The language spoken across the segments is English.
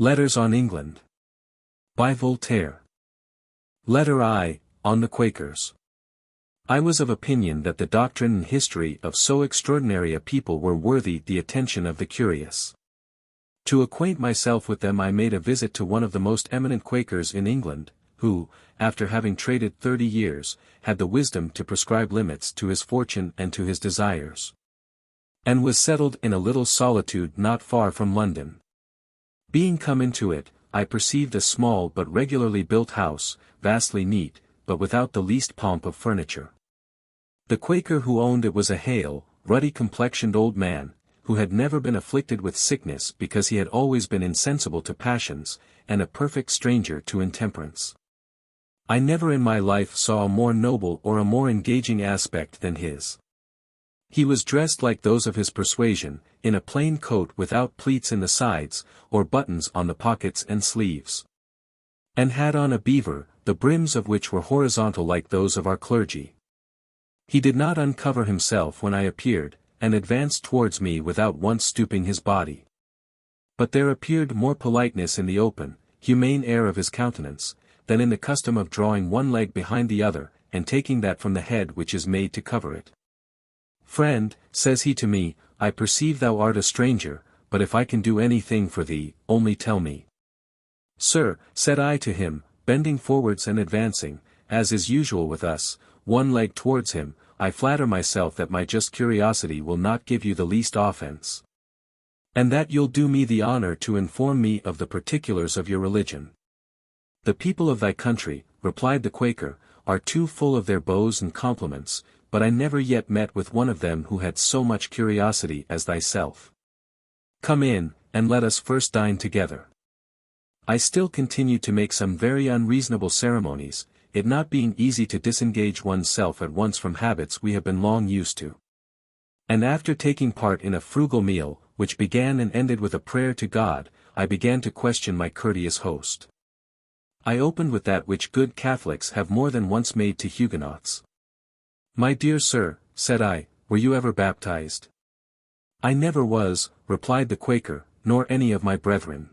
Letters on England. By Voltaire. Letter I, on the Quakers. I was of opinion that the doctrine and history of so extraordinary a people were worthy the attention of the curious. To acquaint myself with them I made a visit to one of the most eminent Quakers in England, who, after having traded 30 years, had the wisdom to prescribe limits to his fortune and to his desires, and was settled in a little solitude not far from London. Being come into it, I perceived a small but regularly built house, vastly neat, but without the least pomp of furniture. The Quaker who owned it was a hale, ruddy-complexioned old man, who had never been afflicted with sickness because he had always been insensible to passions, and a perfect stranger to intemperance. I never in my life saw a more noble or a more engaging aspect than his. He was dressed like those of his persuasion, in a plain coat without pleats in the sides, or buttons on the pockets and sleeves, and had on a beaver, the brims of which were horizontal like those of our clergy. He did not uncover himself when I appeared, and advanced towards me without once stooping his body. But there appeared more politeness in the open, humane air of his countenance, than in the custom of drawing one leg behind the other, and taking that from the head which is made to cover it. "Friend," says he to me, "I perceive thou art a stranger, but if I can do anything for thee, only tell me." "Sir," said I to him, bending forwards and advancing, as is usual with us, one leg towards him, "I flatter myself that my just curiosity will not give you the least offence, and that you'll do me the honour to inform me of the particulars of your religion." "The people of thy country," replied the Quaker, "are too full of their bows and compliments, but I never yet met with one of them who had so much curiosity as thyself. Come in, and let us first dine together." I still continued to make some very unreasonable ceremonies, it not being easy to disengage oneself at once from habits we have been long used to. And after taking part in a frugal meal, which began and ended with a prayer to God, I began to question my courteous host. I opened with that which good Catholics have more than once made to Huguenots. "My dear sir," said I, "were you ever baptized?" "I never was," replied the Quaker, "nor any of my brethren."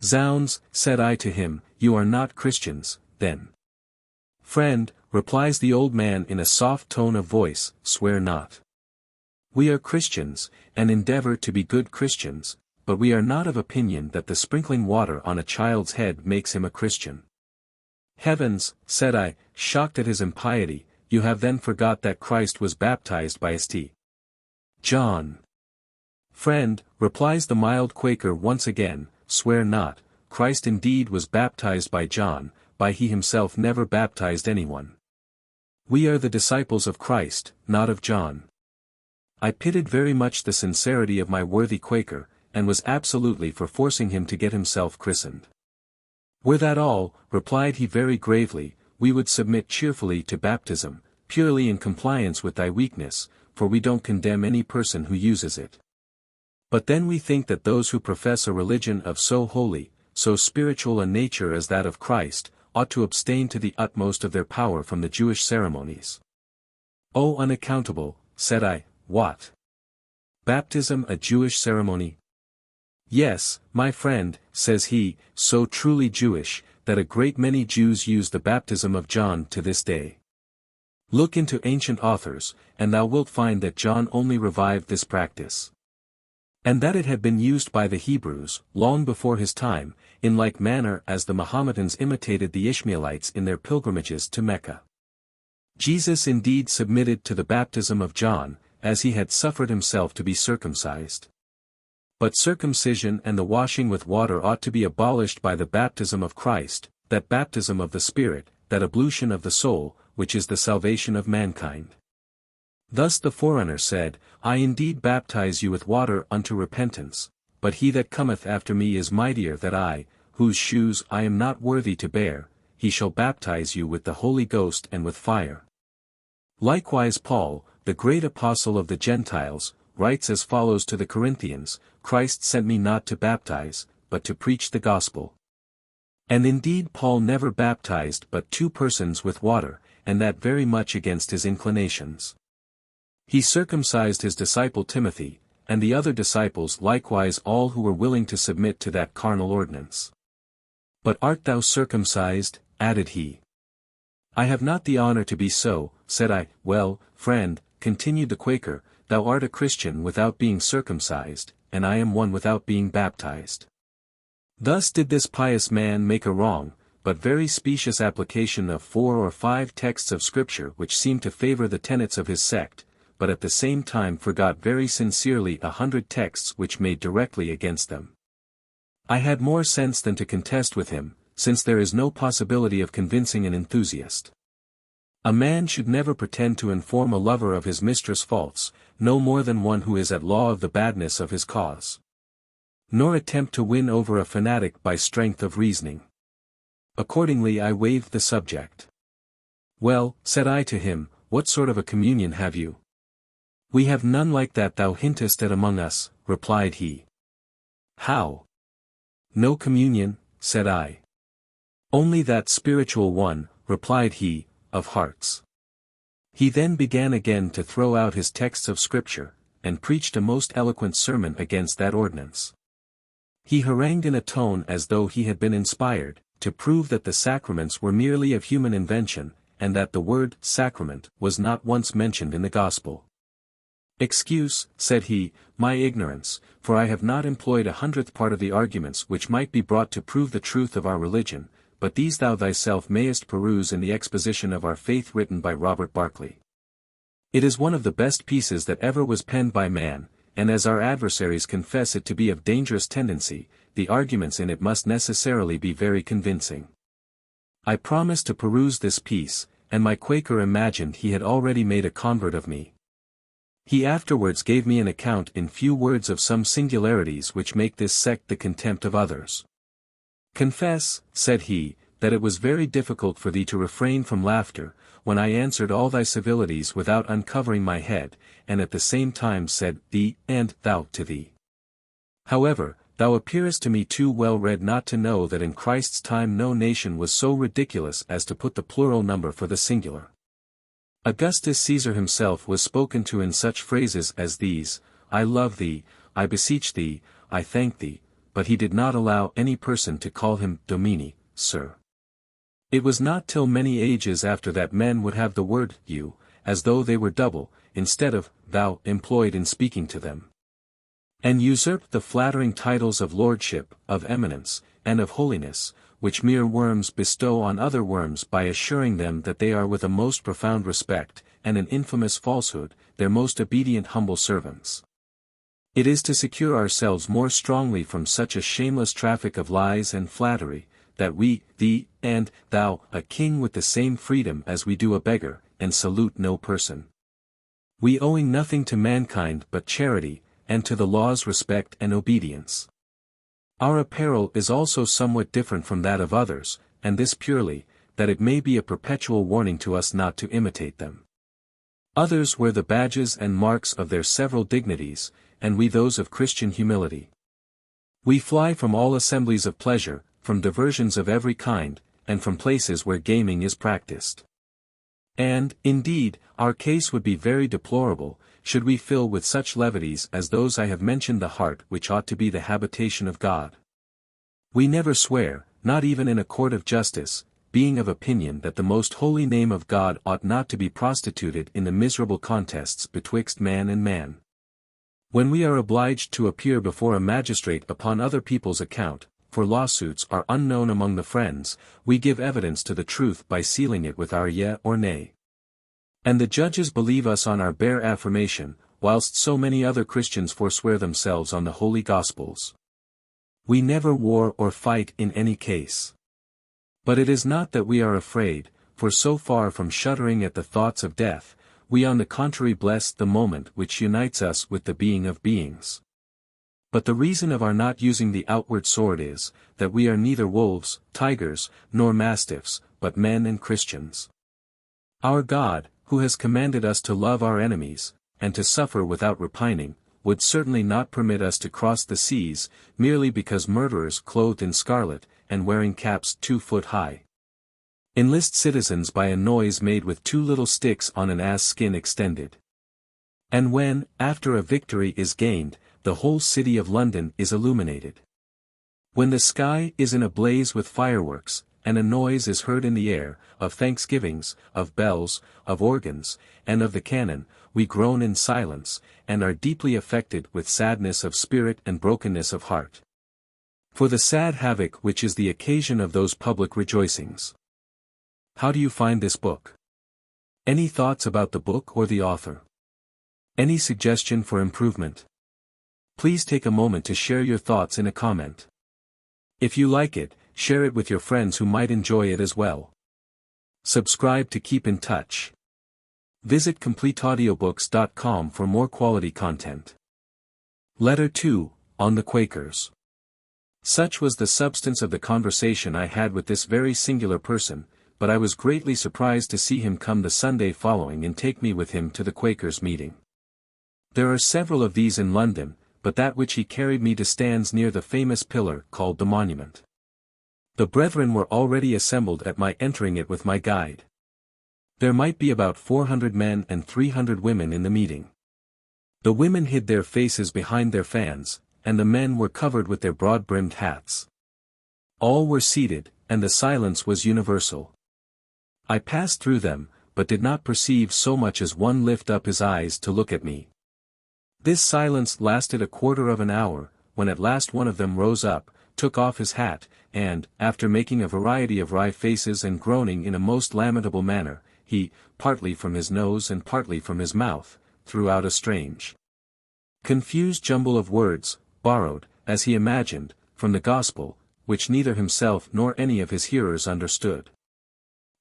"Zounds," said I to him, "you are not Christians, then." "Friend," replies the old man in a soft tone of voice, "swear not. We are Christians, and endeavor to be good Christians, but we are not of opinion that the sprinkling water on a child's head makes him a Christian." "Heavens," said I, shocked at his impiety, "you have then forgot that Christ was baptized by St. John." "Friend," replies the mild Quaker once again, "swear not, Christ indeed was baptized by John, but he himself never baptized anyone. We are the disciples of Christ, not of John." I pitied very much the sincerity of my worthy Quaker, and was absolutely for forcing him to get himself christened. "Were that all," replied he very gravely, "we would submit cheerfully to baptism, purely in compliance with thy weakness, for we don't condemn any person who uses it. But then we think that those who profess a religion of so holy, so spiritual a nature as that of Christ, ought to abstain to the utmost of their power from the Jewish ceremonies." "Oh, unaccountable," said I, "what? Baptism a Jewish ceremony?" "Yes, my friend," says he, "so truly Jewish, that a great many Jews use the baptism of John to this day. Look into ancient authors, and thou wilt find that John only revived this practice, and that it had been used by the Hebrews, long before his time, in like manner as the Mohammedans imitated the Ishmaelites in their pilgrimages to Mecca. Jesus indeed submitted to the baptism of John, as he had suffered himself to be circumcised. But circumcision and the washing with water ought to be abolished by the baptism of Christ, that baptism of the Spirit, that ablution of the soul, which is the salvation of mankind. Thus the forerunner said, I indeed baptize you with water unto repentance, but he that cometh after me is mightier than I, whose shoes I am not worthy to bear, he shall baptize you with the Holy Ghost and with fire. Likewise Paul, the great apostle of the Gentiles, writes as follows to the Corinthians, Christ sent me not to baptize, but to preach the gospel. And indeed Paul never baptized but 2 persons with water, and that very much against his inclinations. He circumcised his disciple Timothy, and the other disciples likewise all who were willing to submit to that carnal ordinance. But art thou circumcised? Added he. I have not the honor to be so, said I. Well, friend, continued the Quaker, thou art a Christian without being circumcised, and I am one without being baptized. Thus did this pious man make a wrong, but very specious application of 4 or 5 texts of Scripture which seemed to favor the tenets of his sect, but at the same time forgot very sincerely 100 texts which made directly against them. I had more sense than to contest with him, since there is no possibility of convincing an enthusiast. A man should never pretend to inform a lover of his mistress' faults, no more than one who is at law of the badness of his cause. Nor attempt to win over a fanatic by strength of reasoning. Accordingly I waived the subject. Well, said I to him, what sort of a communion have you? We have none like that thou hintest at among us, replied he. How? No communion, said I. Only that spiritual one, replied he, of hearts. He then began again to throw out his texts of Scripture, and preached a most eloquent sermon against that ordinance. He harangued in a tone as though he had been inspired, to prove that the sacraments were merely of human invention, and that the word sacrament was not once mentioned in the Gospel. Excuse, said he, my ignorance, for I have not employed 100th part of the arguments which might be brought to prove the truth of our religion, but these thou thyself mayest peruse in the exposition of our faith written by Robert Barclay. It is one of the best pieces that ever was penned by man, and as our adversaries confess it to be of dangerous tendency, the arguments in it must necessarily be very convincing. I promised to peruse this piece, and my Quaker imagined he had already made a convert of me. He afterwards gave me an account in few words of some singularities which make this sect the contempt of others. Confess, said he, that it was very difficult for thee to refrain from laughter, when I answered all thy civilities without uncovering my head, and at the same time said thee and thou to thee. However, thou appearest to me too well read not to know that in Christ's time no nation was so ridiculous as to put the plural number for the singular. Augustus Caesar himself was spoken to in such phrases as these, I love thee, I beseech thee, I thank thee, but he did not allow any person to call him Domini, sir. It was not till many ages after that men would have the word you, as though they were double, instead of thou, employed in speaking to them. And usurped the flattering titles of lordship, of eminence, and of holiness, which mere worms bestow on other worms by assuring them that they are with a most profound respect, and an infamous falsehood, their most obedient humble servants. It is to secure ourselves more strongly from such a shameless traffic of lies and flattery, that we, thee, and thou, a king with the same freedom as we do a beggar, and salute no person. We owing nothing to mankind but charity, and to the laws respect and obedience. Our apparel is also somewhat different from that of others, and this purely, that it may be a perpetual warning to us not to imitate them. Others wear the badges and marks of their several dignities, and we those of Christian humility. We fly from all assemblies of pleasure, from diversions of every kind, and from places where gaming is practiced. And, indeed, our case would be very deplorable, should we fill with such levities as those I have mentioned the heart which ought to be the habitation of God. We never swear, not even in a court of justice, being of opinion that the most holy name of God ought not to be prostituted in the miserable contests betwixt man and man. When we are obliged to appear before a magistrate upon other people's account, for lawsuits are unknown among the friends, we give evidence to the truth by sealing it with our yea or nay. And the judges believe us on our bare affirmation, whilst so many other Christians forswear themselves on the holy Gospels. We never war or fight in any case. But it is not that we are afraid, for so far from shuddering at the thoughts of death, we on the contrary bless the moment which unites us with the being of beings. But the reason of our not using the outward sword is, that we are neither wolves, tigers, nor mastiffs, but men and Christians. Our God, who has commanded us to love our enemies, and to suffer without repining, would certainly not permit us to cross the seas, merely because murderers clothed in scarlet, and wearing caps 2 foot high, enlist citizens by a noise made with 2 little sticks on an ass skin extended. And when, after a victory is gained, the whole city of London is illuminated. When the sky is in a blaze with fireworks, and a noise is heard in the air, of thanksgivings, of bells, of organs, and of the cannon, we groan in silence, and are deeply affected with sadness of spirit and brokenness of heart. For the sad havoc which is the occasion of those public rejoicings. How do you find this book? Any thoughts about the book or the author? Any suggestion for improvement? Please take a moment to share your thoughts in a comment. If you like it, share it with your friends who might enjoy it as well. Subscribe to keep in touch. Visit CompleteAudiobooks.com for more quality content. Letter 2, on the Quakers. Such was the substance of the conversation I had with this very singular person, but I was greatly surprised to see him come the Sunday following and take me with him to the Quakers' meeting. There are several of these in London, but that which he carried me to stands near the famous pillar called the Monument. The brethren were already assembled at my entering it with my guide. There might be about 400 men and 300 women in the meeting. The women hid their faces behind their fans, and the men were covered with their broad-brimmed hats. All were seated, and the silence was universal. I passed through them, but did not perceive so much as one lift up his eyes to look at me. This silence lasted a quarter of an hour, when at last one of them rose up, took off his hat, and, after making a variety of wry faces and groaning in a most lamentable manner, he, partly from his nose and partly from his mouth, threw out a strange, confused jumble of words, borrowed, as he imagined, from the Gospel, which neither himself nor any of his hearers understood.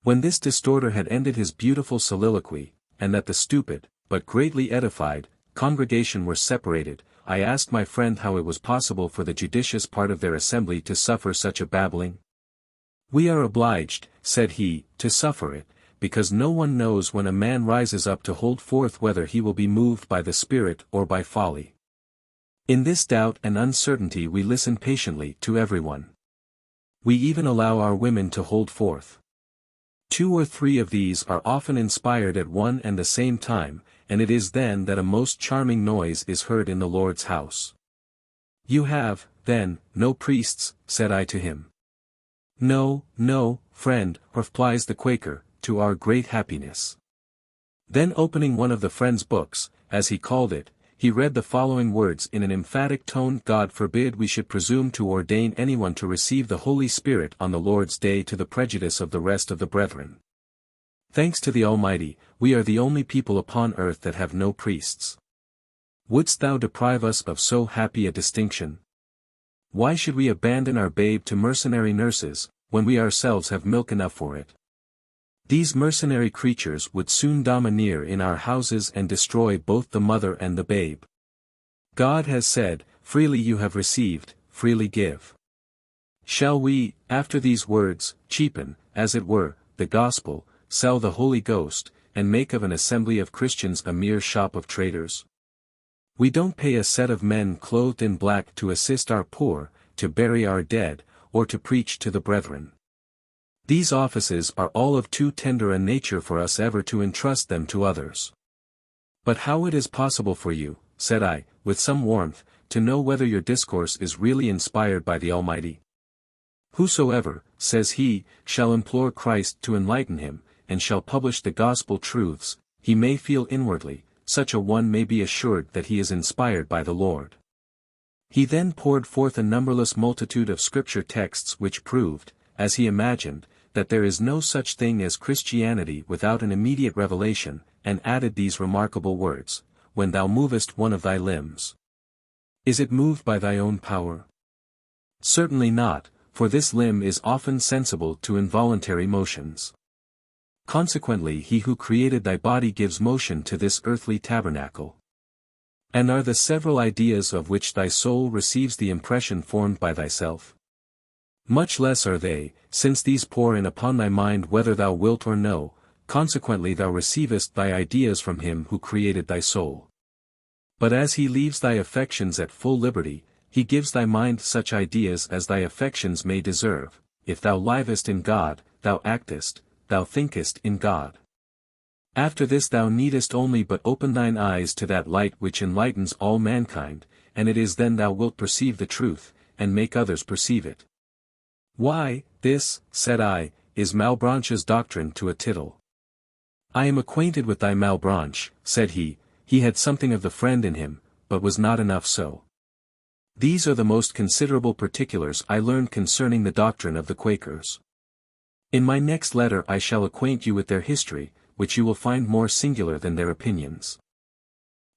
When this distorter had ended his beautiful soliloquy, and that the stupid, but greatly edified, congregation were separated, I asked my friend how it was possible for the judicious part of their assembly to suffer such a babbling. We are obliged, said he, to suffer it, because no one knows when a man rises up to hold forth whether he will be moved by the Spirit or by folly. In this doubt and uncertainty we listen patiently to everyone. We even allow our women to hold forth. 2 or 3 of these are often inspired at one and the same time, and it is then that a most charming noise is heard in the Lord's house. You have, then, no priests, said I to him. No, no, friend, replies the Quaker, to our great happiness. Then opening one of the friend's books, as he called it, he read the following words in an emphatic tone: God forbid we should presume to ordain anyone to receive the Holy Spirit on the Lord's day to the prejudice of the rest of the brethren. Thanks to the Almighty, we are the only people upon earth that have no priests. Wouldst thou deprive us of so happy a distinction? Why should we abandon our babe to mercenary nurses, when we ourselves have milk enough for it? These mercenary creatures would soon domineer in our houses and destroy both the mother and the babe. God has said, freely you have received, freely give. Shall we, after these words, cheapen, as it were, the gospel, sell the Holy Ghost, and make of an assembly of Christians a mere shop of traders? We don't pay a set of men clothed in black to assist our poor, to bury our dead, or to preach to the brethren. These offices are all of too tender a nature for us ever to entrust them to others. But how it is possible for you, said I, with some warmth, to know whether your discourse is really inspired by the Almighty? Whosoever, says he, shall implore Christ to enlighten him, and shall publish the gospel truths, he may feel inwardly, such a one may be assured that he is inspired by the Lord. He then poured forth a numberless multitude of scripture texts which proved, as he imagined, that there is no such thing as Christianity without an immediate revelation, and added these remarkable words: when thou movest one of thy limbs, is it moved by thy own power? Certainly not, for this limb is often sensible to involuntary motions. Consequently he who created thy body gives motion to this earthly tabernacle. And are the several ideas of which thy soul receives the impression formed by thyself? Much less are they, since these pour in upon thy mind whether thou wilt or no, consequently thou receivest thy ideas from him who created thy soul. But as he leaves thy affections at full liberty, he gives thy mind such ideas as thy affections may deserve. If thou livest in God, thou actest, thou thinkest in God. After this thou needest only but open thine eyes to that light which enlightens all mankind, and it is then thou wilt perceive the truth, and make others perceive it. Why, this, said I, is Malebranche's doctrine to a tittle. I am acquainted with thy Malebranche, said he had something of the friend in him, but was not enough so. These are the most considerable particulars I learned concerning the doctrine of the Quakers. In my next letter I shall acquaint you with their history, which you will find more singular than their opinions.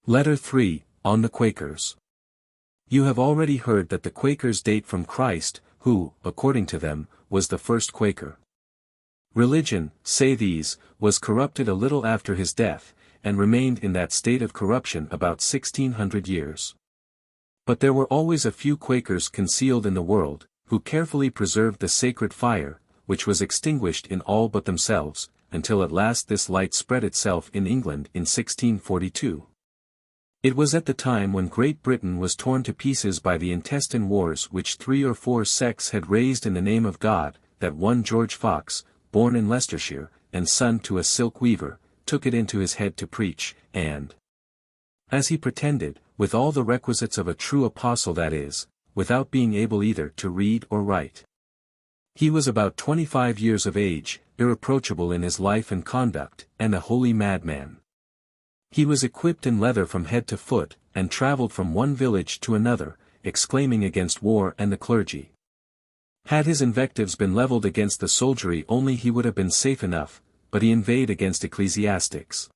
Letter 3, on the Quakers. You have already heard that the Quakers date from Christ, who, according to them, was the first Quaker. Religion, say these, was corrupted a little after his death, and remained in that state of corruption about 1600 years. But there were always a few Quakers concealed in the world, who carefully preserved the sacred fire, which was extinguished in all but themselves, until at last this light spread itself in England in 1642. It was at the time when Great Britain was torn to pieces by the intestine wars which 3 or 4 sects had raised in the name of God, that one George Fox, born in Leicestershire, and son to a silk weaver, took it into his head to preach, and, as he pretended, with all the requisites of a true apostle, that is, without being able either to read or write. He was about 25 years of age, irreproachable in his life and conduct, and a holy madman. He was equipped in leather from head to foot, and travelled from one village to another, exclaiming against war and the clergy. Had his invectives been levelled against the soldiery only he would have been safe enough, but he inveighed against ecclesiastics.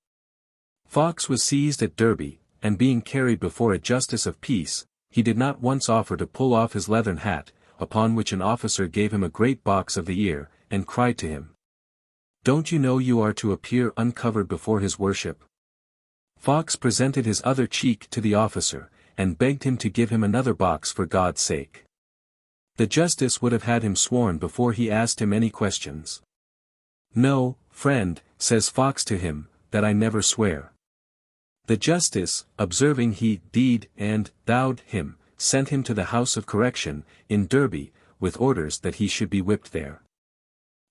Fox was seized at Derby, and being carried before a justice of peace, he did not once offer to pull off his leathern hat, upon which an officer gave him a great box of the ear, and cried to him, "Don't you know you are to appear uncovered before his worship?" Fox presented his other cheek to the officer, and begged him to give him another box for God's sake. The justice would have had him sworn before he asked him any questions. "No, friend," says Fox to him, "that I never swear." The justice, observing he "d'd" and "thou'd" him, sent him to the House of Correction, in Derby, with orders that he should be whipped there.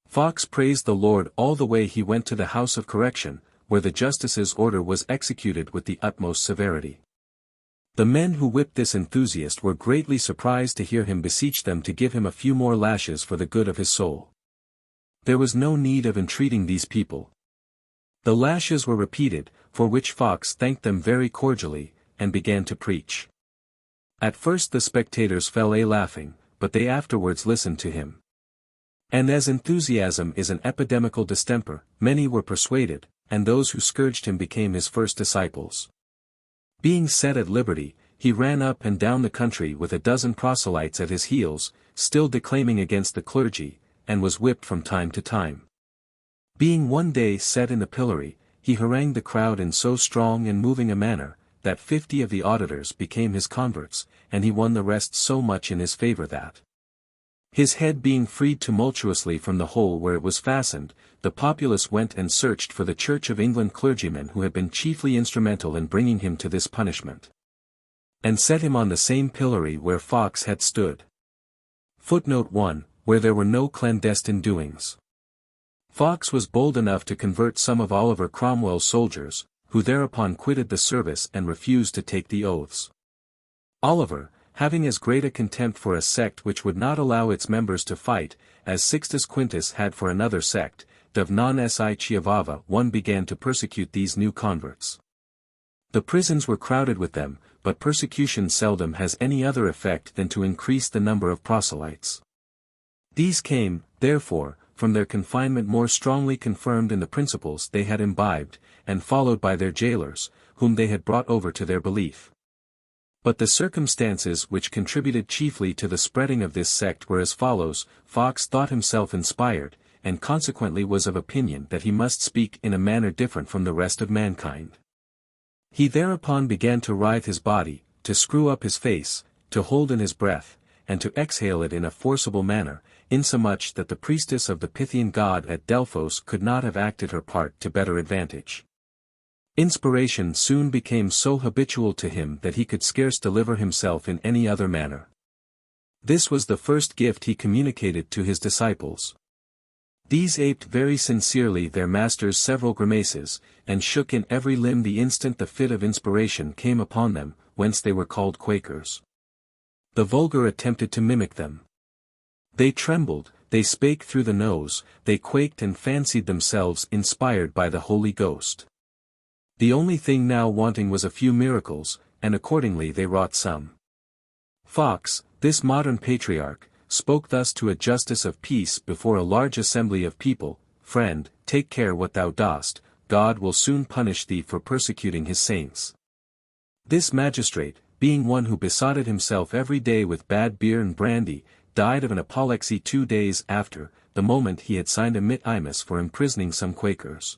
Fox praised the Lord all the way he went to the House of Correction, where the justice's order was executed with the utmost severity. The men who whipped this enthusiast were greatly surprised to hear him beseech them to give him a few more lashes for the good of his soul. There was no need of entreating these people. The lashes were repeated, for which Fox thanked them very cordially, and began to preach. At first the spectators fell a laughing, but they afterwards listened to him. And as enthusiasm is an epidemical distemper, many were persuaded, and those who scourged him became his first disciples. Being set at liberty, he ran up and down the country with a dozen proselytes at his heels, still declaiming against the clergy, and was whipped from time to time. Being one day set in the pillory, he harangued the crowd in so strong and moving a manner, that 50 of the auditors became his converts, and he won the rest so much in his favor that, his head being freed tumultuously from the hole where it was fastened, the populace went and searched for the Church of England clergymen who had been chiefly instrumental in bringing him to this punishment, and set him on the same pillory where Fox had stood. Footnote 1, where there were no clandestine doings. Fox was bold enough to convert some of Oliver Cromwell's soldiers, who thereupon quitted the service and refused to take the oaths. Oliver, having as great a contempt for a sect which would not allow its members to fight, as Sixtus Quintus had for another sect, Dov non si Chiavava, one began to persecute these new converts. The prisons were crowded with them, but persecution seldom has any other effect than to increase the number of proselytes. These came, therefore, from their confinement more strongly confirmed in the principles they had imbibed, and followed by their jailers, whom they had brought over to their belief. But the circumstances which contributed chiefly to the spreading of this sect were as follows. Fox thought himself inspired, and consequently was of opinion that he must speak in a manner different from the rest of mankind. He thereupon began to writhe his body, to screw up his face, to hold in his breath, and to exhale it in a forcible manner, insomuch that the priestess of the Pythian god at Delphos could not have acted her part to better advantage. Inspiration soon became so habitual to him that he could scarce deliver himself in any other manner. This was the first gift he communicated to his disciples. These aped very sincerely their master's several grimaces, and shook in every limb the instant the fit of inspiration came upon them, whence they were called Quakers. The vulgar attempted to mimic them. They trembled, they spake through the nose, they quaked and fancied themselves inspired by the Holy Ghost. The only thing now wanting was a few miracles, and accordingly they wrought some. Fox, this modern patriarch, spoke thus to a justice of peace before a large assembly of people: "Friend, take care what thou dost, God will soon punish thee for persecuting his saints." This magistrate, being one who besotted himself every day with bad beer and brandy, died of an apoplexy 2 days after, the moment he had signed a mittimus for imprisoning some Quakers.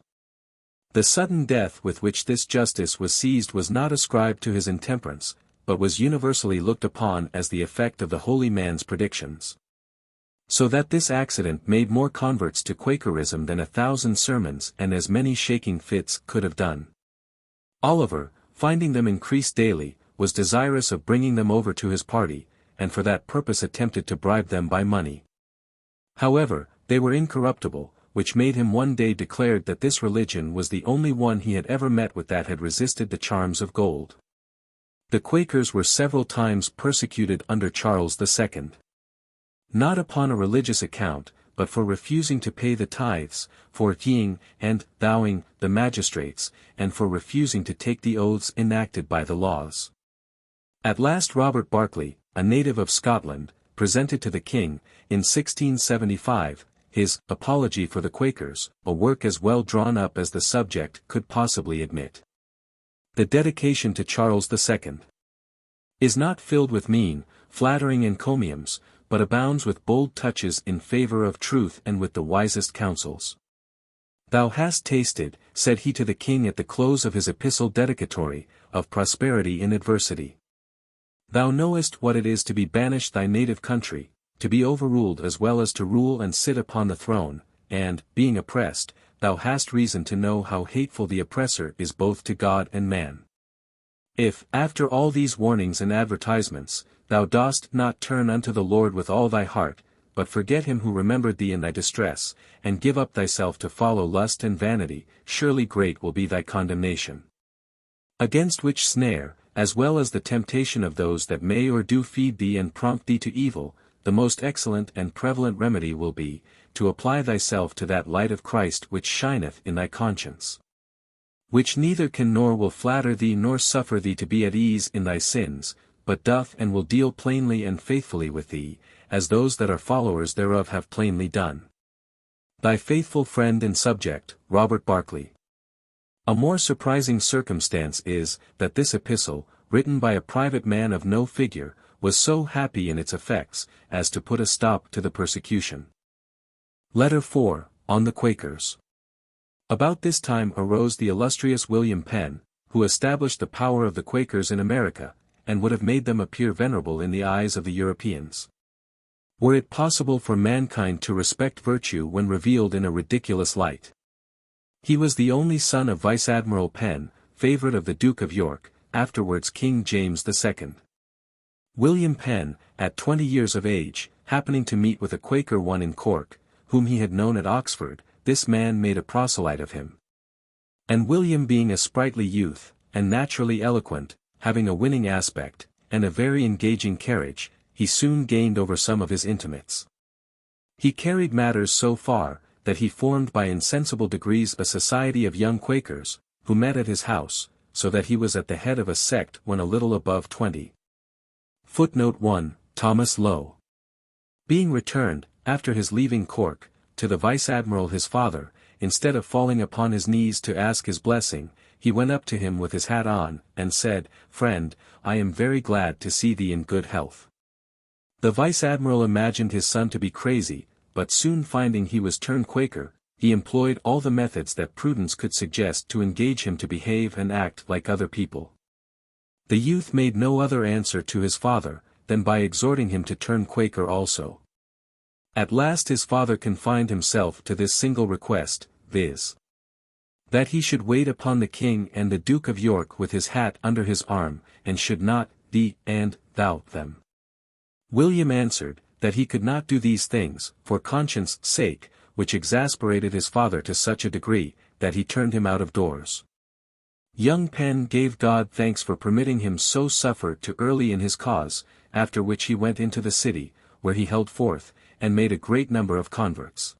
The sudden death with which this justice was seized was not ascribed to his intemperance, but was universally looked upon as the effect of the holy man's predictions. So that this accident made more converts to Quakerism than 1,000 sermons and as many shaking fits could have done. Oliver, finding them increase daily, was desirous of bringing them over to his party, and for that purpose attempted to bribe them by money. However, they were incorruptible, which made him one day declared that this religion was the only one he had ever met with that had resisted the charms of gold. The Quakers were several times persecuted under Charles II. Not upon a religious account, but for refusing to pay the tithes, for yeing and thouing the magistrates, and for refusing to take the oaths enacted by the laws. At last Robert Barclay, a native of Scotland, presented to the king, in 1675, his Apology for the Quakers, a work as well drawn up as the subject could possibly admit. The dedication to Charles II is not filled with mean, flattering encomiums, but abounds with bold touches in favor of truth and with the wisest counsels. "Thou hast tasted," said he to the king at the close of his epistle dedicatory, "of prosperity in adversity. Thou knowest what it is to be banished thy native country, to be overruled as well as to rule and sit upon the throne, and, being oppressed, thou hast reason to know how hateful the oppressor is both to God and man. If, after all these warnings and advertisements, thou dost not turn unto the Lord with all thy heart, but forget him who remembered thee in thy distress, and give up thyself to follow lust and vanity, surely great will be thy condemnation. Against which snare, as well as the temptation of those that may or do feed thee and prompt thee to evil, the most excellent and prevalent remedy will be, to apply thyself to that light of Christ which shineth in thy conscience, which neither can nor will flatter thee nor suffer thee to be at ease in thy sins, but doth and will deal plainly and faithfully with thee, as those that are followers thereof have plainly done. Thy faithful friend and subject, Robert Barclay." A more surprising circumstance is, that this epistle, written by a private man of no figure, was so happy in its effects, as to put a stop to the persecution. Letter 4, on the Quakers. About this time arose the illustrious William Penn, who established the power of the Quakers in America, and would have made them appear venerable in the eyes of the Europeans. Were it possible for mankind to respect virtue when revealed in a ridiculous light. He was the only son of Vice Admiral Penn, favorite of the Duke of York, afterwards King James II. William Penn, at 20 years of age, happening to meet with a Quaker one in Cork, whom he had known at Oxford, this man made a proselyte of him. And William being a sprightly youth, and naturally eloquent, having a winning aspect, and a very engaging carriage, he soon gained over some of his intimates. He carried matters so far, that he formed by insensible degrees a society of young Quakers, who met at his house, so that he was at the head of a sect when a little above 20. Footnote 1, Thomas Lowe. Being returned, after his leaving Cork, to the Vice Admiral his father, instead of falling upon his knees to ask his blessing, he went up to him with his hat on, and said, "Friend, I am very glad to see thee in good health." The Vice Admiral imagined his son to be crazy, but soon finding he was turned Quaker, he employed all the methods that prudence could suggest to engage him to behave and act like other people. The youth made no other answer to his father, than by exhorting him to turn Quaker also. At last his father confined himself to this single request, viz. that he should wait upon the king and the Duke of York with his hat under his arm, and should not thee and thou them. William answered, that he could not do these things, for conscience' sake, which exasperated his father to such a degree, that he turned him out of doors. Young Penn gave God thanks for permitting him so suffer too early in his cause, after which he went into the city, where he held forth, and made a great number of converts.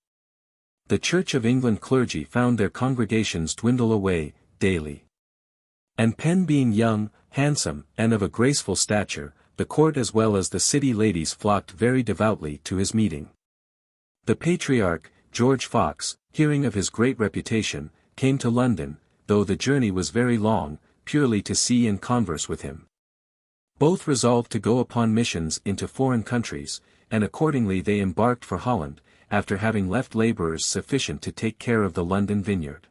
The Church of England clergy found their congregations dwindle away, daily. And Penn being young, handsome, and of a graceful stature, the court as well as the city ladies flocked very devoutly to his meeting. The Patriarch, George Fox, hearing of his great reputation, came to London, though the journey was very long, purely to see and converse with him. Both resolved to go upon missions into foreign countries, and accordingly they embarked for Holland, after having left labourers sufficient to take care of the London vineyard.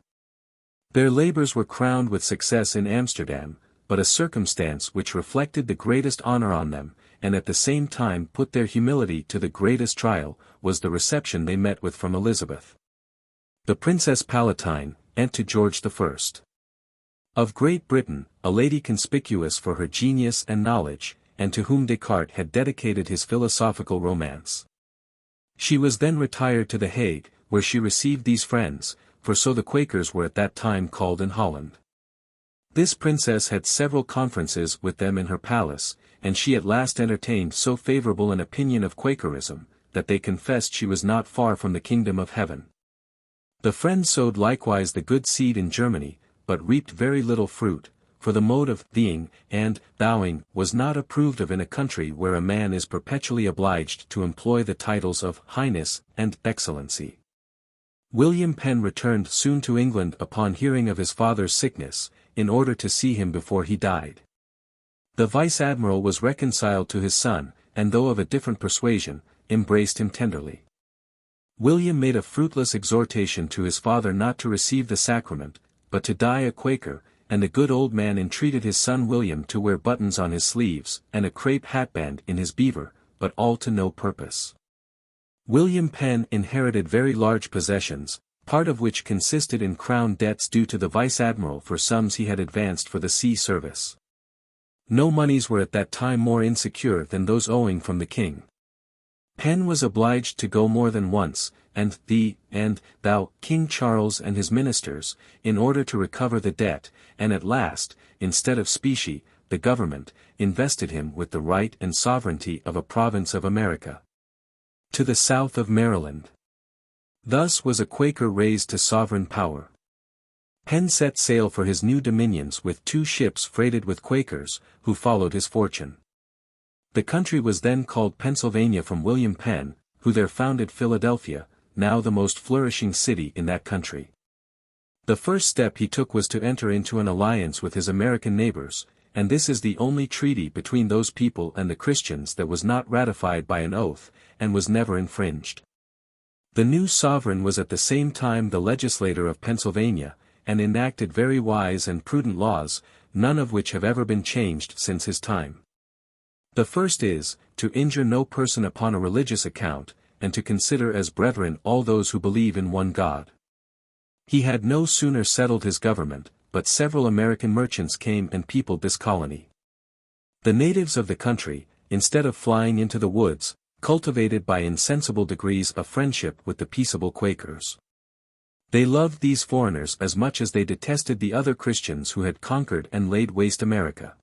Their labours were crowned with success in Amsterdam, but a circumstance which reflected the greatest honour on them, and at the same time put their humility to the greatest trial, was the reception they met with from Elizabeth. The Princess Palatine, aunt to George I. of Great Britain, a lady conspicuous for her genius and knowledge, and to whom Descartes had dedicated his philosophical romance. She was then retired to The Hague, where she received these friends, for so the Quakers were at that time called in Holland. This princess had several conferences with them in her palace, and she at last entertained so favourable an opinion of Quakerism, that they confessed she was not far from the kingdom of heaven. The friends sowed likewise the good seed in Germany, but reaped very little fruit, for the mode of theeing and thouing was not approved of in a country where a man is perpetually obliged to employ the titles of Highness and Excellency. William Penn returned soon to England upon hearing of his father's sickness, in order to see him before he died. The vice-admiral was reconciled to his son, and though of a different persuasion, embraced him tenderly. William made a fruitless exhortation to his father not to receive the sacrament, but to die a Quaker, and the good old man entreated his son William to wear buttons on his sleeves, and a crape hatband in his beaver, but all to no purpose. William Penn inherited very large possessions, part of which consisted in crown debts due to the vice-admiral for sums he had advanced for the sea service. No moneys were at that time more insecure than those owing from the king. Penn was obliged to go more than once, and thou, King Charles and his ministers, in order to recover the debt, and at last, instead of specie, the government, invested him with the right and sovereignty of a province of America, to the south of Maryland. Thus was a Quaker raised to sovereign power. Penn set sail for his new dominions with 2 ships freighted with Quakers, who followed his fortune. The country was then called Pennsylvania from William Penn, who there founded Philadelphia, now the most flourishing city in that country. The first step he took was to enter into an alliance with his American neighbors, and this is the only treaty between those people and the Christians that was not ratified by an oath, and was never infringed. The new sovereign was at the same time the legislator of Pennsylvania, and enacted very wise and prudent laws, none of which have ever been changed since his time. The first is, to injure no person upon a religious account, and to consider as brethren all those who believe in one God. He had no sooner settled his government, but several American merchants came and peopled this colony. The natives of the country, instead of flying into the woods, cultivated by insensible degrees a friendship with the peaceable Quakers. They loved these foreigners as much as they detested the other Christians who had conquered and laid waste America.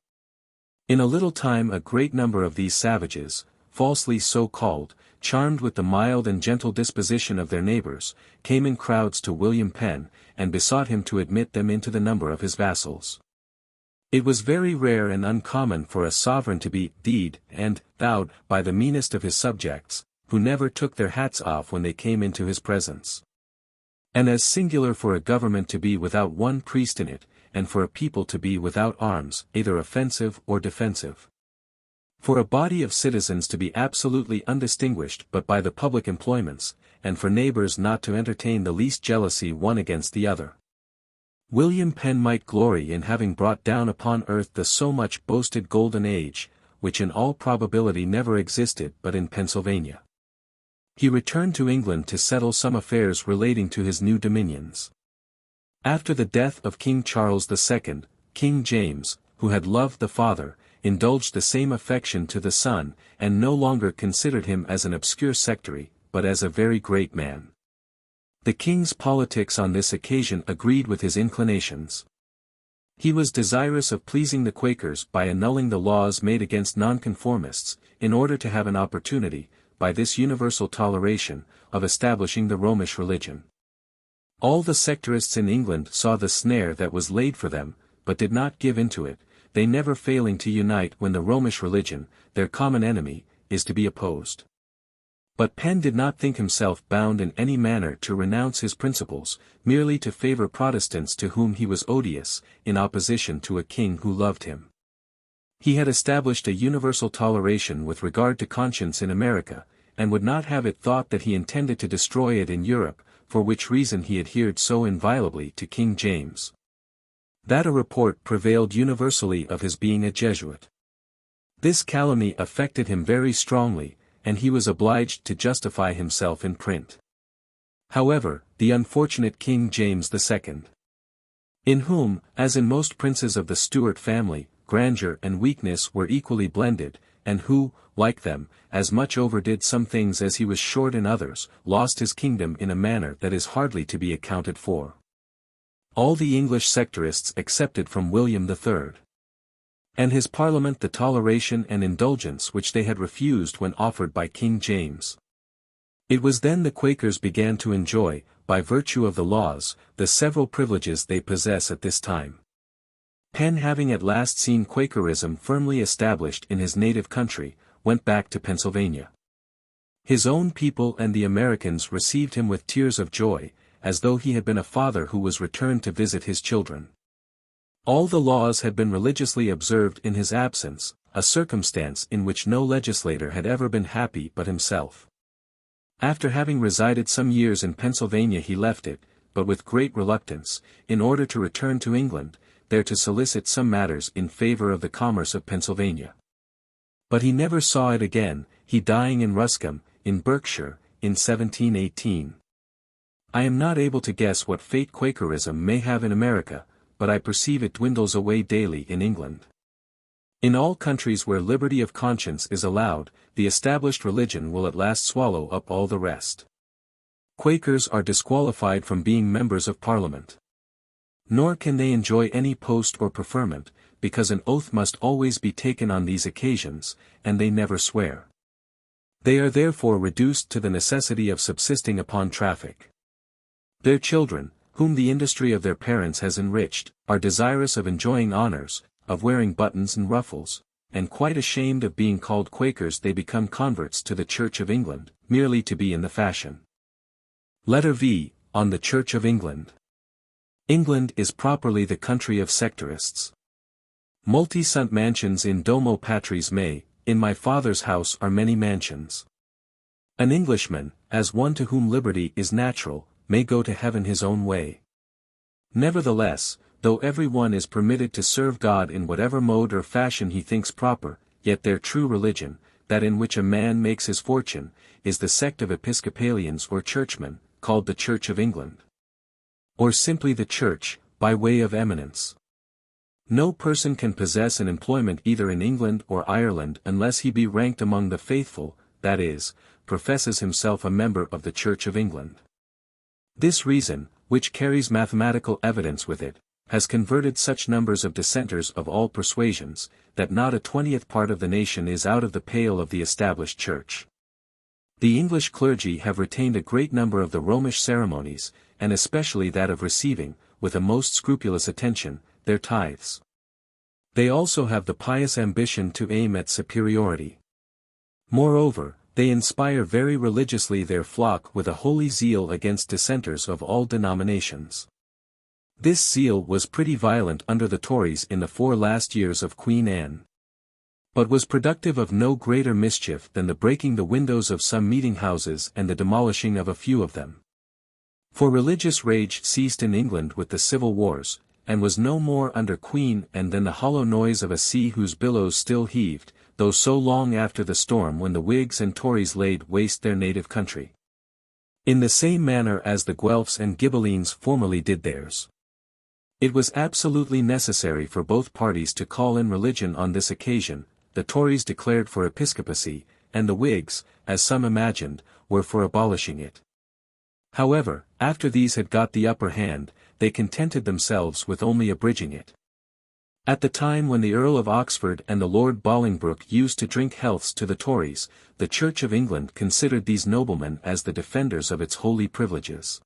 In a little time a great number of these savages, falsely so called, charmed with the mild and gentle disposition of their neighbors, came in crowds to William Penn, and besought him to admit them into the number of his vassals. It was very rare and uncommon for a sovereign to be deed and thou'd by the meanest of his subjects, who never took their hats off when they came into his presence. And as singular for a government to be without one priest in it, and for a people to be without arms, either offensive or defensive. For a body of citizens to be absolutely undistinguished but by the public employments, and for neighbors not to entertain the least jealousy one against the other. William Penn might glory in having brought down upon earth the so much boasted Golden Age, which in all probability never existed but in Pennsylvania. He returned to England to settle some affairs relating to his new dominions. After the death of King Charles II, King James, who had loved the father, indulged the same affection to the son, and no longer considered him as an obscure sectary, but as a very great man. The king's politics on this occasion agreed with his inclinations. He was desirous of pleasing the Quakers by annulling the laws made against nonconformists, in order to have an opportunity, by this universal toleration, of establishing the Romish religion. All the sectarists in England saw the snare that was laid for them, but did not give into it, they never failing to unite when the Romish religion, their common enemy, is to be opposed. But Penn did not think himself bound in any manner to renounce his principles, merely to favor Protestants to whom he was odious, in opposition to a king who loved him. He had established a universal toleration with regard to conscience in America, and would not have it thought that he intended to destroy it in Europe, for which reason he adhered so inviolably to King James. That a report prevailed universally of his being a Jesuit. This calumny affected him very strongly, and he was obliged to justify himself in print. However, the unfortunate King James II, in whom, as in most princes of the Stuart family, grandeur and weakness were equally blended, and who, like them, as much overdid some things as he was short in others, lost his kingdom in a manner that is hardly to be accounted for. All the English sectarists accepted from William III. and his Parliament the toleration and indulgence which they had refused when offered by King James. It was then the Quakers began to enjoy, by virtue of the laws, the several privileges they possess at this time. Penn, having at last seen Quakerism firmly established in his native country, went back to Pennsylvania. His own people and the Americans received him with tears of joy, as though he had been a father who was returned to visit his children. All the laws had been religiously observed in his absence, a circumstance in which no legislator had ever been happy but himself. After having resided some years in Pennsylvania he left it, but with great reluctance, in order to return to England, there to solicit some matters in favor of the commerce of Pennsylvania. But he never saw it again, he dying in Ruscombe, in Berkshire, in 1718. I am not able to guess what fate Quakerism may have in America, but I perceive it dwindles away daily in England. In all countries where liberty of conscience is allowed, the established religion will at last swallow up all the rest. Quakers are disqualified from being members of Parliament. Nor can they enjoy any post or preferment, because an oath must always be taken on these occasions, and they never swear. They are therefore reduced to the necessity of subsisting upon traffic. Their children, whom the industry of their parents has enriched, are desirous of enjoying honors, of wearing buttons and ruffles, and quite ashamed of being called Quakers they become converts to the Church of England, merely to be in the fashion. Letter V, on the Church of England. England is properly the country of sectarists. Multi sunt mansions in domo patris mei, in my father's house are many mansions. An Englishman, as one to whom liberty is natural, may go to heaven his own way. Nevertheless, though every one is permitted to serve God in whatever mode or fashion he thinks proper, yet their true religion, that in which a man makes his fortune, is the sect of Episcopalians or Churchmen, called the Church of England. Or simply the Church, by way of eminence. No person can possess an employment either in England or Ireland unless he be ranked among the faithful, that is, professes himself a member of the Church of England. This reason, which carries mathematical evidence with it, has converted such numbers of dissenters of all persuasions, that not a 20th part of the nation is out of the pale of the established Church. The English clergy have retained a great number of the Romish ceremonies, and especially that of receiving, with a most scrupulous attention, their tithes. They also have the pious ambition to aim at superiority. Moreover, they inspire very religiously their flock with a holy zeal against dissenters of all denominations. This zeal was pretty violent under the Tories in the 4 last years of Queen Anne. But was productive of no greater mischief than the breaking the windows of some meeting houses and the demolishing of a few of them. For religious rage ceased in England with the civil wars, and was no more under Queen Anne than the hollow noise of a sea whose billows still heaved, though so long after the storm when the Whigs and Tories laid waste their native country. In the same manner as the Guelphs and Ghibellines formerly did theirs. It was absolutely necessary for both parties to call in religion on this occasion. The Tories declared for episcopacy, and the Whigs, as some imagined, were for abolishing it. However, after these had got the upper hand, they contented themselves with only abridging it. At the time when the Earl of Oxford and the Lord Bolingbroke used to drink healths to the Tories, the Church of England considered these noblemen as the defenders of its holy privileges.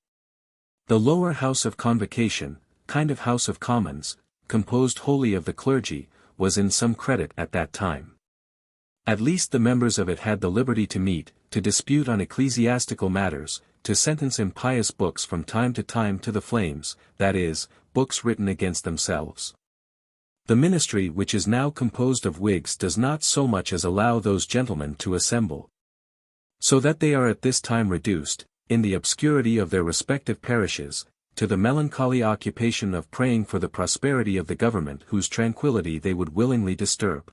The lower House of Convocation, kind of House of Commons, composed wholly of the clergy, was in some credit at that time. At least the members of it had the liberty to meet, to dispute on ecclesiastical matters, to sentence impious books from time to time to the flames, that is, books written against themselves. The ministry which is now composed of Whigs does not so much as allow those gentlemen to assemble. So that they are at this time reduced, in the obscurity of their respective parishes, to the melancholy occupation of praying for the prosperity of the government whose tranquillity they would willingly disturb.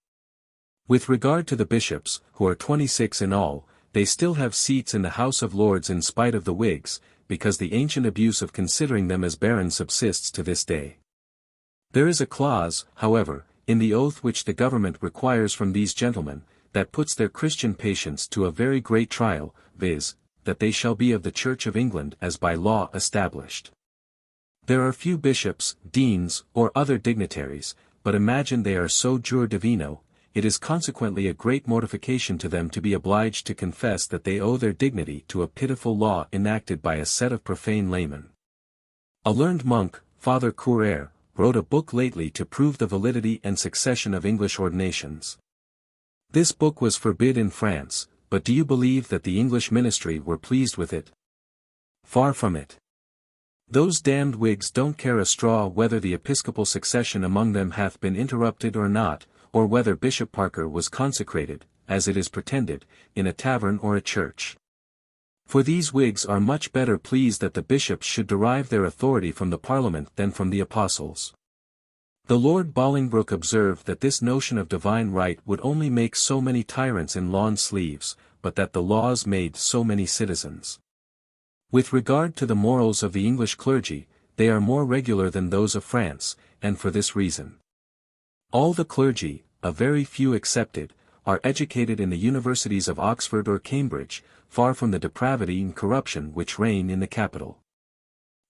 With regard to the bishops, who are 26 in all, they still have seats in the House of Lords in spite of the Whigs, because the ancient abuse of considering them as barons subsists to this day. There is a clause, however, in the oath which the government requires from these gentlemen, that puts their Christian patience to a very great trial, viz., that they shall be of the Church of England as by law established. There are few bishops, deans, or other dignitaries, but imagine they are so jure divino, it is consequently a great mortification to them to be obliged to confess that they owe their dignity to a pitiful law enacted by a set of profane laymen. A learned monk, Father Coureur, wrote a book lately to prove the validity and succession of English ordinations. This book was forbid in France, but do you believe that the English ministry were pleased with it? Far from it. Those damned Whigs don't care a straw whether the episcopal succession among them hath been interrupted or not, or whether Bishop Parker was consecrated, as it is pretended, in a tavern or a church. For these Whigs are much better pleased that the bishops should derive their authority from the Parliament than from the apostles. The Lord Bolingbroke observed that this notion of divine right would only make so many tyrants in lawn sleeves, but that the laws made so many citizens. With regard to the morals of the English clergy, they are more regular than those of France, and for this reason. All the clergy, a very few excepted, are educated in the universities of Oxford or Cambridge, far from the depravity and corruption which reign in the capital.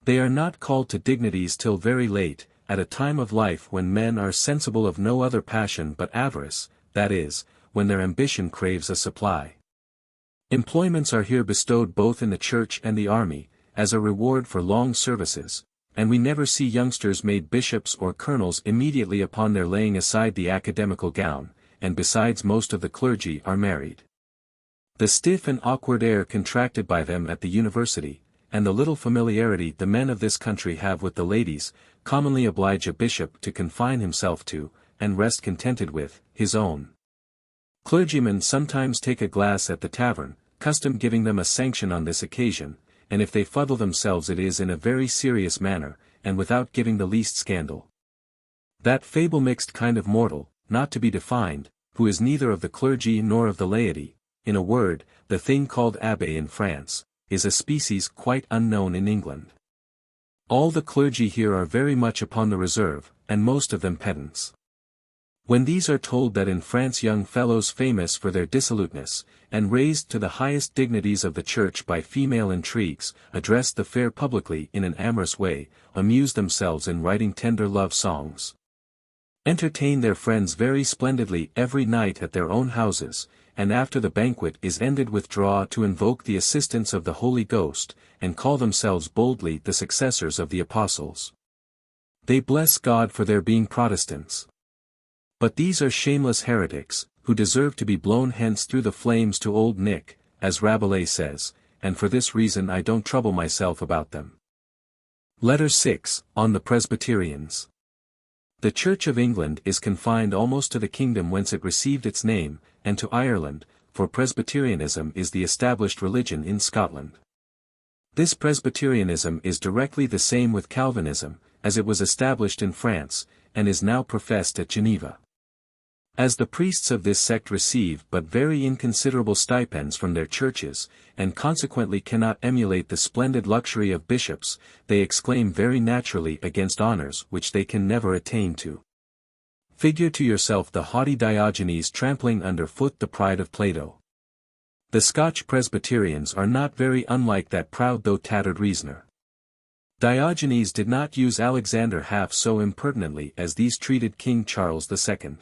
They are not called to dignities till very late, at a time of life when men are sensible of no other passion but avarice, that is, when their ambition craves a supply. Employments are here bestowed both in the church and the army, as a reward for long services, and we never see youngsters made bishops or colonels immediately upon their laying aside the academical gown, and besides most of the clergy are married. The stiff and awkward air contracted by them at the university, and the little familiarity the men of this country have with the ladies, commonly oblige a bishop to confine himself to, and rest contented with, his own. Clergymen sometimes take a glass at the tavern, custom giving them a sanction on this occasion, and if they fuddle themselves it is in a very serious manner, and without giving the least scandal. That fable-mixed kind of mortal, not to be defined, who is neither of the clergy nor of the laity, in a word, the thing called abbé in France, is a species quite unknown in England. All the clergy here are very much upon the reserve, and most of them pedants. When these are told that in France young fellows famous for their dissoluteness, and raised to the highest dignities of the church by female intrigues, address the fair publicly in an amorous way, amuse themselves in writing tender love songs, entertain their friends very splendidly every night at their own houses, and after the banquet is ended withdraw to invoke the assistance of the Holy Ghost, and call themselves boldly the successors of the apostles. They bless God for their being Protestants. But these are shameless heretics, who deserve to be blown hence through the flames to Old Nick, as Rabelais says, and for this reason I don't trouble myself about them. Letter VI, on the Presbyterians. The Church of England is confined almost to the kingdom whence it received its name, and to Ireland, for Presbyterianism is the established religion in Scotland. This Presbyterianism is directly the same with Calvinism, as it was established in France, and is now professed at Geneva. As the priests of this sect receive but very inconsiderable stipends from their churches, and consequently cannot emulate the splendid luxury of bishops, they exclaim very naturally against honors which they can never attain to. Figure to yourself the haughty Diogenes trampling under foot the pride of Plato. The Scotch Presbyterians are not very unlike that proud though tattered reasoner. Diogenes did not use Alexander half so impertinently as these treated King Charles II.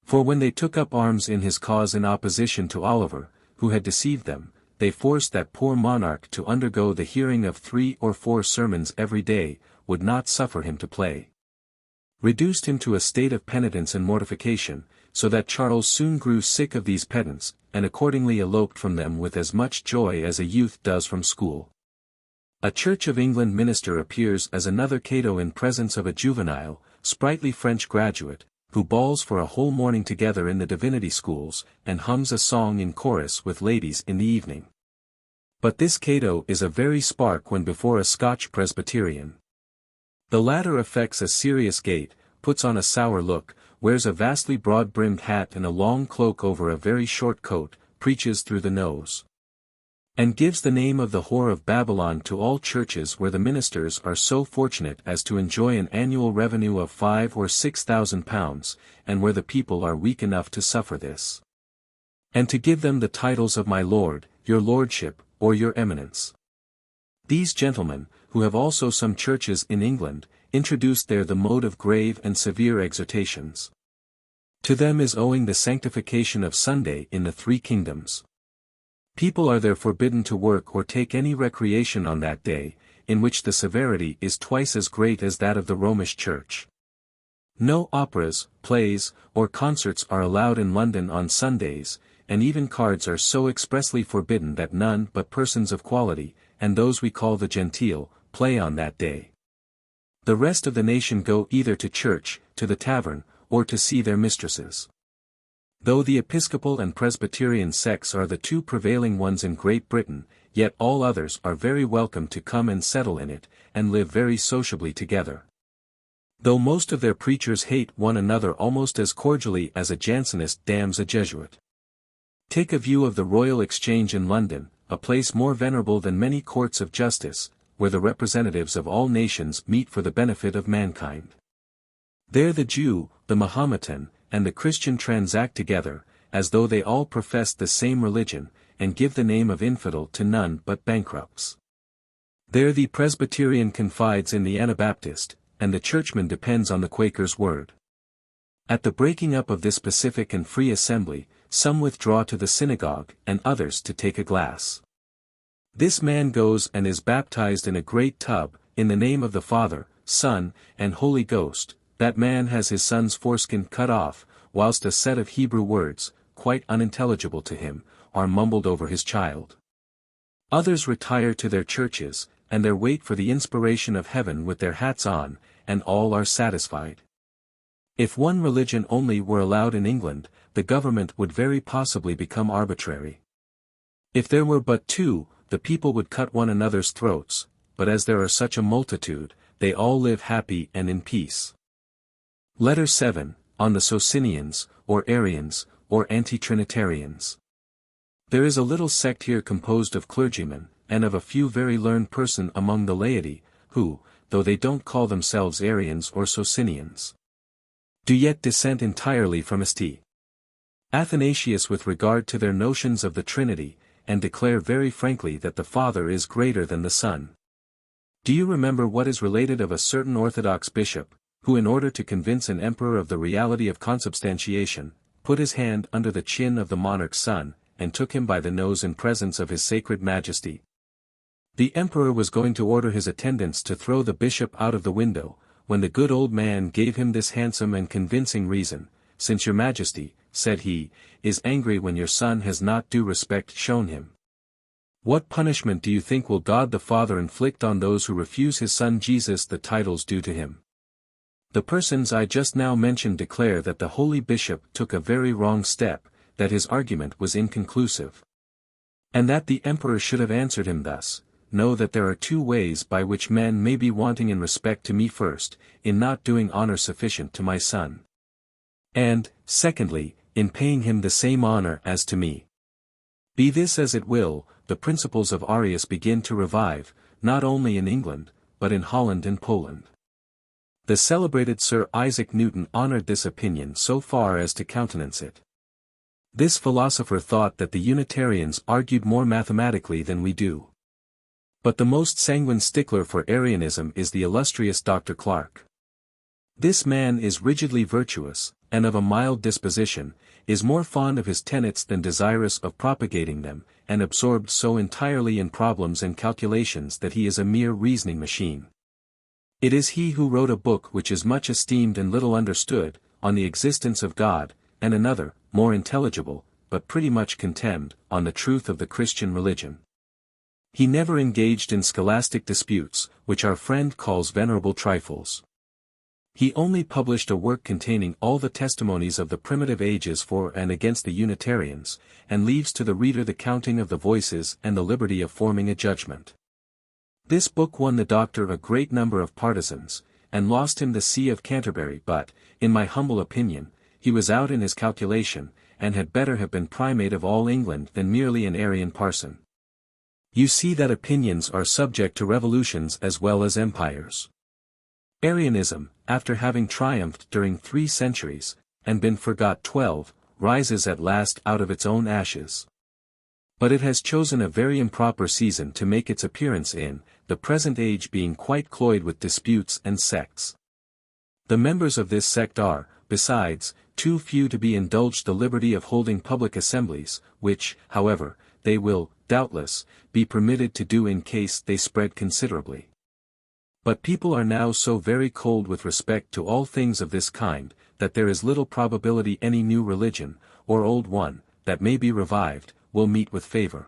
For when they took up arms in his cause in opposition to Oliver, who had deceived them, they forced that poor monarch to undergo the hearing of 3 or 4 sermons every day, would not suffer him to play. Reduced him to a state of penitence and mortification, so that Charles soon grew sick of these pedants, and accordingly eloped from them with as much joy as a youth does from school. A Church of England minister appears as another Cato in presence of a juvenile, sprightly French graduate, who bawls for a whole morning together in the divinity schools, and hums a song in chorus with ladies in the evening. But this Cato is a very spark when before a Scotch Presbyterian. The latter affects a serious gait, puts on a sour look, wears a vastly broad-brimmed hat and a long cloak over a very short coat, preaches through the nose, and gives the name of the whore of Babylon to all churches where the ministers are so fortunate as to enjoy an annual revenue of £5,000 or £6,000, and where the people are weak enough to suffer this, and to give them the titles of my lord, your lordship, or your eminence. These gentlemen, who have also some churches in England, introduced there the mode of grave and severe exhortations. To them is owing the sanctification of Sunday in the 3 kingdoms. People are there forbidden to work or take any recreation on that day, in which the severity is twice as great as that of the Romish Church. No operas, plays, or concerts are allowed in London on Sundays, and even cards are so expressly forbidden that none but persons of quality, and those we call the genteel, play on that day. The rest of the nation go either to church, to the tavern, or to see their mistresses. Though the Episcopal and Presbyterian sects are the 2 prevailing ones in Great Britain, yet all others are very welcome to come and settle in it, and live very sociably together. Though most of their preachers hate one another almost as cordially as a Jansenist damns a Jesuit. Take a view of the Royal Exchange in London, a place more venerable than many courts of justice, where the representatives of all nations meet for the benefit of mankind. There the Jew, the Mahometan, and the Christian transact together, as though they all professed the same religion, and give the name of infidel to none but bankrupts. There the Presbyterian confides in the Anabaptist, and the churchman depends on the Quaker's word. At the breaking up of this pacific and free assembly, some withdraw to the synagogue and others to take a glass. This man goes and is baptized in a great tub, in the name of the Father, Son, and Holy Ghost. That man has his son's foreskin cut off, whilst a set of Hebrew words, quite unintelligible to him, are mumbled over his child. Others retire to their churches, and there wait for the inspiration of heaven with their hats on, and all are satisfied. If one religion only were allowed in England, the government would very possibly become arbitrary. If there were but 2, the people would cut one another's throats, but as there are such a multitude, they all live happy and in peace. Letter 7, on the Socinians, or Arians, or Antitrinitarians. There is a little sect here composed of clergymen, and of a few very learned persons among the laity, who, though they don't call themselves Arians or Socinians, do yet dissent entirely from St. Athanasius with regard to their notions of the Trinity, and declare very frankly that the Father is greater than the Son. Do you remember what is related of a certain Orthodox bishop, who in order to convince an emperor of the reality of consubstantiation, put his hand under the chin of the monarch's son, and took him by the nose in presence of his sacred majesty? The emperor was going to order his attendants to throw the bishop out of the window, when the good old man gave him this handsome and convincing reason: "Since your majesty," said he, "is angry when your son has not due respect shown him, what punishment do you think will God the Father inflict on those who refuse his Son Jesus the titles due to him?" The persons I just now mentioned declare that the holy bishop took a very wrong step, that his argument was inconclusive, and that the emperor should have answered him thus: "Know that there are 2 ways by which men may be wanting in respect to me: first, in not doing honor sufficient to my son, and, secondly, in paying him the same honor as to me." Be this as it will, the principles of Arius begin to revive, not only in England, but in Holland and Poland. The celebrated Sir Isaac Newton honored this opinion so far as to countenance it. This philosopher thought that the Unitarians argued more mathematically than we do. But the most sanguine stickler for Arianism is the illustrious Dr. Clarke. This man is rigidly virtuous, and of a mild disposition, is more fond of his tenets than desirous of propagating them, and absorbed so entirely in problems and calculations that he is a mere reasoning machine. It is he who wrote a book which is much esteemed and little understood, on the existence of God, and another, more intelligible, but pretty much contemned, on the truth of the Christian religion. He never engaged in scholastic disputes, which our friend calls venerable trifles. He only published a work containing all the testimonies of the primitive ages for and against the Unitarians, and leaves to the reader the counting of the voices and the liberty of forming a judgment. This book won the doctor a great number of partisans, and lost him the See of Canterbury, but, in my humble opinion, he was out in his calculation, and had better have been primate of all England than merely an Arian parson. You see that opinions are subject to revolutions as well as empires. Arianism, after having triumphed during 3 centuries, and been forgot 12, rises at last out of its own ashes. But it has chosen a very improper season to make its appearance in, the present age being quite cloyed with disputes and sects. The members of this sect are, besides, too few to be indulged the liberty of holding public assemblies, which, however, they will, doubtless, be permitted to do in case they spread considerably. But people are now so very cold with respect to all things of this kind, that there is little probability any new religion, or old one, that may be revived, will meet with favor.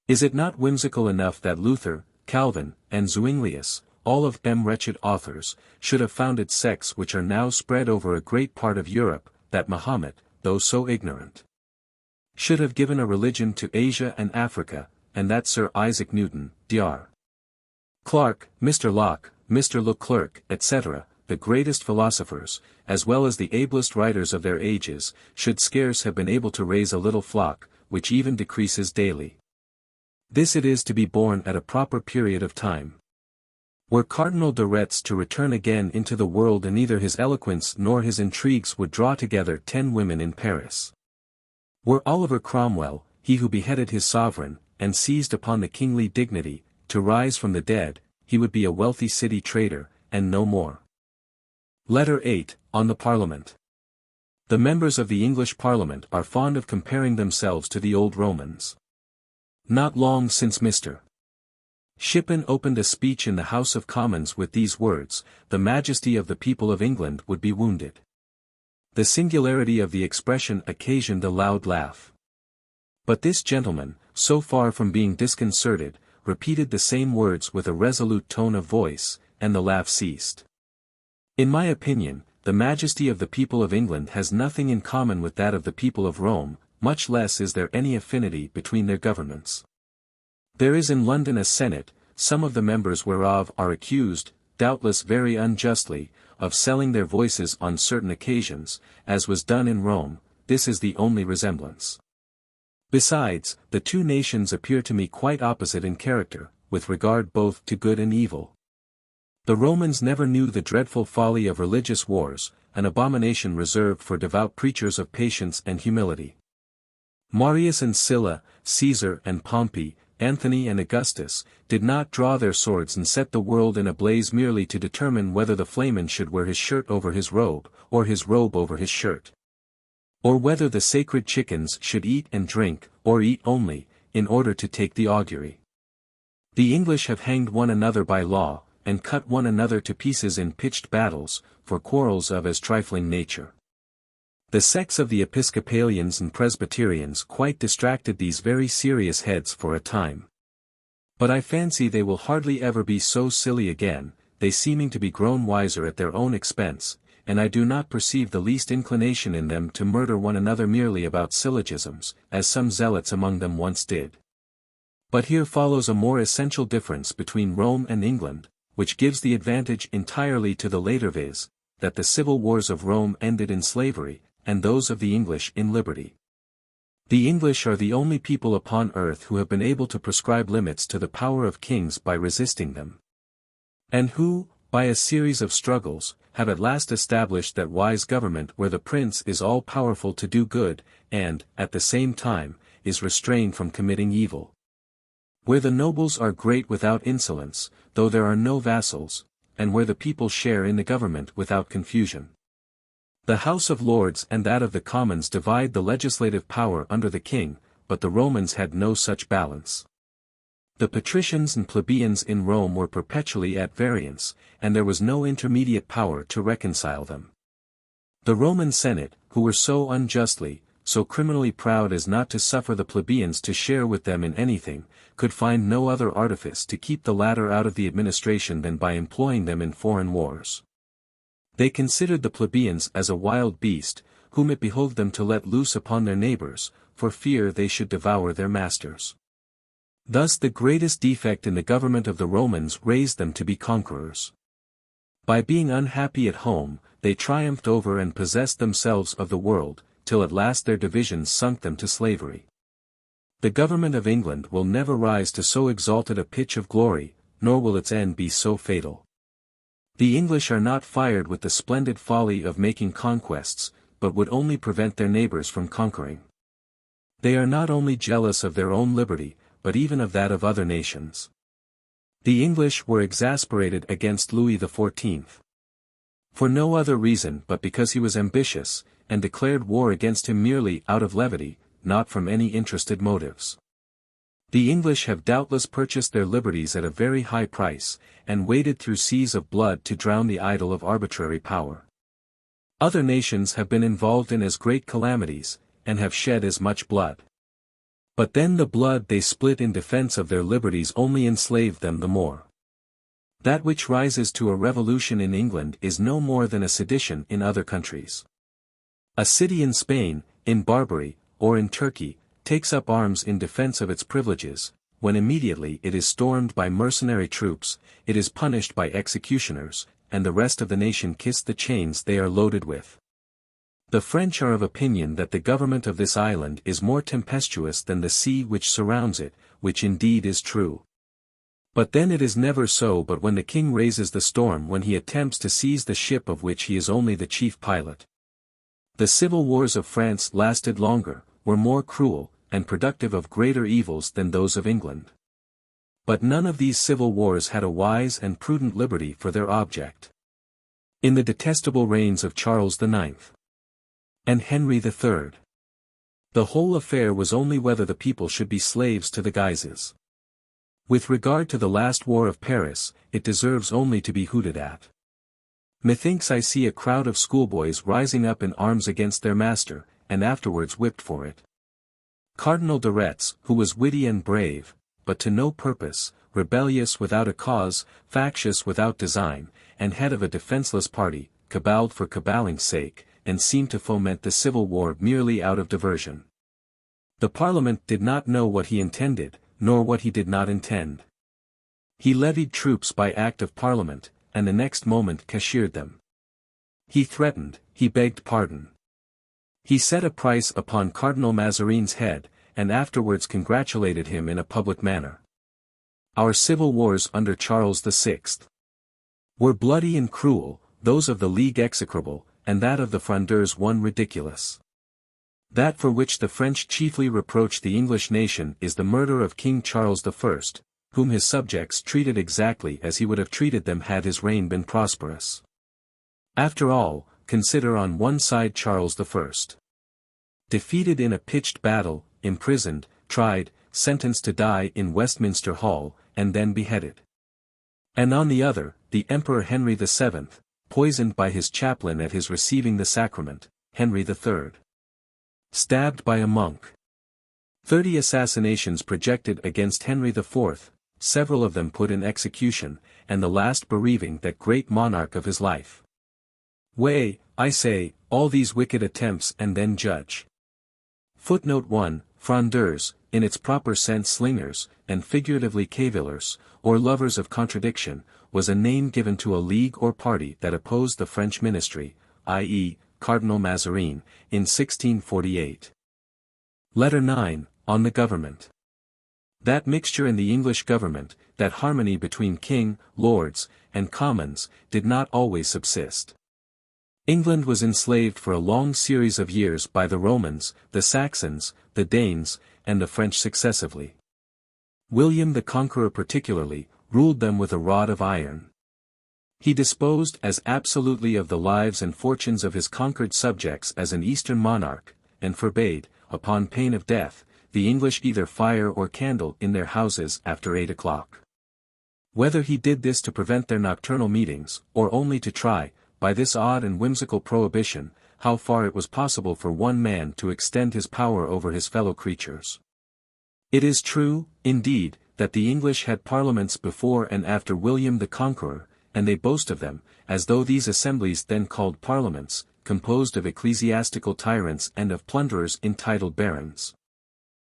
Is it not whimsical enough that Luther, Calvin, and Zuinglius, all of them wretched authors, should have founded sects which are now spread over a great part of Europe, that Mahomet, though so ignorant, should have given a religion to Asia and Africa, and that Sir Isaac Newton, Dr. Clarke, Mr. Locke, Mr. Leclerc, etc., the greatest philosophers, as well as the ablest writers of their ages, should scarce have been able to raise a little flock, which even decreases daily. This it is to be born at a proper period of time. Were Cardinal de Retz to return again into the world, and neither his eloquence nor his intrigues would draw together 10 women in Paris. Were Oliver Cromwell, he who beheaded his sovereign, and seized upon the kingly dignity, to rise from the dead, he would be a wealthy city trader, and no more. Letter 8, on the Parliament. The members of the English Parliament are fond of comparing themselves to the old Romans. Not long since Mr. Shippen opened a speech in the House of Commons with these words: "The majesty of the people of England would be wounded." The singularity of the expression occasioned a loud laugh. But this gentleman, so far from being disconcerted, repeated the same words with a resolute tone of voice, and the laugh ceased. In my opinion, the majesty of the people of England has nothing in common with that of the people of Rome, much less is there any affinity between their governments. There is in London a Senate, some of the members whereof are accused, doubtless very unjustly, of selling their voices on certain occasions, as was done in Rome. This is the only resemblance. Besides, the two nations appear to me quite opposite in character, with regard both to good and evil. The Romans never knew the dreadful folly of religious wars, an abomination reserved for devout preachers of patience and humility. Marius and Sylla, Caesar and Pompey, Anthony and Augustus, did not draw their swords and set the world in a blaze merely to determine whether the flamen should wear his shirt over his robe, or his robe over his shirt, or whether the sacred chickens should eat and drink, or eat only, in order to take the augury. The English have hanged one another by law, and cut one another to pieces in pitched battles, for quarrels of as trifling nature. The sects of the Episcopalians and Presbyterians quite distracted these very serious heads for a time. But I fancy they will hardly ever be so silly again, they seeming to be grown wiser at their own expense, and I do not perceive the least inclination in them to murder one another merely about syllogisms, as some zealots among them once did. But here follows a more essential difference between Rome and England, which gives the advantage entirely to the later, viz., that the civil wars of Rome ended in slavery, and those of the English in liberty. The English are the only people upon earth who have been able to prescribe limits to the power of kings by resisting them, and who, by a series of struggles, have at last established that wise government where the prince is all-powerful to do good, and, at the same time, is restrained from committing evil. Where the nobles are great without insolence, though there are no vassals, and where the people share in the government without confusion. The House of Lords and that of the Commons divide the legislative power under the king, but the Romans had no such balance. The patricians and plebeians in Rome were perpetually at variance, and there was no intermediate power to reconcile them. The Roman Senate, who were so unjustly, so criminally proud as not to suffer the plebeians to share with them in anything, could find no other artifice to keep the latter out of the administration than by employing them in foreign wars. They considered the plebeians as a wild beast, whom it behoved them to let loose upon their neighbors, for fear they should devour their masters. Thus the greatest defect in the government of the Romans raised them to be conquerors. By being unhappy at home, they triumphed over and possessed themselves of the world, till at last their divisions sunk them to slavery. The government of England will never rise to so exalted a pitch of glory, nor will its end be so fatal. The English are not fired with the splendid folly of making conquests, but would only prevent their neighbors from conquering. They are not only jealous of their own liberty, but even of that of other nations. The English were exasperated against Louis XIV. For no other reason but because he was ambitious, and declared war against him merely out of levity, not from any interested motives. The English have doubtless purchased their liberties at a very high price, and waded through seas of blood to drown the idol of arbitrary power. Other nations have been involved in as great calamities, and have shed as much blood. But then the blood they split in defense of their liberties only enslaved them the more. That which rises to a revolution in England is no more than a sedition in other countries. A city in Spain, in Barbary, or in Turkey, takes up arms in defense of its privileges, when immediately it is stormed by mercenary troops, it is punished by executioners, and the rest of the nation kiss the chains they are loaded with. The French are of opinion that the government of this island is more tempestuous than the sea which surrounds it, which indeed is true. But then it is never so but when the king raises the storm when he attempts to seize the ship of which he is only the chief pilot. The civil wars of France lasted longer, were more cruel, and productive of greater evils than those of England. But none of these civil wars had a wise and prudent liberty for their object. In the detestable reigns of Charles IX. And Henry III. The whole affair was only whether the people should be slaves to the Guises. With regard to the last war of Paris, it deserves only to be hooted at. Methinks I see a crowd of schoolboys rising up in arms against their master, and afterwards whipped for it. Cardinal de Retz, who was witty and brave, but to no purpose, rebellious without a cause, factious without design, and head of a defenseless party, caballed for caballing's sake, and seemed to foment the civil war merely out of diversion. The Parliament did not know what he intended, nor what he did not intend. He levied troops by Act of Parliament, and the next moment cashiered them. He threatened, he begged pardon. He set a price upon Cardinal Mazarin's head, and afterwards congratulated him in a public manner. Our civil wars under Charles VI. Were bloody and cruel, those of the League execrable, and that of the Frondeurs one ridiculous. That for which the French chiefly reproach the English nation is the murder of King Charles I, whom his subjects treated exactly as he would have treated them had his reign been prosperous. After all, consider on one side Charles I. Defeated in a pitched battle, imprisoned, tried, sentenced to die in Westminster Hall, and then beheaded. And on the other, the Emperor Henry VII, poisoned by his chaplain at his receiving the sacrament, Henry III. Stabbed by a monk. 30 assassinations projected against Henry IV, several of them put in execution, and the last bereaving that great monarch of his life. Weigh, I say, all these wicked attempts and then judge. Footnote 1, Frondeurs, in its proper sense slingers, and figuratively cavillers, or lovers of contradiction, was a name given to a league or party that opposed the French ministry, i.e., Cardinal Mazarin, in 1648. Letter 9, on the Government. That mixture in the English government, that harmony between king, lords, and commons, did not always subsist. England was enslaved for a long series of years by the Romans, the Saxons, the Danes, and the French successively. William the Conqueror particularly, ruled them with a rod of iron. He disposed as absolutely of the lives and fortunes of his conquered subjects as an Eastern monarch, and forbade, upon pain of death, the English either fire or candle in their houses after 8 o'clock. Whether he did this to prevent their nocturnal meetings, or only to try, by this odd and whimsical prohibition, how far it was possible for one man to extend his power over his fellow creatures. It is true, indeed, that the English had parliaments before and after William the Conqueror, and they boast of them, as though these assemblies then called parliaments, composed of ecclesiastical tyrants and of plunderers entitled barons,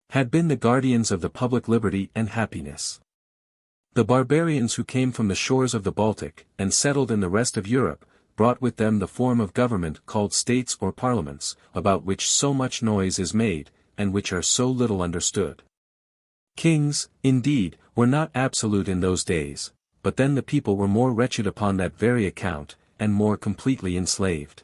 had been the guardians of the public liberty and happiness. The barbarians who came from the shores of the Baltic, and settled in the rest of Europe, brought with them the form of government called states or parliaments, about which so much noise is made, and which are so little understood. Kings, indeed, were not absolute in those days, but then the people were more wretched upon that very account, and more completely enslaved.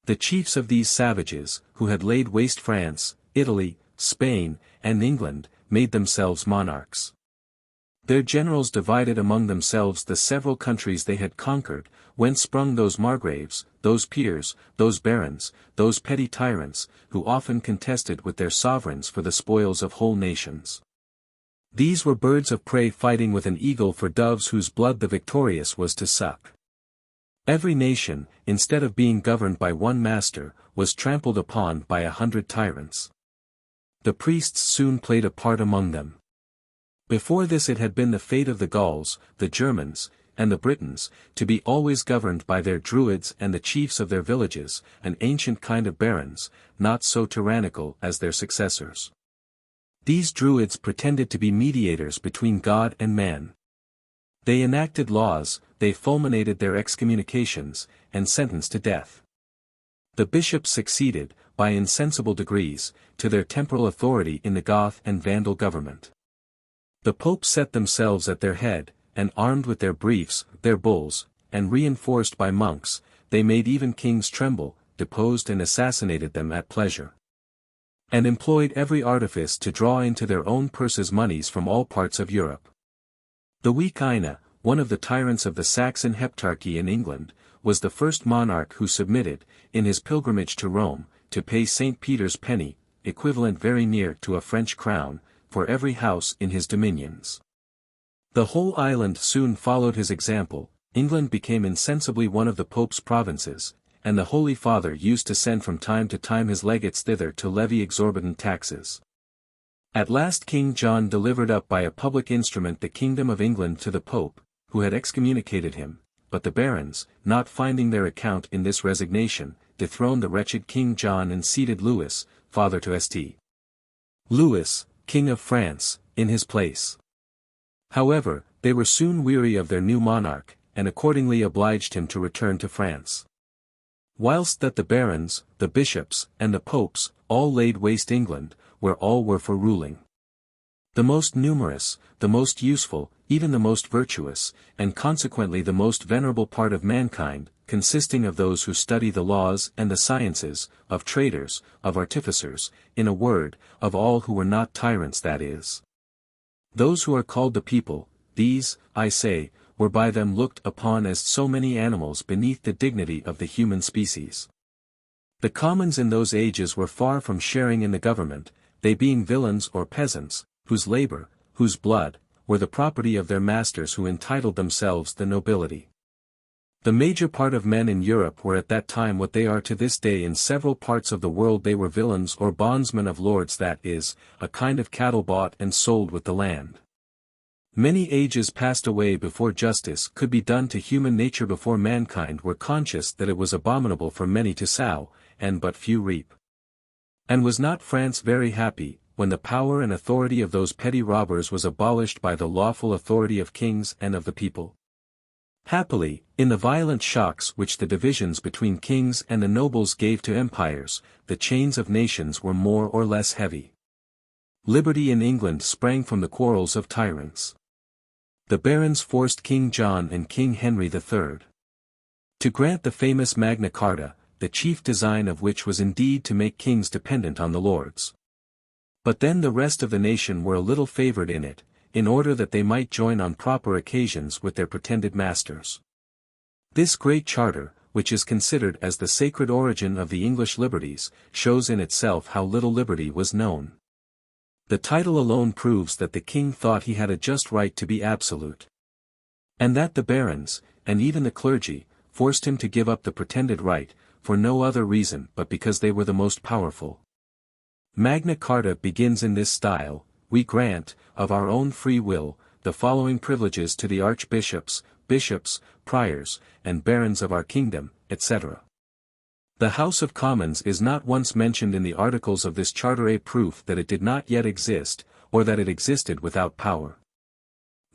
The chiefs of these savages, who had laid waste France, Italy, Spain, and England, made themselves monarchs. Their generals divided among themselves the several countries they had conquered, whence sprung those margraves, those peers, those barons, those petty tyrants, who often contested with their sovereigns for the spoils of whole nations. These were birds of prey fighting with an eagle for doves whose blood the victorious was to suck. Every nation, instead of being governed by one master, was trampled upon by 100 tyrants. The priests soon played a part among them. Before this it had been the fate of the Gauls, the Germans, and the Britons, to be always governed by their druids and the chiefs of their villages, an ancient kind of barons, not so tyrannical as their successors. These druids pretended to be mediators between God and man. They enacted laws, they fulminated their excommunications, and sentenced to death. The bishops succeeded, by insensible degrees, to their temporal authority in the Goth and Vandal government. The popes set themselves at their head, and armed with their briefs, their bulls, and reinforced by monks, they made even kings tremble, deposed and assassinated them at pleasure, and employed every artifice to draw into their own purses monies from all parts of Europe. The weak Ina, one of the tyrants of the Saxon heptarchy in England, was the first monarch who submitted, in his pilgrimage to Rome, to pay St. Peter's penny, equivalent very near to a French crown, for every house in his dominions. The whole island soon followed his example. England became insensibly one of the Pope's provinces, and the Holy Father used to send from time to time his legates thither to levy exorbitant taxes. At last King John delivered up by a public instrument the kingdom of England to the Pope, who had excommunicated him, but the barons, not finding their account in this resignation, dethroned the wretched King John and seated Louis, father to St. Louis, King of France, in his place. However, they were soon weary of their new monarch, and accordingly obliged him to return to France. Whilst that the barons, the bishops, and the popes, all laid waste England, where all were for ruling. The most numerous, the most useful, even the most virtuous, and consequently the most venerable part of mankind, consisting of those who study the laws and the sciences, of traders, of artificers, in a word, of all who were not tyrants, that is, those who are called the people, these, I say, were by them looked upon as so many animals beneath the dignity of the human species. The commons in those ages were far from sharing in the government, they being villains or peasants, whose labor, whose blood, were the property of their masters who entitled themselves the nobility. The major part of men in Europe were at that time what they are to this day in several parts of the world. They were villains or bondsmen of lords, that is, a kind of cattle bought and sold with the land. Many ages passed away before justice could be done to human nature, before mankind were conscious that it was abominable for many to sow, and but few reap. And was not France very happy, when the power and authority of those petty robbers was abolished by the lawful authority of kings and of the people? Happily, in the violent shocks which the divisions between kings and the nobles gave to empires, the chains of nations were more or less heavy. Liberty in England sprang from the quarrels of tyrants. The barons forced King John and King Henry III to grant the famous Magna Carta, the chief design of which was indeed to make kings dependent on the lords. But then the rest of the nation were a little favored in it, in order that they might join on proper occasions with their pretended masters. This great charter, which is considered as the sacred origin of the English liberties, shows in itself how little liberty was known. The title alone proves that the king thought he had a just right to be absolute. And that the barons, and even the clergy, forced him to give up the pretended right, for no other reason but because they were the most powerful. Magna Carta begins in this style: "We grant, of our own free will, the following privileges to the archbishops, bishops, priors, and barons of our kingdom, etc." The House of Commons is not once mentioned in the articles of this charter, a proof that it did not yet exist, or that it existed without power.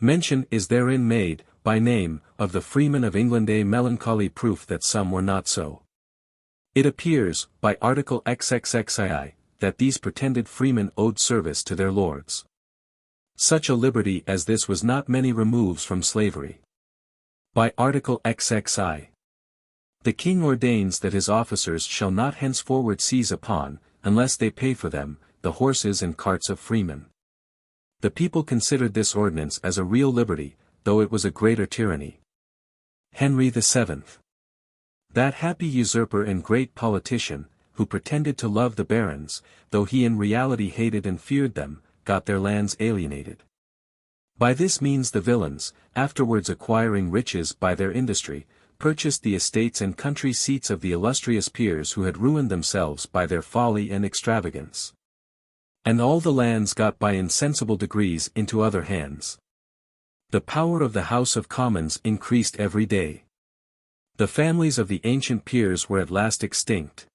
Mention is therein made, by name, of the freemen of England, a melancholy proof that some were not so. It appears, by Article XXII, that these pretended freemen owed service to their lords. Such a liberty as this was not many removes from slavery. By Article XXII, the king ordains that his officers shall not henceforward seize upon, unless they pay for them, the horses and carts of freemen. The people considered this ordinance as a real liberty, though it was a greater tyranny. Henry VII, that happy usurper and great politician, who pretended to love the barons, though he in reality hated and feared them, got their lands alienated. By this means the villains, afterwards acquiring riches by their industry, purchased the estates and country seats of the illustrious peers who had ruined themselves by their folly and extravagance. And all the lands got by insensible degrees into other hands. The power of the House of Commons increased every day. The families of the ancient peers were at last extinct.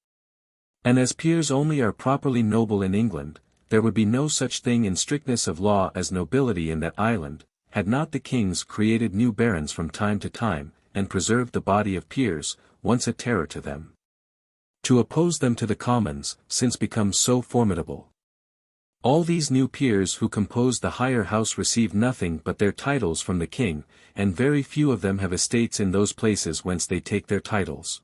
And as peers only are properly noble in England, there would be no such thing in strictness of law as nobility in that island, had not the kings created new barons from time to time, and preserved the body of peers, once a terror to them. To oppose them to the commons, since become so formidable. All these new peers who composed the higher house received nothing but their titles from the king, and very few of them have estates in those places whence they take their titles.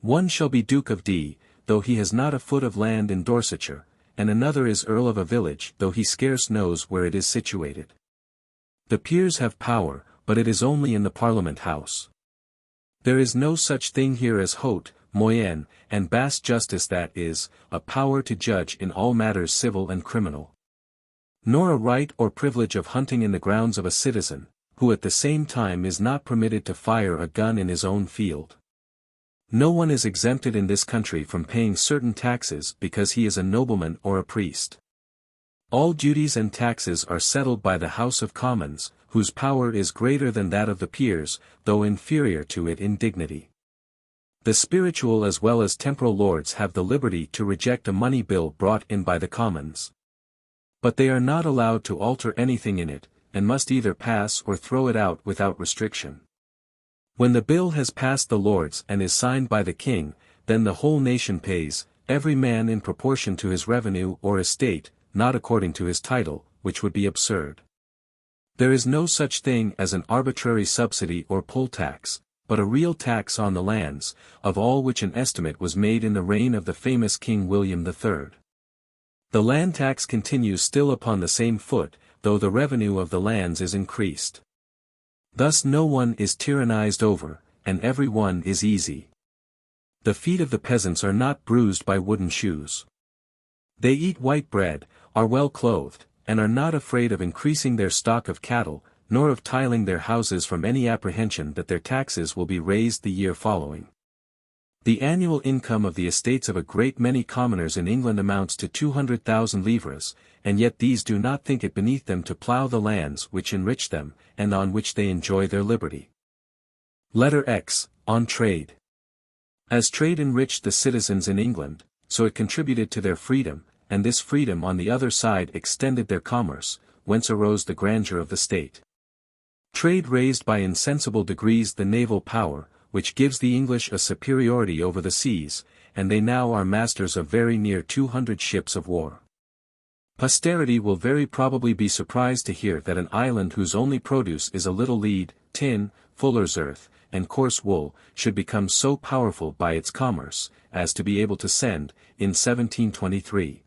One shall be Duke of D, though he has not a foot of land in Dorsetshire, and another is Earl of a village, though he scarce knows where it is situated. The peers have power, but it is only in the Parliament House. There is no such thing here as haute, moyenne, and basse justice, that is, a power to judge in all matters civil and criminal. Nor a right or privilege of hunting in the grounds of a citizen, who at the same time is not permitted to fire a gun in his own field. No one is exempted in this country from paying certain taxes because he is a nobleman or a priest. All duties and taxes are settled by the House of Commons, whose power is greater than that of the peers, though inferior to it in dignity. The spiritual as well as temporal lords have the liberty to reject a money bill brought in by the Commons. But they are not allowed to alter anything in it, and must either pass or throw it out without restriction. When the bill has passed the Lords and is signed by the King, then the whole nation pays, every man in proportion to his revenue or estate, not according to his title, which would be absurd. There is no such thing as an arbitrary subsidy or poll tax, but a real tax on the lands, of all which an estimate was made in the reign of the famous King William III. The land tax continues still upon the same foot, though the revenue of the lands is increased. Thus no one is tyrannized over, and every one is easy. The feet of the peasants are not bruised by wooden shoes. They eat white bread, are well clothed, and are not afraid of increasing their stock of cattle, nor of tiling their houses from any apprehension that their taxes will be raised the year following. The annual income of the estates of a great many commoners in England amounts to 200,000 livres, and yet these do not think it beneath them to plough the lands which enrich them, and on which they enjoy their liberty. Letter X, on trade. As trade enriched the citizens in England, so it contributed to their freedom, and this freedom on the other side extended their commerce, whence arose the grandeur of the state. Trade raised by insensible degrees the naval power, which gives the English a superiority over the seas, and they now are masters of very near 200 ships of war. Posterity will very probably be surprised to hear that an island whose only produce is a little lead, tin, fuller's earth, and coarse wool, should become so powerful by its commerce, as to be able to send, in 1723,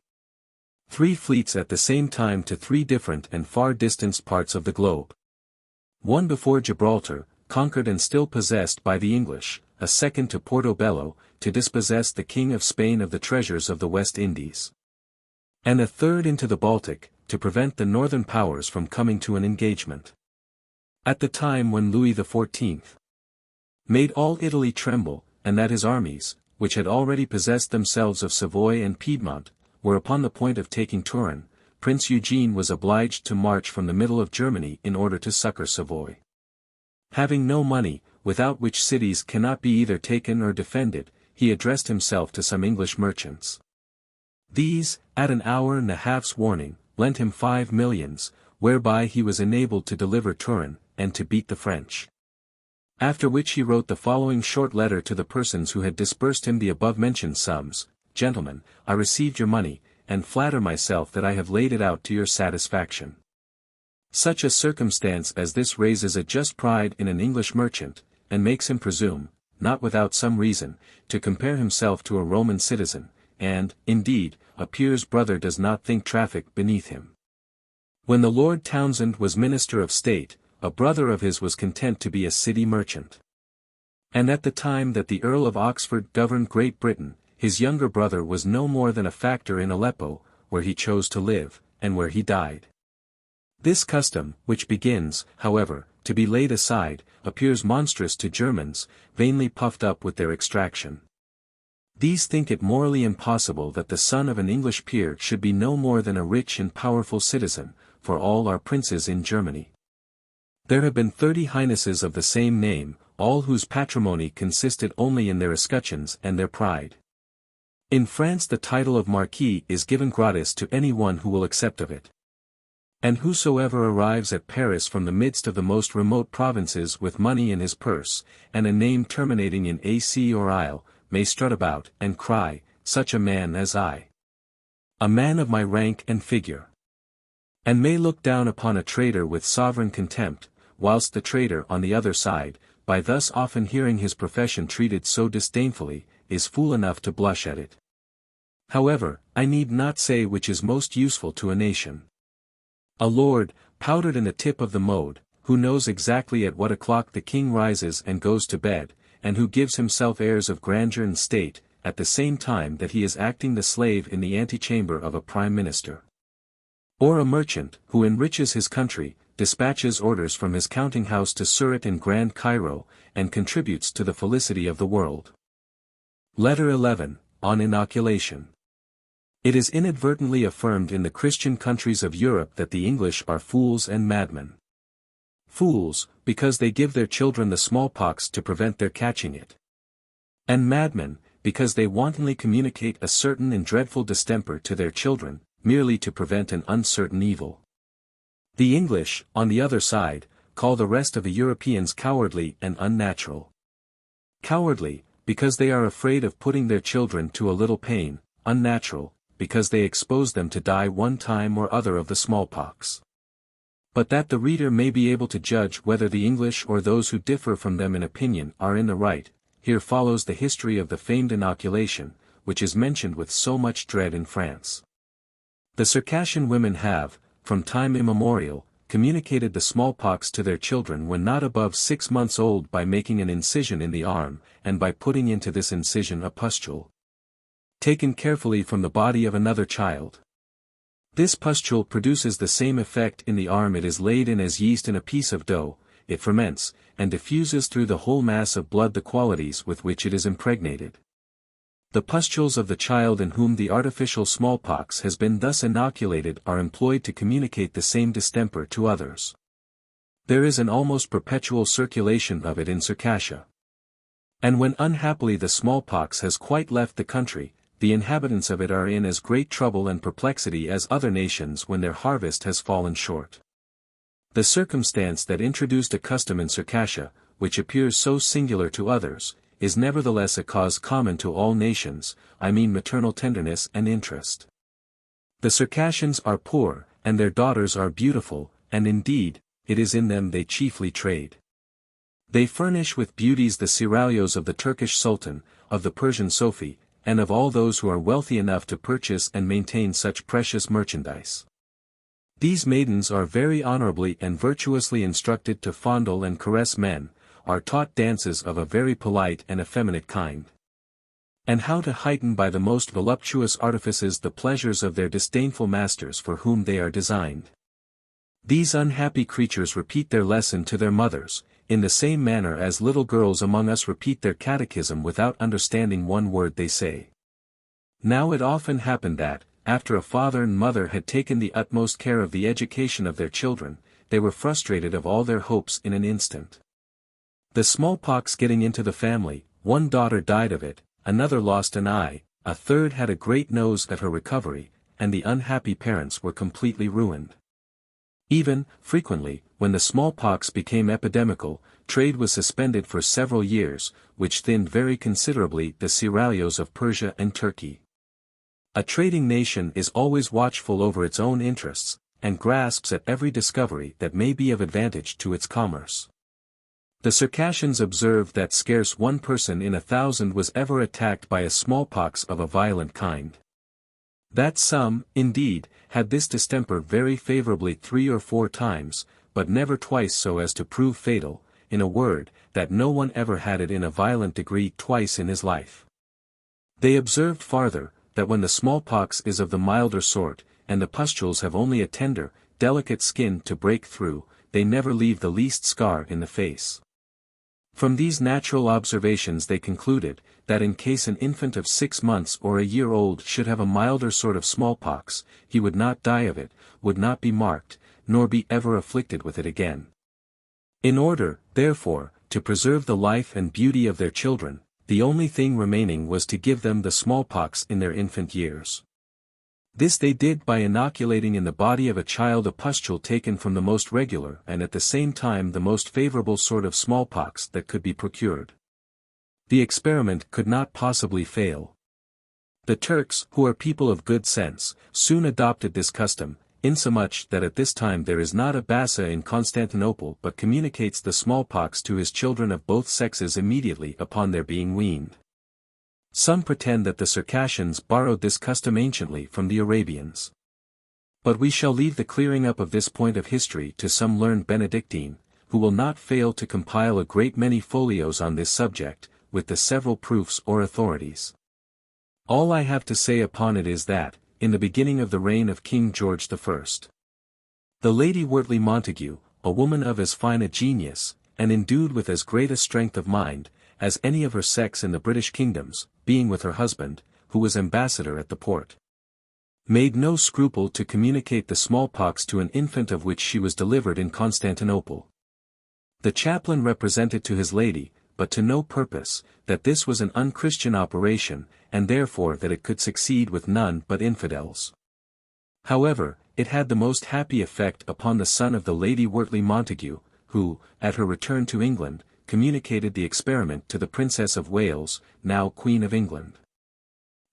3 fleets at the same time to 3 different and far distanced parts of the globe. One before Gibraltar, conquered and still possessed by the English, a second to Portobello, to dispossess the King of Spain of the treasures of the West Indies, and a third into the Baltic, to prevent the northern powers from coming to an engagement. At the time when Louis XIV made all Italy tremble, and that his armies, which had already possessed themselves of Savoy and Piedmont, were upon the point of taking Turin, Prince Eugene was obliged to march from the middle of Germany in order to succor Savoy. Having no money, without which cities cannot be either taken or defended, he addressed himself to some English merchants. These, at an hour and a half's warning, lent him 5 millions, whereby he was enabled to deliver Turin, and to beat the French. After which he wrote the following short letter to the persons who had disbursed him the above-mentioned sums: Gentlemen, I received your money, and flatter myself that I have laid it out to your satisfaction. Such a circumstance as this raises a just pride in an English merchant, and makes him presume, not without some reason, to compare himself to a Roman citizen, and, indeed, a peer's brother does not think traffic beneath him. When the Lord Townshend was Minister of State, a brother of his was content to be a city merchant. And at the time that the Earl of Oxford governed Great Britain, his younger brother was no more than a factor in Aleppo, where he chose to live, and where he died. This custom, which begins, however, to be laid aside, appears monstrous to Germans, vainly puffed up with their extraction. These think it morally impossible that the son of an English peer should be no more than a rich and powerful citizen, for all are princes in Germany. There have been 30 highnesses of the same name, all whose patrimony consisted only in their escutcheons and their pride. In France the title of Marquis is given gratis to any one who will accept of it. And whosoever arrives at Paris from the midst of the most remote provinces with money in his purse, and a name terminating in AC or Isle, may strut about, and cry, such a man as I. A man of my rank and figure. And may look down upon a traitor with sovereign contempt, whilst the traitor on the other side, by thus often hearing his profession treated so disdainfully, is fool enough to blush at it. However, I need not say which is most useful to a nation. A lord, powdered in the tip of the mode, who knows exactly at what o'clock the king rises and goes to bed, and who gives himself airs of grandeur and state, at the same time that he is acting the slave in the antechamber of a prime minister. Or a merchant, who enriches his country, dispatches orders from his counting-house to Surat in Grand Cairo, and contributes to the felicity of the world. Letter 11, on Inoculation. It is inadvertently affirmed in the Christian countries of Europe that the English are fools and madmen. Fools, because they give their children the smallpox to prevent their catching it. And madmen, because they wantonly communicate a certain and dreadful distemper to their children, merely to prevent an uncertain evil. The English, on the other side, call the rest of the Europeans cowardly and unnatural. Cowardly, because they are afraid of putting their children to a little pain; unnatural, because they expose them to die one time or other of the smallpox. But that the reader may be able to judge whether the English or those who differ from them in opinion are in the right, here follows the history of the famed inoculation, which is mentioned with so much dread in France. The Circassian women have, from time immemorial, communicated the smallpox to their children when not above 6 months old by making an incision in the arm, and by putting into this incision a pustule taken carefully from the body of another child. This pustule produces the same effect in the arm it is laid in as yeast in a piece of dough; it ferments, and diffuses through the whole mass of blood the qualities with which it is impregnated. The pustules of the child in whom the artificial smallpox has been thus inoculated are employed to communicate the same distemper to others. There is an almost perpetual circulation of it in Circassia. And when unhappily the smallpox has quite left the country, the inhabitants of it are in as great trouble and perplexity as other nations when their harvest has fallen short. The circumstance that introduced a custom in Circassia, which appears so singular to others, is nevertheless a cause common to all nations, I mean maternal tenderness and interest. The Circassians are poor, and their daughters are beautiful, and indeed, it is in them they chiefly trade. They furnish with beauties the seraglios of the Turkish Sultan, of the Persian Sofi, and of all those who are wealthy enough to purchase and maintain such precious merchandise. These maidens are very honorably and virtuously instructed to fondle and caress men, are taught dances of a very polite and effeminate kind, and how to heighten by the most voluptuous artifices the pleasures of their disdainful masters for whom they are designed. These unhappy creatures repeat their lesson to their mothers, in the same manner as little girls among us repeat their catechism without understanding one word they say. Now it often happened that, after a father and mother had taken the utmost care of the education of their children, they were frustrated of all their hopes in an instant. The smallpox getting into the family, one daughter died of it, another lost an eye, a third had a great nose at her recovery, and the unhappy parents were completely ruined. Even, frequently, when the smallpox became epidemical, trade was suspended for several years, which thinned very considerably the seraglios of Persia and Turkey. A trading nation is always watchful over its own interests, and grasps at every discovery that may be of advantage to its commerce. The Circassians observed that scarce 1 person in 1,000 was ever attacked by a smallpox of a violent kind. That some, indeed, had this distemper very favorably 3 or 4 times, but never twice so as to prove fatal, in a word, that no one ever had it in a violent degree twice in his life. They observed farther, that when the smallpox is of the milder sort, and the pustules have only a tender, delicate skin to break through, they never leave the least scar in the face. From these natural observations they concluded, that in case an infant of 6 months or a year old should have a milder sort of smallpox, he would not die of it, would not be marked, nor be ever afflicted with it again. In order, therefore, to preserve the life and beauty of their children, the only thing remaining was to give them the smallpox in their infant years. This they did by inoculating in the body of a child a pustule taken from the most regular and at the same time the most favorable sort of smallpox that could be procured. The experiment could not possibly fail. The Turks, who are people of good sense, soon adopted this custom, insomuch that at this time there is not a Bassa in Constantinople but communicates the smallpox to his children of both sexes immediately upon their being weaned. Some pretend that the Circassians borrowed this custom anciently from the Arabians. But we shall leave the clearing up of this point of history to some learned Benedictine, who will not fail to compile a great many folios on this subject, with the several proofs or authorities. All I have to say upon it is that, in the beginning of the reign of King George I, the Lady Wortley Montagu, a woman of as fine a genius, and endued with as great a strength of mind, as any of her sex in the British kingdoms, being with her husband, who was ambassador at the Porte, made no scruple to communicate the smallpox to an infant of which she was delivered in Constantinople. The chaplain represented to his lady, but to no purpose, that this was an unchristian operation, and therefore that it could succeed with none but infidels. However, it had the most happy effect upon the son of the Lady Wortley Montagu, who, at her return to England, communicated the experiment to the Princess of Wales, now Queen of England.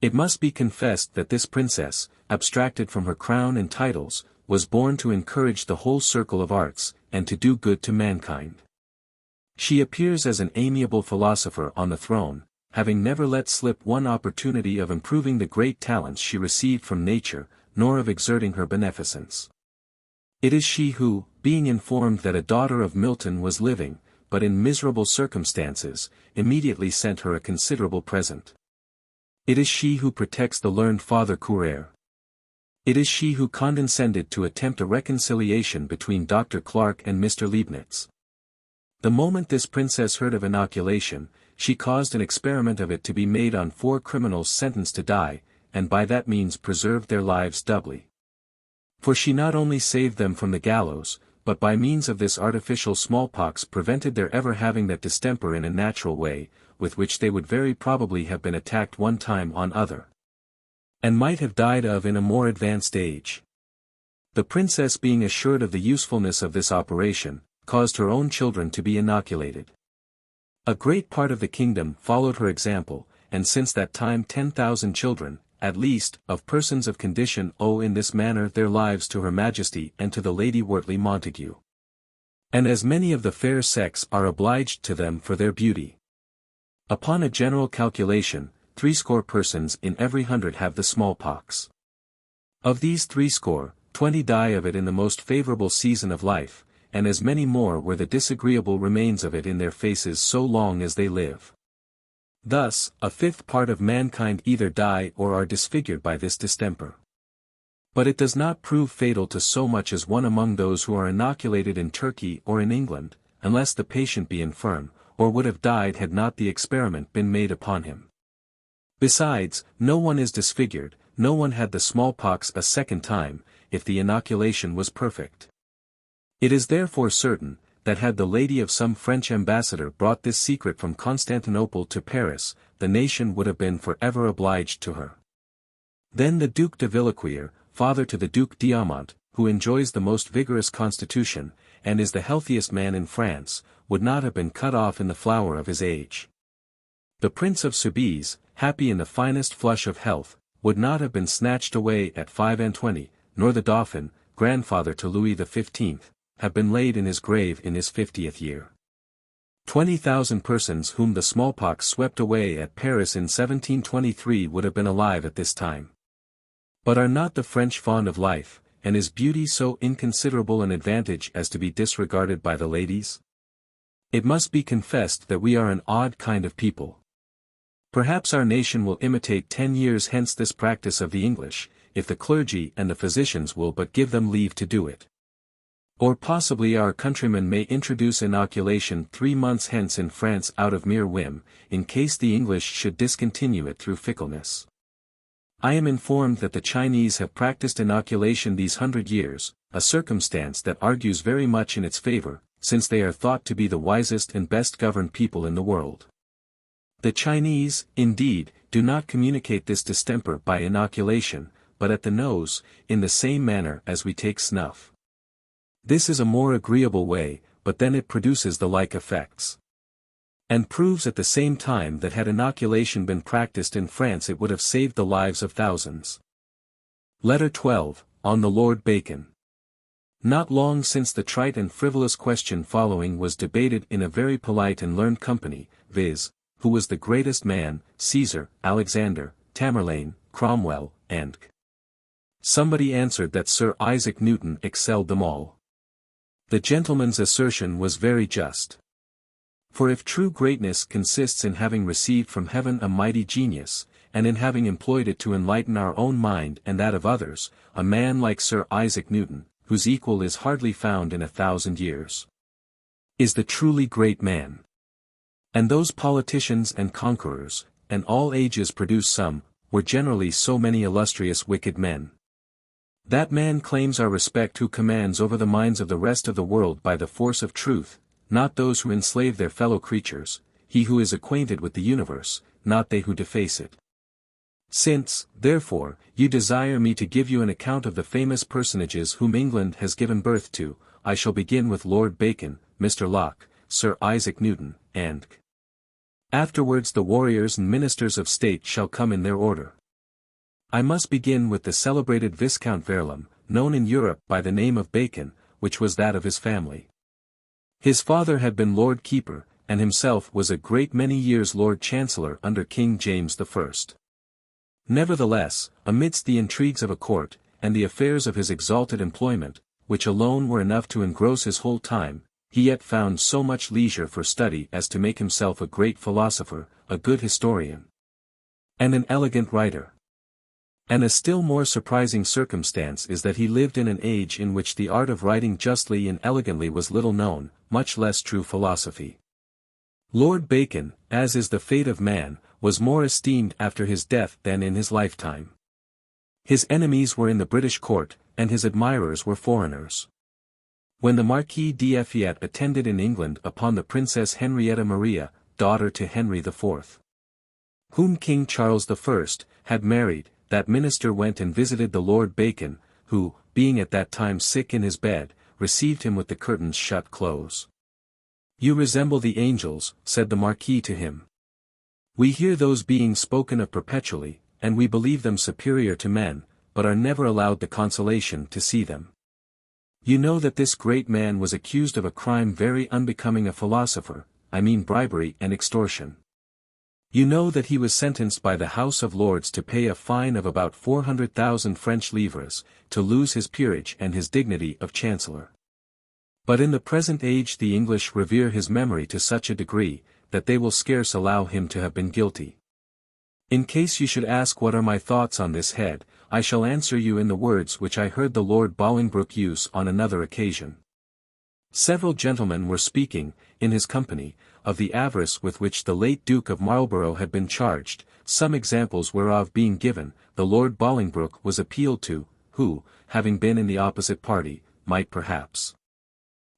It must be confessed that this princess, abstracted from her crown and titles, was born to encourage the whole circle of arts, and to do good to mankind. She appears as an amiable philosopher on the throne, having never let slip one opportunity of improving the great talents she received from nature, nor of exerting her beneficence. It is she who, being informed that a daughter of Milton was living, but in miserable circumstances, immediately sent her a considerable present. It is she who protects the learned Father Coureur. It is she who condescended to attempt a reconciliation between Dr. Clarke and Mr. Leibnitz. The moment this princess heard of inoculation, she caused an experiment of it to be made on 4 criminals sentenced to die, and by that means preserved their lives doubly. For she not only saved them from the gallows, but by means of this artificial smallpox prevented their ever having that distemper in a natural way, with which they would very probably have been attacked one time on other, and might have died of in a more advanced age. The princess being assured of the usefulness of this operation, caused her own children to be inoculated. A great part of the kingdom followed her example, and since that time 10,000 children, at least, of persons of condition owe in this manner their lives to her Majesty and to the Lady Wortley Montague. And as many of the fair sex are obliged to them for their beauty. Upon a general calculation, 80 persons in every 100 have the smallpox. Of these 80, 20 die of it in the most favorable season of life, and as many more wear the disagreeable remains of it in their faces so long as they live. Thus, a fifth part of mankind either die or are disfigured by this distemper. But it does not prove fatal to so much as one among those who are inoculated in Turkey or in England, unless the patient be infirm, or would have died had not the experiment been made upon him. Besides, no one is disfigured, no one had the smallpox a second time, if the inoculation was perfect. It is therefore certain, that had the lady of some French ambassador brought this secret from Constantinople to Paris, the nation would have been for ever obliged to her. Then the Duc de Villequier, father to the Duc d'Aumont, who enjoys the most vigorous constitution, and is the healthiest man in France, would not have been cut off in the flower of his age. The Prince of Soubise, happy in the finest flush of health, would not have been snatched away at 25, nor the Dauphin, grandfather to Louis XV, have been laid in his grave in his 50th year. 20,000 persons whom the smallpox swept away at Paris in 1723 would have been alive at this time. But are not the French fond of life, and is beauty so inconsiderable an advantage as to be disregarded by the ladies? It must be confessed that we are an odd kind of people. Perhaps our nation will imitate 10 years hence this practice of the English, if the clergy and the physicians will but give them leave to do it. Or possibly our countrymen may introduce inoculation 3 months hence in France out of mere whim, in case the English should discontinue it through fickleness. I am informed that the Chinese have practiced inoculation these 100 years, a circumstance that argues very much in its favor, since they are thought to be the wisest and best governed people in the world. The Chinese, indeed, do not communicate this distemper by inoculation, but at the nose, in the same manner as we take snuff. This is a more agreeable way, but then it produces the like effects. And proves at the same time that had inoculation been practiced in France it would have saved the lives of thousands. Letter 12, on the Lord Bacon. Not long since the trite and frivolous question following was debated in a very polite and learned company, viz., who was the greatest man, Caesar, Alexander, Tamerlane, Cromwell, and somebody answered that Sir Isaac Newton excelled them all. The gentleman's assertion was very just. For if true greatness consists in having received from heaven a mighty genius, and in having employed it to enlighten our own mind and that of others, a man like Sir Isaac Newton, whose equal is hardly found in 1,000 years, is the truly great man. And those politicians and conquerors, and all ages produce some, were generally so many illustrious wicked men. That man claims our respect who commands over the minds of the rest of the world by the force of truth, not those who enslave their fellow creatures, he who is acquainted with the universe, not they who deface it. Since, therefore, you desire me to give you an account of the famous personages whom England has given birth to, I shall begin with Lord Bacon, Mr. Locke, Sir Isaac Newton, and afterwards the warriors and ministers of state shall come in their order. I must begin with the celebrated Viscount Verulam, known in Europe by the name of Bacon, which was that of his family. His father had been Lord Keeper, and himself was a great many years Lord Chancellor under King James I. Nevertheless, amidst the intrigues of a court, and the affairs of his exalted employment, which alone were enough to engross his whole time, he yet found so much leisure for study as to make himself a great philosopher, a good historian, and an elegant writer. And a still more surprising circumstance is that he lived in an age in which the art of writing justly and elegantly was little known, much less true philosophy. Lord Bacon, as is the fate of man, was more esteemed after his death than in his lifetime. His enemies were in the British court, and his admirers were foreigners. When the Marquis d'Effiat attended in England upon the Princess Henrietta Maria, daughter to Henry IV, whom King Charles I had married, that minister went and visited the Lord Bacon, who, being at that time sick in his bed, received him with the curtains shut close. "You resemble the angels," said the Marquis to him. "We hear those beings spoken of perpetually, and we believe them superior to men, but are never allowed the consolation to see them. You know that this great man was accused of a crime very unbecoming a philosopher, I mean bribery and extortion. You know that he was sentenced by the House of Lords to pay a fine of about 400,000 French livres, to lose his peerage and his dignity of Chancellor. But in the present age the English revere his memory to such a degree, that they will scarce allow him to have been guilty. In case you should ask what are my thoughts on this head, I shall answer you in the words which I heard the Lord Bolingbroke use on another occasion. Several gentlemen were speaking, in his company, of the avarice with which the late Duke of Marlborough had been charged, some examples whereof being given, the Lord Bolingbroke was appealed to, who, having been in the opposite party, might perhaps,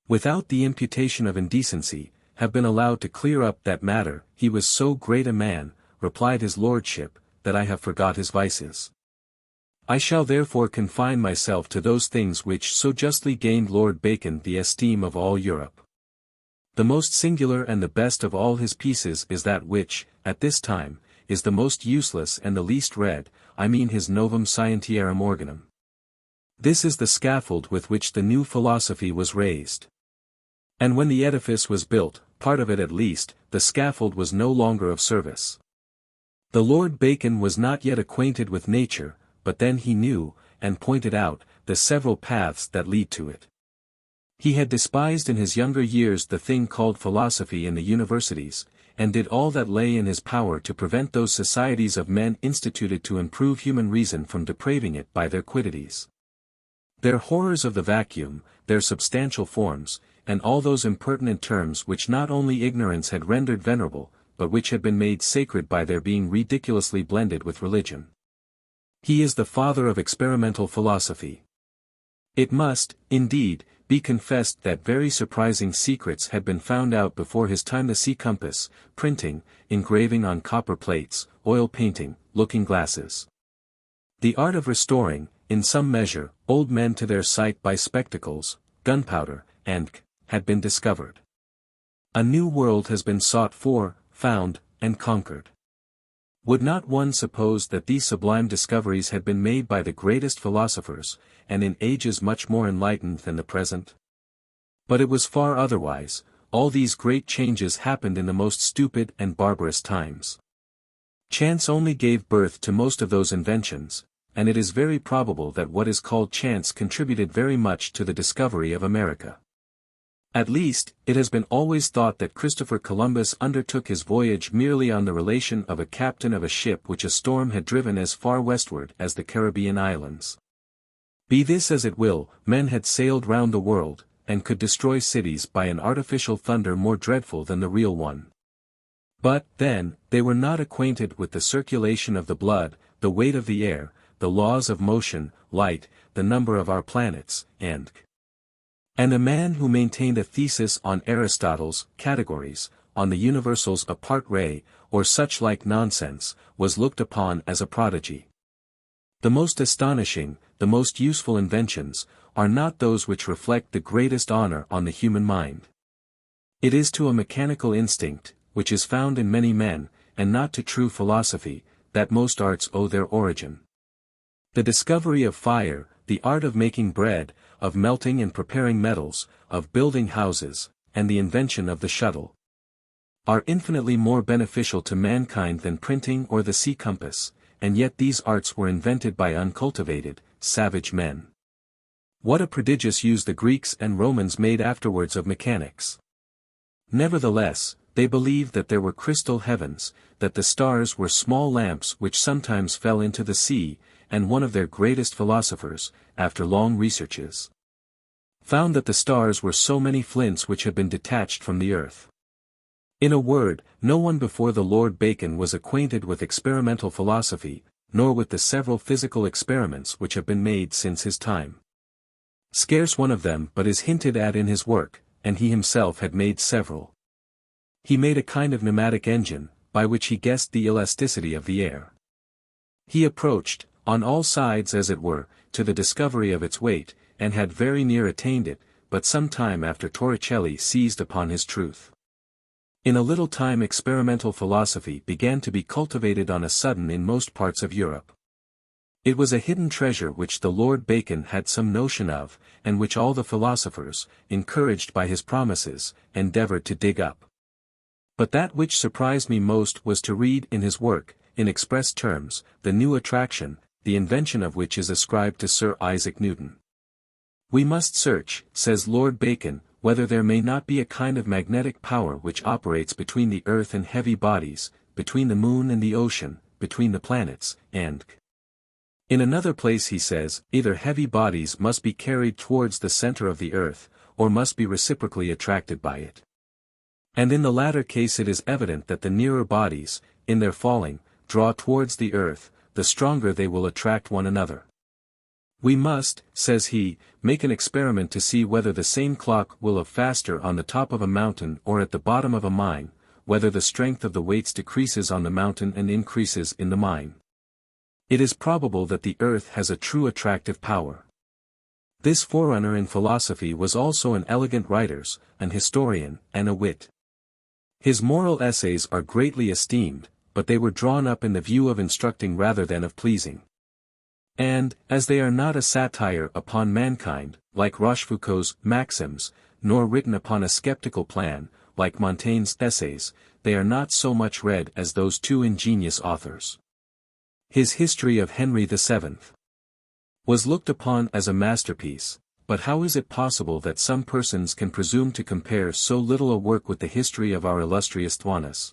without the imputation of indecency, have been allowed to clear up that matter. He was so great a man, replied his lordship, that I have forgot his vices. I shall therefore confine myself to those things which so justly gained Lord Bacon the esteem of all Europe. The most singular and the best of all his pieces is that which, at this time, is the most useless and the least read, I mean his Novum Scientiarum Organum. This is the scaffold with which the new philosophy was raised. And when the edifice was built, part of it at least, the scaffold was no longer of service. The Lord Bacon was not yet acquainted with nature, but then he knew, and pointed out, the several paths that lead to it. He had despised in his younger years the thing called philosophy in the universities, and did all that lay in his power to prevent those societies of men instituted to improve human reason from depraving it by their quiddities. Their horrors of the vacuum, their substantial forms, and all those impertinent terms which not only ignorance had rendered venerable, but which had been made sacred by their being ridiculously blended with religion. He is the father of experimental philosophy. It must, indeed, be confessed that very surprising secrets had been found out before his time: the sea compass, printing, engraving on copper plates, oil painting, looking glasses. The art of restoring, in some measure, old men to their sight by spectacles, gunpowder, and had been discovered. A new world has been sought for, found, and conquered. Would not one suppose that these sublime discoveries had been made by the greatest philosophers, and in ages much more enlightened than the present? But it was far otherwise. All these great changes happened in the most stupid and barbarous times. Chance only gave birth to most of those inventions, and it is very probable that what is called chance contributed very much to the discovery of America. At least, it has been always thought that Christopher Columbus undertook his voyage merely on the relation of a captain of a ship which a storm had driven as far westward as the Caribbean islands. Be this as it will, men had sailed round the world, and could destroy cities by an artificial thunder more dreadful than the real one. But, then, they were not acquainted with the circulation of the blood, the weight of the air, the laws of motion, light, the number of our planets, and a man who maintained a thesis on Aristotle's categories, on the universals apart re, or such like nonsense, was looked upon as a prodigy. The most astonishing, the most useful inventions, are not those which reflect the greatest honor on the human mind. It is to a mechanical instinct, which is found in many men, and not to true philosophy, that most arts owe their origin. The discovery of fire, the art of making bread, of melting and preparing metals, of building houses, and the invention of the shuttle, are infinitely more beneficial to mankind than printing or the sea compass, and yet these arts were invented by uncultivated, savage men. What a prodigious use the Greeks and Romans made afterwards of mechanics! Nevertheless, they believed that there were crystal heavens, that the stars were small lamps which sometimes fell into the sea, and one of their greatest philosophers, after long researches, found that the stars were so many flints which had been detached from the earth. In a word, no one before the Lord Bacon was acquainted with experimental philosophy, nor with the several physical experiments which have been made since his time. Scarce one of them but is hinted at in his work, and he himself had made several. He made a kind of pneumatic engine, by which he guessed the elasticity of the air. He approached, on all sides as it were, to the discovery of its weight, and had very near attained it, but some time after Torricelli seized upon his truth. In a little time experimental philosophy began to be cultivated on a sudden in most parts of Europe. It was a hidden treasure which the Lord Bacon had some notion of, and which all the philosophers, encouraged by his promises, endeavoured to dig up. But that which surprised me most was to read in his work, in express terms, the new attraction, the invention of which is ascribed to Sir Isaac Newton. We must search, says Lord Bacon, whether there may not be a kind of magnetic power which operates between the earth and heavy bodies, between the moon and the ocean, between the planets, and in another place he says, either heavy bodies must be carried towards the center of the earth, or must be reciprocally attracted by it. And in the latter case it is evident that the nearer bodies, in their falling, draw towards the earth, the stronger they will attract one another. We must, says he, make an experiment to see whether the same clock will have faster on the top of a mountain or at the bottom of a mine, whether the strength of the weights decreases on the mountain and increases in the mine. It is probable that the earth has a true attractive power. This forerunner in philosophy was also an elegant writer, an historian, and a wit. His moral essays are greatly esteemed, but they were drawn up in the view of instructing rather than of pleasing. And, as they are not a satire upon mankind, like Rochefoucauld's Maxims, nor written upon a skeptical plan, like Montaigne's Essays, they are not so much read as those two ingenious authors. His History of Henry VII was looked upon as a masterpiece, but how is it possible that some persons can presume to compare so little a work with the history of our illustrious XVIII?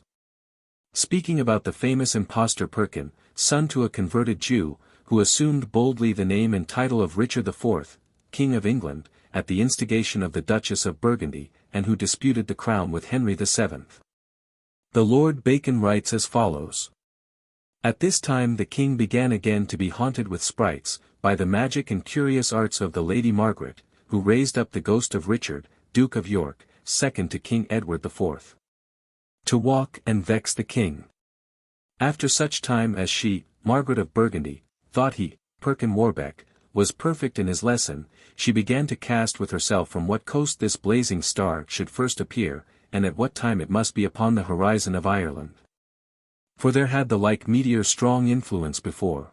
Speaking about the famous impostor Perkin, son to a converted Jew, who assumed boldly the name and title of Richard IV, King of England, at the instigation of the Duchess of Burgundy, and who disputed the crown with Henry VII. The Lord Bacon writes as follows. At this time the king began again to be haunted with sprites, by the magic and curious arts of the Lady Margaret, who raised up the ghost of Richard, Duke of York, second to King Edward IV. To walk and vex the king. After such time as she, Margaret of Burgundy, thought he, Perkin Warbeck, was perfect in his lesson, she began to cast with herself from what coast this blazing star should first appear, and at what time it must be upon the horizon of Ireland. For there had the like meteor strong influence before.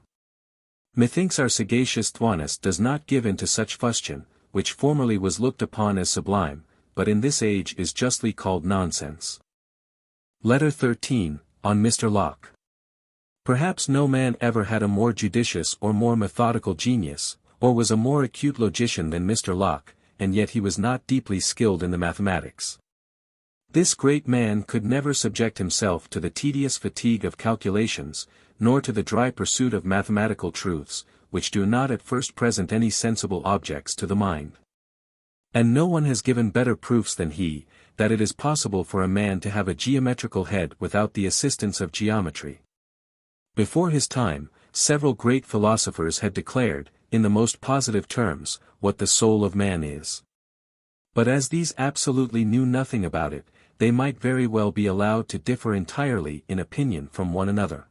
Methinks our sagacious XVIII does not give in to such fustian, which formerly was looked upon as sublime, but in this age is justly called nonsense. Letter 13, on Mr. Locke. Perhaps no man ever had a more judicious or more methodical genius, or was a more acute logician than Mr. Locke, and yet he was not deeply skilled in the mathematics. This great man could never subject himself to the tedious fatigue of calculations, nor to the dry pursuit of mathematical truths, which do not at first present any sensible objects to the mind. And no one has given better proofs than he, that it is possible for a man to have a geometrical head without the assistance of geometry. Before his time, several great philosophers had declared, in the most positive terms, what the soul of man is. But as these absolutely knew nothing about it, they might very well be allowed to differ entirely in opinion from one another.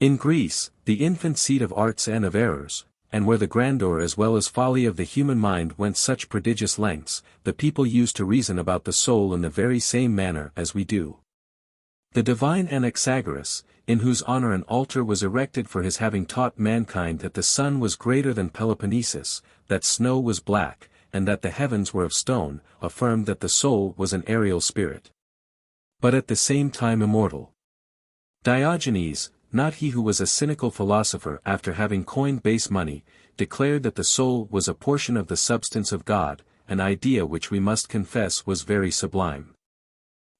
In Greece, the infant seat of arts and of errors, and where the grandeur as well as folly of the human mind went such prodigious lengths, the people used to reason about the soul in the very same manner as we do. The divine Anaxagoras, in whose honor an altar was erected for his having taught mankind that the sun was greater than Peloponnesus, that snow was black, and that the heavens were of stone, affirmed that the soul was an aerial spirit, but at the same time immortal. Diogenes, not he who was a cynical philosopher after having coined base money, declared that the soul was a portion of the substance of God, an idea which we must confess was very sublime.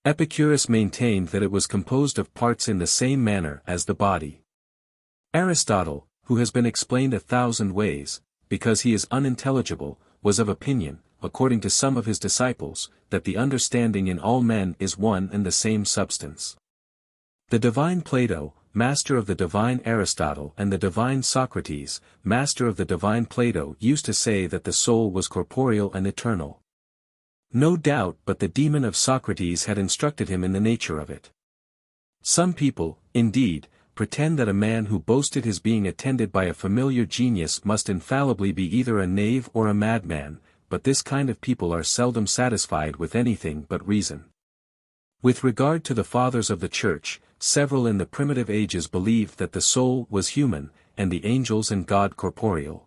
Epicurus maintained that it was composed of parts in the same manner as the body. Aristotle, who has been explained 1,000 ways, because he is unintelligible, was of opinion, according to some of his disciples, that the understanding in all men is one and the same substance. The divine Plato, master of the divine Aristotle, and the divine Socrates, master of the divine Plato, used to say that the soul was corporeal and eternal. No doubt but the demon of Socrates had instructed him in the nature of it. Some people, indeed, pretend that a man who boasted his being attended by a familiar genius must infallibly be either a knave or a madman, but this kind of people are seldom satisfied with anything but reason. With regard to the Fathers of the Church, several in the primitive ages believed that the soul was human, and the angels and God corporeal.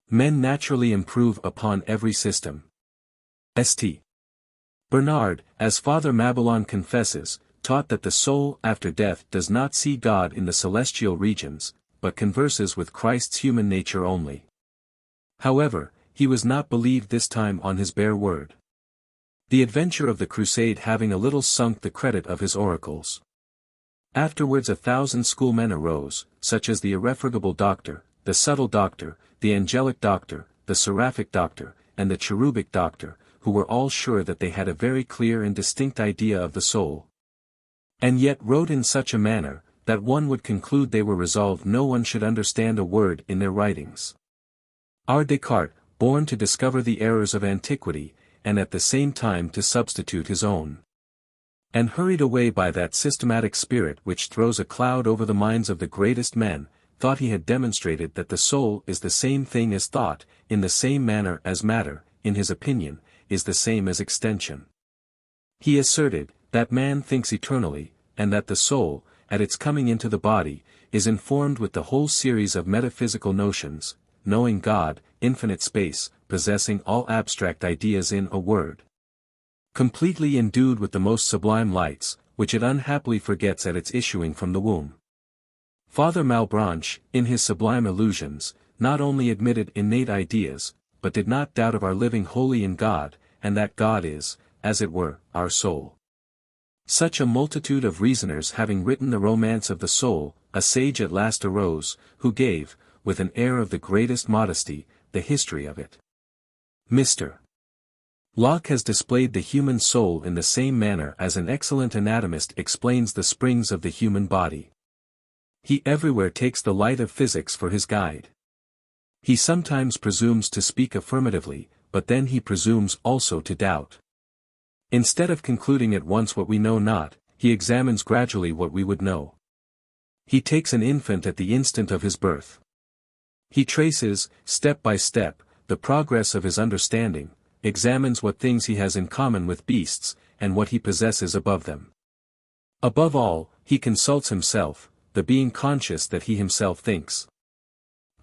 Men naturally improve upon every system. St. Bernard, as Father Mabilon confesses, taught that the soul after death does not see God in the celestial regions, but converses with Christ's human nature only. However, he was not believed this time on his bare word. The adventure of the crusade having a little sunk the credit of his oracles. Afterwards 1,000 schoolmen arose, such as the irrefragable doctor, the subtle doctor, the angelic doctor, the seraphic doctor, and the cherubic doctor, who were all sure that they had a very clear and distinct idea of the soul. And yet wrote in such a manner, that one would conclude they were resolved no one should understand a word in their writings. Our Descartes, born to discover the errors of antiquity, and at the same time to substitute his own. And hurried away by that systematic spirit which throws a cloud over the minds of the greatest men, thought he had demonstrated that the soul is the same thing as thought, in the same manner as matter, in his opinion, is the same as extension. He asserted, that man thinks eternally, and that the soul, at its coming into the body, is informed with the whole series of metaphysical notions, knowing God, infinite space, possessing all abstract ideas in a word. Completely endued with the most sublime lights, which it unhappily forgets at its issuing from the womb. Father Malebranche, in his sublime illusions, not only admitted innate ideas, but did not doubt of our living wholly in God, and that God is, as it were, our soul. Such a multitude of reasoners having written the romance of the soul, a sage at last arose, who gave, with an air of the greatest modesty, the history of it. Mr. Locke has displayed the human soul in the same manner as an excellent anatomist explains the springs of the human body. He everywhere takes the light of physics for his guide. He sometimes presumes to speak affirmatively, but then he presumes also to doubt. Instead of concluding at once what we know not, he examines gradually what we would know. He takes an infant at the instant of his birth. He traces, step by step, the progress of his understanding, examines what things he has in common with beasts, and what he possesses above them. Above all, he consults himself, the being conscious that he himself thinks.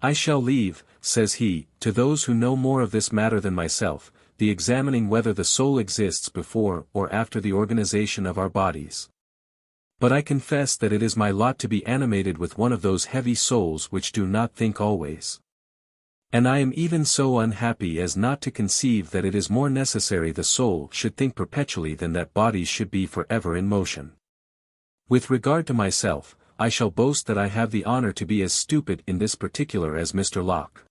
I shall leave, says he, to those who know more of this matter than myself, the examining whether the soul exists before or after the organization of our bodies. But I confess that it is my lot to be animated with one of those heavy souls which do not think always. And I am even so unhappy as not to conceive that it is more necessary the soul should think perpetually than that bodies should be forever in motion. With regard to myself, I shall boast that I have the honor to be as stupid in this particular as Mr. Locke.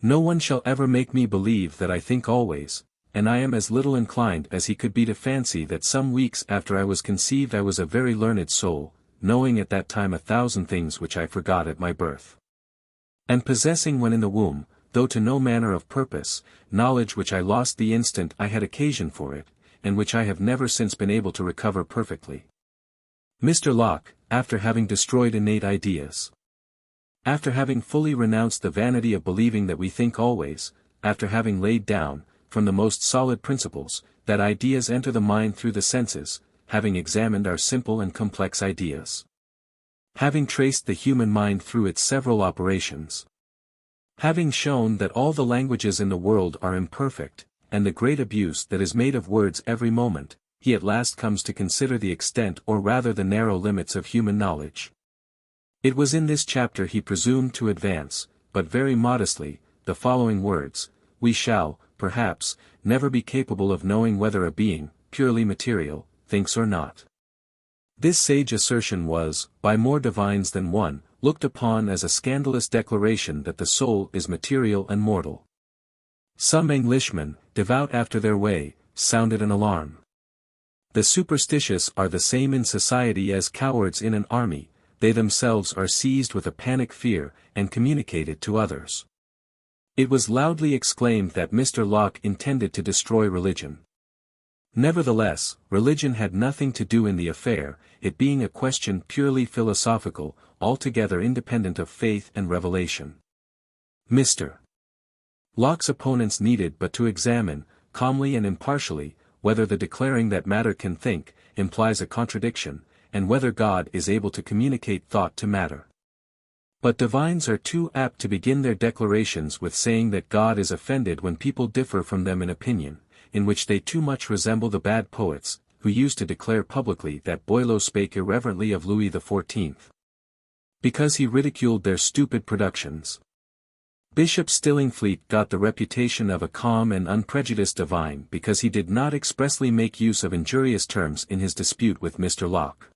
No one shall ever make me believe that I think always, and I am as little inclined as he could be to fancy that some weeks after I was conceived I was a very learned soul, knowing at that time 1,000 things which I forgot at my birth. And possessing when in the womb, though to no manner of purpose, knowledge which I lost the instant I had occasion for it, and which I have never since been able to recover perfectly. Mr. Locke, after having destroyed innate ideas, after having fully renounced the vanity of believing that we think always, after having laid down, from the most solid principles, that ideas enter the mind through the senses, having examined our simple and complex ideas, having traced the human mind through its several operations, having shown that all the languages in the world are imperfect, and the great abuse that is made of words every moment, he at last comes to consider the extent or rather the narrow limits of human knowledge. It was in this chapter he presumed to advance, but very modestly, the following words: we shall, perhaps, never be capable of knowing whether a being, purely material, thinks or not. This sage assertion was, by more divines than one, looked upon as a scandalous declaration that the soul is material and mortal. Some Englishmen, devout after their way, sounded an alarm. The superstitious are the same in society as cowards in an army, they themselves are seized with a panic fear, and communicate it to others. It was loudly exclaimed that Mr. Locke intended to destroy religion. Nevertheless, religion had nothing to do in the affair, it being a question purely philosophical, altogether independent of faith and revelation. Mr. Locke's opponents needed but to examine, calmly and impartially, whether the declaring that matter can think, implies a contradiction, and whether God is able to communicate thought to matter. But divines are too apt to begin their declarations with saying that God is offended when people differ from them in opinion, in which they too much resemble the bad poets, who used to declare publicly that Boileau spake irreverently of Louis XIV. Because he ridiculed their stupid productions. Bishop Stillingfleet got the reputation of a calm and unprejudiced divine because he did not expressly make use of injurious terms in his dispute with Mr. Locke.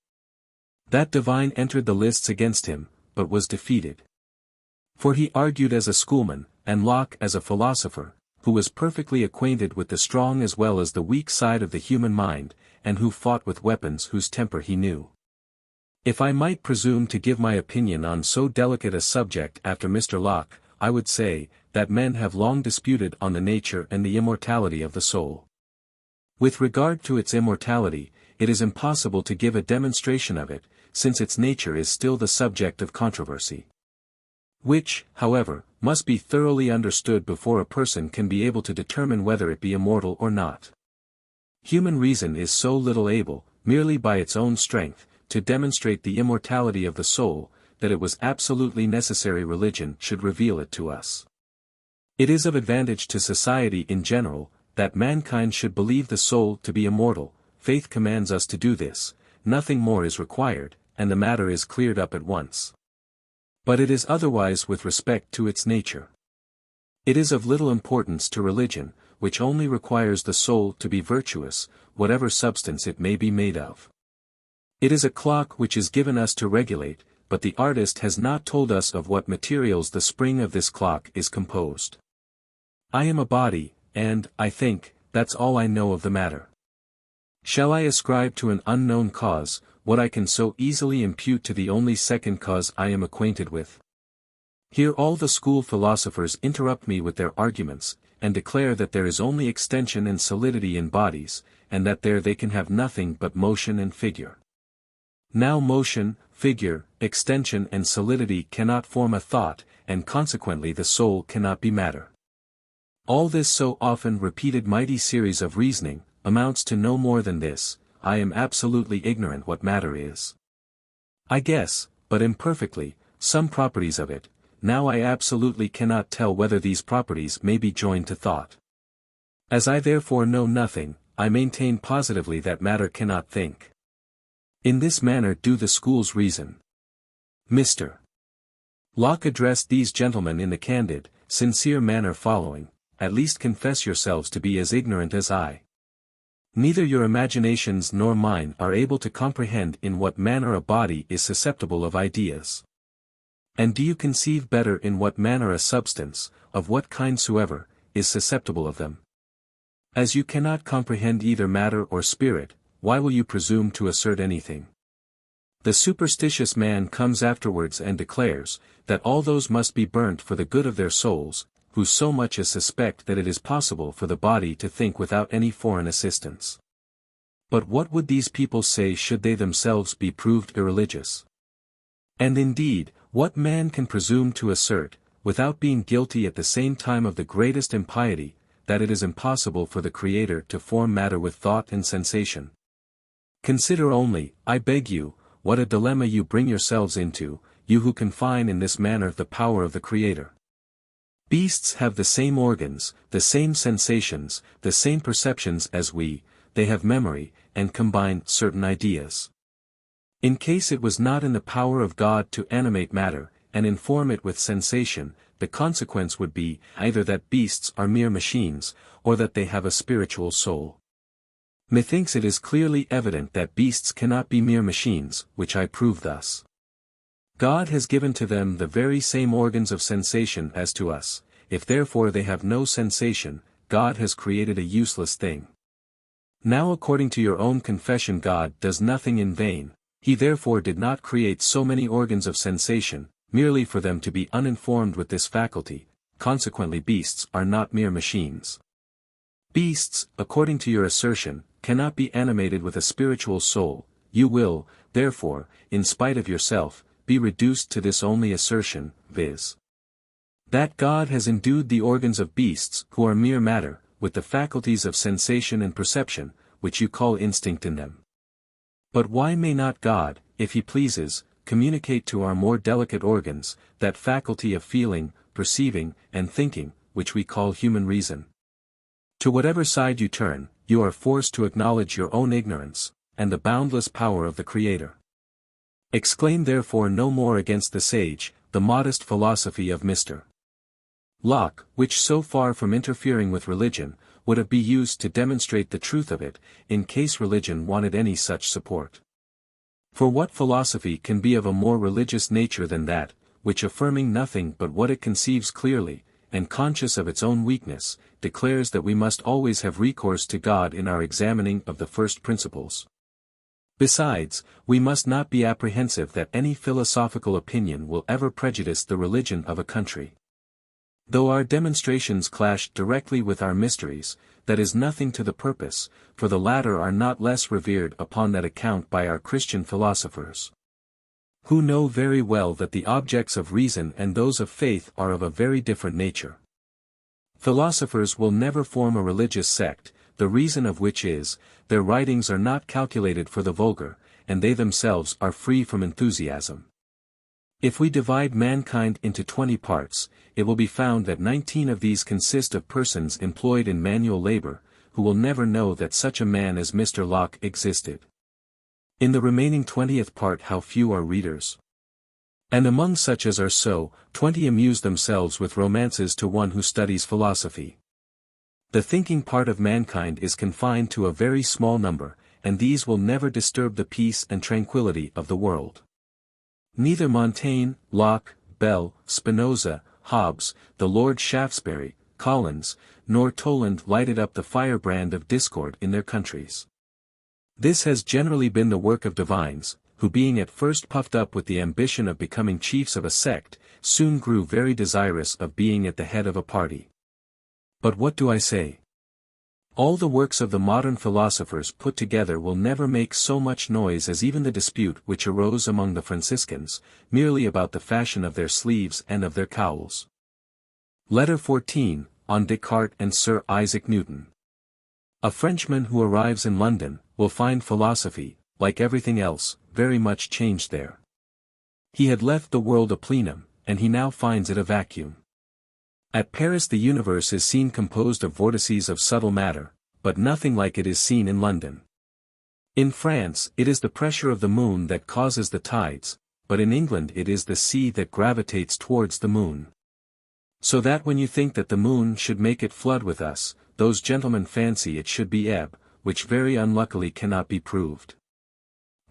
That divine entered the lists against him, but was defeated. For he argued as a schoolman, and Locke as a philosopher, who was perfectly acquainted with the strong as well as the weak side of the human mind, and who fought with weapons whose temper he knew. If I might presume to give my opinion on so delicate a subject after Mr. Locke, I would say, that men have long disputed on the nature and the immortality of the soul. With regard to its immortality, it is impossible to give a demonstration of it, since its nature is still the subject of controversy. Which, however, must be thoroughly understood before a person can be able to determine whether it be immortal or not. Human reason is so little able, merely by its own strength, to demonstrate the immortality of the soul, that it was absolutely necessary religion should reveal it to us. It is of advantage to society in general, that mankind should believe the soul to be immortal. Faith commands us to do this, nothing more is required, and the matter is cleared up at once. But it is otherwise with respect to its nature. It is of little importance to religion, which only requires the soul to be virtuous, whatever substance it may be made of. It is a clock which is given us to regulate, but the artist has not told us of what materials the spring of this clock is composed. I am a body, and, I think, that's all I know of the matter. Shall I ascribe to an unknown cause, what I can so easily impute to the only second cause I am acquainted with? Here all the school philosophers interrupt me with their arguments, and declare that there is only extension and solidity in bodies, and that there they can have nothing but motion and figure. Now motion, figure, extension and solidity cannot form a thought, and consequently the soul cannot be matter. All this so often repeated mighty series of reasoning, amounts to no more than this: I am absolutely ignorant what matter is. I guess, but imperfectly, some properties of it, now I absolutely cannot tell whether these properties may be joined to thought. As I therefore know nothing, I maintain positively that matter cannot think. In this manner do the schools reason. Mr. Locke addressed these gentlemen in the candid, sincere manner following: At least confess yourselves to be as ignorant as I. Neither your imaginations nor mine are able to comprehend in what manner a body is susceptible of ideas. And do you conceive better in what manner a substance, of what kind soever, is susceptible of them? As you cannot comprehend either matter or spirit, why will you presume to assert anything? The superstitious man comes afterwards and declares, that all those must be burnt for the good of their souls, who so much as suspect that it is possible for the body to think without any foreign assistance. But what would these people say should they themselves be proved irreligious? And indeed, what man can presume to assert, without being guilty at the same time of the greatest impiety, that it is impossible for the Creator to form matter with thought and sensation? Consider only, I beg you, what a dilemma you bring yourselves into, you who confine in this manner the power of the Creator. Beasts have the same organs, the same sensations, the same perceptions as we, they have memory, and combine certain ideas. In case it was not in the power of God to animate matter, and inform it with sensation, the consequence would be, either that beasts are mere machines, or that they have a spiritual soul. Methinks it is clearly evident that beasts cannot be mere machines, which I prove thus. God has given to them the very same organs of sensation as to us. If therefore they have no sensation, God has created a useless thing. Now according to your own confession God does nothing in vain, he therefore did not create so many organs of sensation, merely for them to be uninformed with this faculty, consequently beasts are not mere machines. Beasts, according to your assertion, cannot be animated with a spiritual soul. You will, therefore, in spite of yourself, be reduced to this only assertion, viz. that God has endued the organs of beasts, who are mere matter, with the faculties of sensation and perception, which you call instinct in them. But why may not God, if he pleases, communicate to our more delicate organs, that faculty of feeling, perceiving, and thinking, which we call human reason? To whatever side you turn, you are forced to acknowledge your own ignorance, and the boundless power of the Creator. Exclaim therefore no more against the sage, the modest philosophy of Mr. Locke, which so far from interfering with religion, would have been used to demonstrate the truth of it, in case religion wanted any such support. For what philosophy can be of a more religious nature than that, which affirming nothing but what it conceives clearly, and conscious of its own weakness, declares that we must always have recourse to God in our examining of the first principles? Besides, we must not be apprehensive that any philosophical opinion will ever prejudice the religion of a country. Though our demonstrations clash directly with our mysteries, that is nothing to the purpose, for the latter are not less revered upon that account by our Christian philosophers, who know very well that the objects of reason and those of faith are of a very different nature. Philosophers will never form a religious sect, the reason of which is, their writings are not calculated for the vulgar, and they themselves are free from enthusiasm. If we divide mankind into 20 parts, it will be found that 19 of these consist of persons employed in manual labor, who will never know that such a man as Mr. Locke existed. In the remaining 20th part how few are readers! And among such as are so, 20 amuse themselves with romances to one who studies philosophy. The thinking part of mankind is confined to a very small number, and these will never disturb the peace and tranquillity of the world. Neither Montaigne, Locke, Bell, Spinoza, Hobbes, the Lord Shaftesbury, Collins, nor Toland lighted up the firebrand of discord in their countries. This has generally been the work of divines, who being at first puffed up with the ambition of becoming chiefs of a sect, soon grew very desirous of being at the head of a party. But what do I say? All the works of the modern philosophers put together will never make so much noise as even the dispute which arose among the Franciscans, merely about the fashion of their sleeves and of their cowls. Letter 14, on Descartes and Sir Isaac Newton. A Frenchman who arrives in London, will find philosophy, like everything else, very much changed there. He had left the world a plenum, and he now finds it a vacuum. At Paris the universe is seen composed of vortices of subtle matter, but nothing like it is seen in London. In France it is the pressure of the moon that causes the tides, but in England it is the sea that gravitates towards the moon. So that when you think that the moon should make it flood with us, those gentlemen fancy it should be ebb, which very unluckily cannot be proved.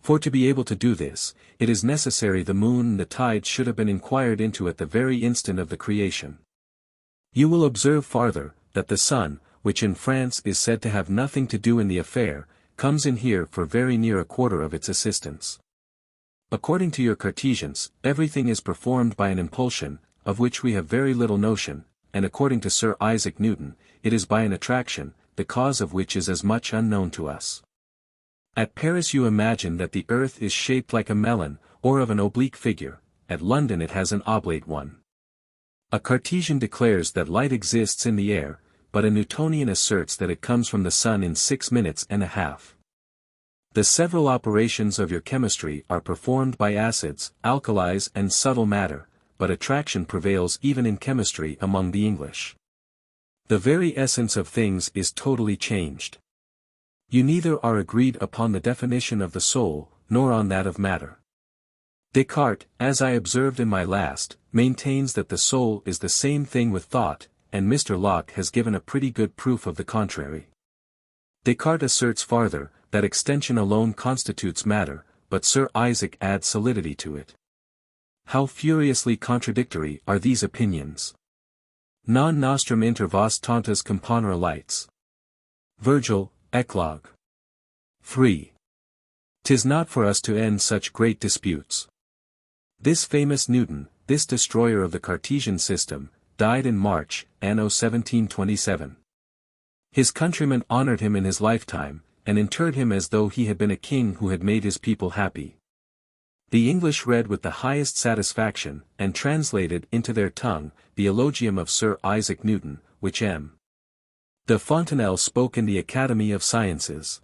For to be able to do this, it is necessary the moon and the tides should have been inquired into at the very instant of the creation. You will observe farther, that the sun, which in France is said to have nothing to do in the affair, comes in here for very near a quarter of its assistance. According to your Cartesians, everything is performed by an impulsion, of which we have very little notion, and according to Sir Isaac Newton, it is by an attraction, the cause of which is as much unknown to us. At Paris you imagine that the earth is shaped like a melon, or of an oblique figure, at London it has an oblate one. A Cartesian declares that light exists in the air, but a Newtonian asserts that it comes from the sun in 6 minutes and a half. The several operations of your chemistry are performed by acids, alkalis and subtle matter, but attraction prevails even in chemistry among the English. The very essence of things is totally changed. You neither are agreed upon the definition of the soul, nor on that of matter. Descartes, as I observed in my last, maintains that the soul is the same thing with thought, and Mr. Locke has given a pretty good proof of the contrary. Descartes asserts farther, that extension alone constitutes matter, but Sir Isaac adds solidity to it. How furiously contradictory are these opinions! Non nostrum inter vos tantas componere lights. Virgil, Eclogue. 3. 'Tis not for us to end such great disputes. This famous Newton, this destroyer of the Cartesian system, died in March, anno 1727. His countrymen honored him in his lifetime, and interred him as though he had been a king who had made his people happy. The English read with the highest satisfaction, and translated into their tongue, the eulogium of Sir Isaac Newton, which M. de Fontenelle spoke in the Academy of Sciences.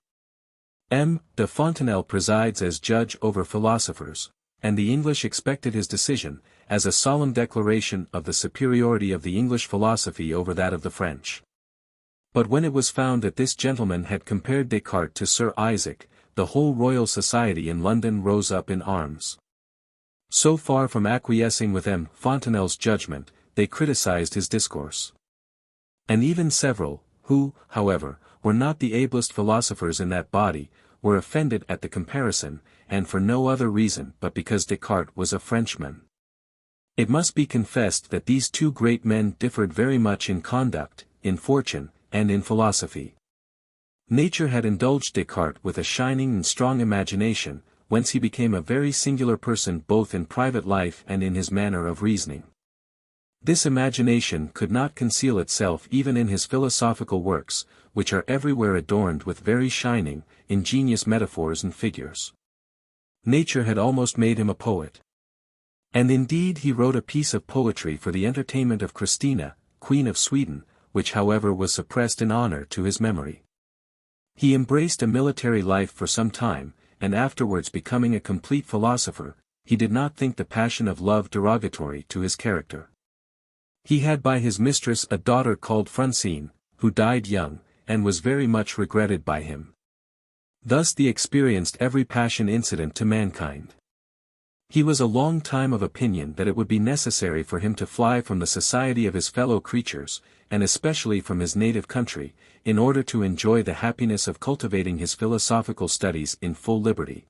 De Fontenelle presides as judge over philosophers, and the English expected his decision, as a solemn declaration of the superiority of the English philosophy over that of the French. But when it was found that this gentleman had compared Descartes to Sir Isaac, the whole Royal Society in London rose up in arms. So far from acquiescing with Fontenelle's judgment, they criticized his discourse. And even several, who, however, were not the ablest philosophers in that body, were offended at the comparison, and for no other reason but because Descartes was a Frenchman. It must be confessed that these two great men differed very much in conduct, in fortune, and in philosophy. Nature had indulged Descartes with a shining and strong imagination, whence he became a very singular person both in private life and in his manner of reasoning. This imagination could not conceal itself even in his philosophical works, which are everywhere adorned with very shining, ingenious metaphors and figures. Nature had almost made him a poet. And indeed he wrote a piece of poetry for the entertainment of Christina, Queen of Sweden, which however was suppressed in honor to his memory. He embraced a military life for some time, and afterwards becoming a complete philosopher, he did not think the passion of love derogatory to his character. He had by his mistress a daughter called Francine, who died young, and was very much regretted by him. Thus he experienced every passion incident to mankind. He was a long time of opinion that it would be necessary for him to fly from the society of his fellow creatures, and especially from his native country, in order to enjoy the happiness of cultivating his philosophical studies in full liberty.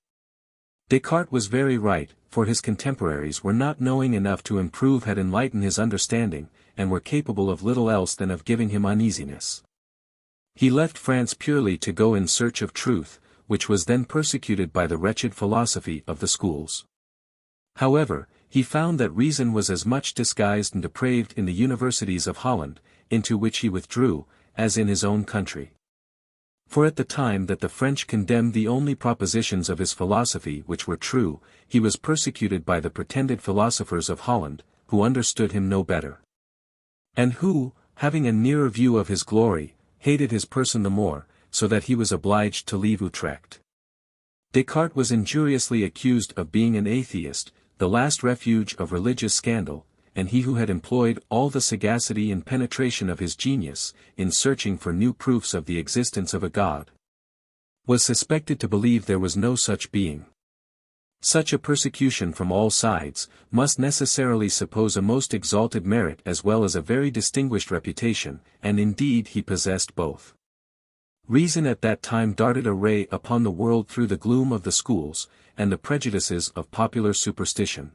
Descartes was very right, for his contemporaries were not knowing enough to improve had enlightened his understanding, and were capable of little else than of giving him uneasiness. He left France purely to go in search of truth, which was then persecuted by the wretched philosophy of the schools. However, he found that reason was as much disguised and depraved in the universities of Holland, into which he withdrew, as in his own country. For at the time that the French condemned the only propositions of his philosophy which were true, he was persecuted by the pretended philosophers of Holland, who understood him no better. And who, having a nearer view of his glory, hated his person the more, so that he was obliged to leave Utrecht. Descartes was injuriously accused of being an atheist, the last refuge of religious scandal, and he who had employed all the sagacity and penetration of his genius, in searching for new proofs of the existence of a God, was suspected to believe there was no such being. Such a persecution from all sides, must necessarily suppose a most exalted merit as well as a very distinguished reputation, and indeed he possessed both. Reason at that time darted a ray upon the world through the gloom of the schools, and the prejudices of popular superstition.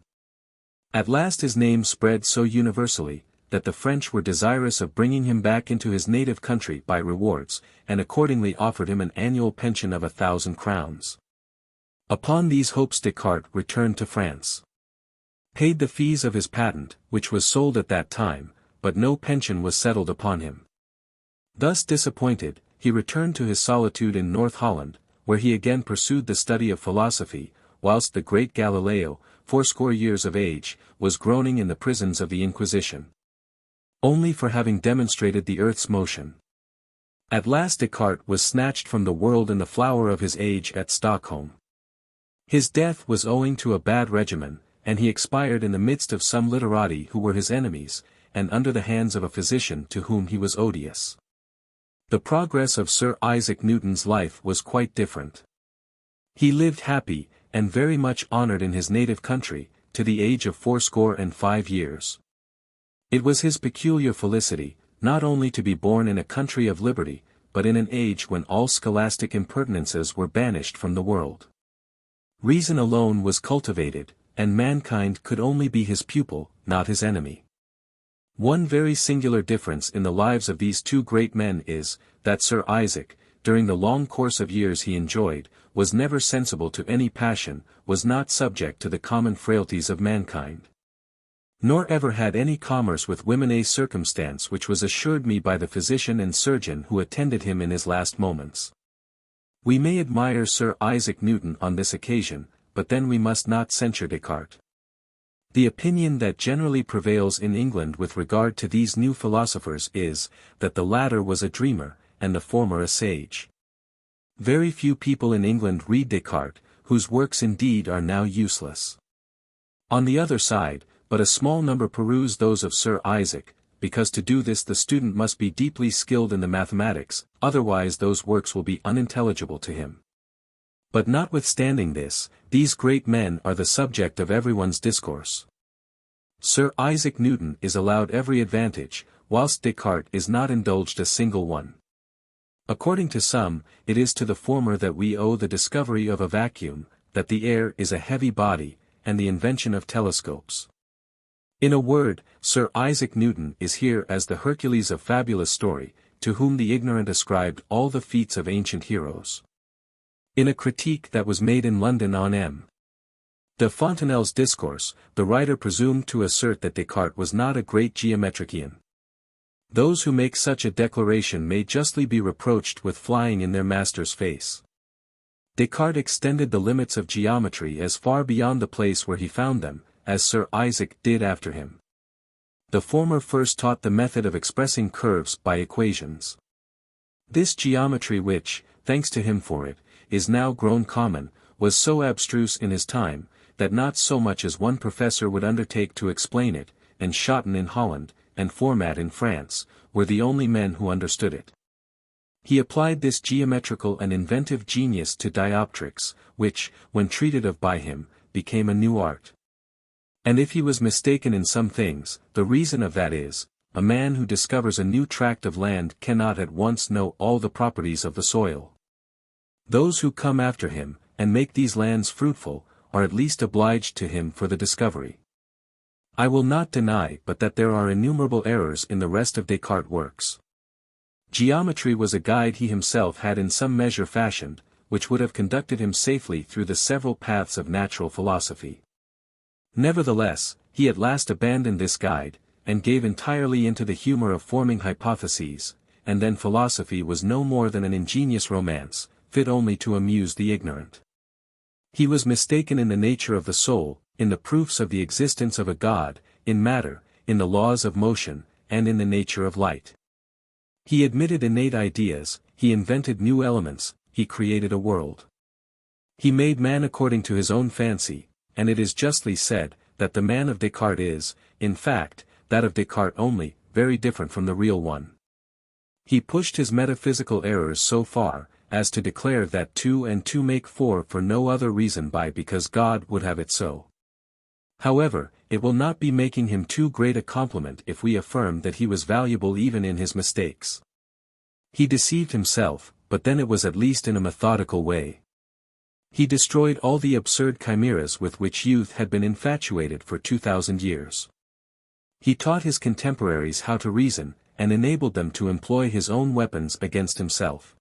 At last his name spread so universally, that the French were desirous of bringing him back into his native country by rewards, and accordingly offered him an annual pension of 1,000 crowns. Upon these hopes Descartes returned to France. Paid the fees of his patent, which was sold at that time, but no pension was settled upon him. Thus disappointed, he returned to his solitude in North Holland, where he again pursued the study of philosophy, whilst the great Galileo, 80 years of age, was groaning in the prisons of the Inquisition. Only for having demonstrated the earth's motion. At last Descartes was snatched from the world in the flower of his age at Stockholm. His death was owing to a bad regimen, and he expired in the midst of some literati who were his enemies, and under the hands of a physician to whom he was odious. The progress of Sir Isaac Newton's life was quite different. He lived happy, and very much honored in his native country, to the age of 85 years. It was his peculiar felicity, not only to be born in a country of liberty, but in an age when all scholastic impertinences were banished from the world. Reason alone was cultivated, and mankind could only be his pupil, not his enemy. One very singular difference in the lives of these two great men is, that Sir Isaac, during the long course of years he enjoyed, was never sensible to any passion, was not subject to the common frailties of mankind. Nor ever had any commerce with women, a circumstance which was assured me by the physician and surgeon who attended him in his last moments. We may admire Sir Isaac Newton on this occasion, but then we must not censure Descartes. The opinion that generally prevails in England with regard to these new philosophers is, that the latter was a dreamer, and the former a sage. Very few people in England read Descartes, whose works indeed are now useless. On the other side, but a small number peruse those of Sir Isaac, because to do this the student must be deeply skilled in the mathematics, otherwise those works will be unintelligible to him. But notwithstanding this, these great men are the subject of everyone's discourse. Sir Isaac Newton is allowed every advantage, whilst Descartes is not indulged a single one. According to some, it is to the former that we owe the discovery of a vacuum, that the air is a heavy body, and the invention of telescopes. In a word, Sir Isaac Newton is here as the Hercules of fabulous story, to whom the ignorant ascribed all the feats of ancient heroes. In a critique that was made in London on M. de Fontenelle's discourse, the writer presumed to assert that Descartes was not a great geometrician. Those who make such a declaration may justly be reproached with flying in their master's face. Descartes extended the limits of geometry as far beyond the place where he found them, as Sir Isaac did after him. The former first taught the method of expressing curves by equations. This geometry which, thanks to him for it, is now grown common, was so abstruse in his time, that not so much as one professor would undertake to explain it, and Schotten in Holland, and Format in France, were the only men who understood it. He applied this geometrical and inventive genius to dioptrics, which, when treated of by him, became a new art. And if he was mistaken in some things, the reason of that is, a man who discovers a new tract of land cannot at once know all the properties of the soil. Those who come after him, and make these lands fruitful, are at least obliged to him for the discovery. I will not deny but that there are innumerable errors in the rest of Descartes' works. Geometry was a guide he himself had in some measure fashioned, which would have conducted him safely through the several paths of natural philosophy. Nevertheless, he at last abandoned this guide, and gave entirely into the humor of forming hypotheses, and then philosophy was no more than an ingenious romance, fit only to amuse the ignorant. He was mistaken in the nature of the soul, in the proofs of the existence of a God, in matter, in the laws of motion, and in the nature of light. He admitted innate ideas, he invented new elements, he created a world. He made man according to his own fancy, and it is justly said, that the man of Descartes is, in fact, that of Descartes only, very different from the real one. He pushed his metaphysical errors so far, as to declare that 2 and 2 make 4 for no other reason but because God would have it so. However, it will not be making him too great a compliment if we affirm that he was valuable even in his mistakes. He deceived himself, but then it was at least in a methodical way. He destroyed all the absurd chimeras with which youth had been infatuated for 2,000 years. He taught his contemporaries how to reason, and enabled them to employ his own weapons against himself.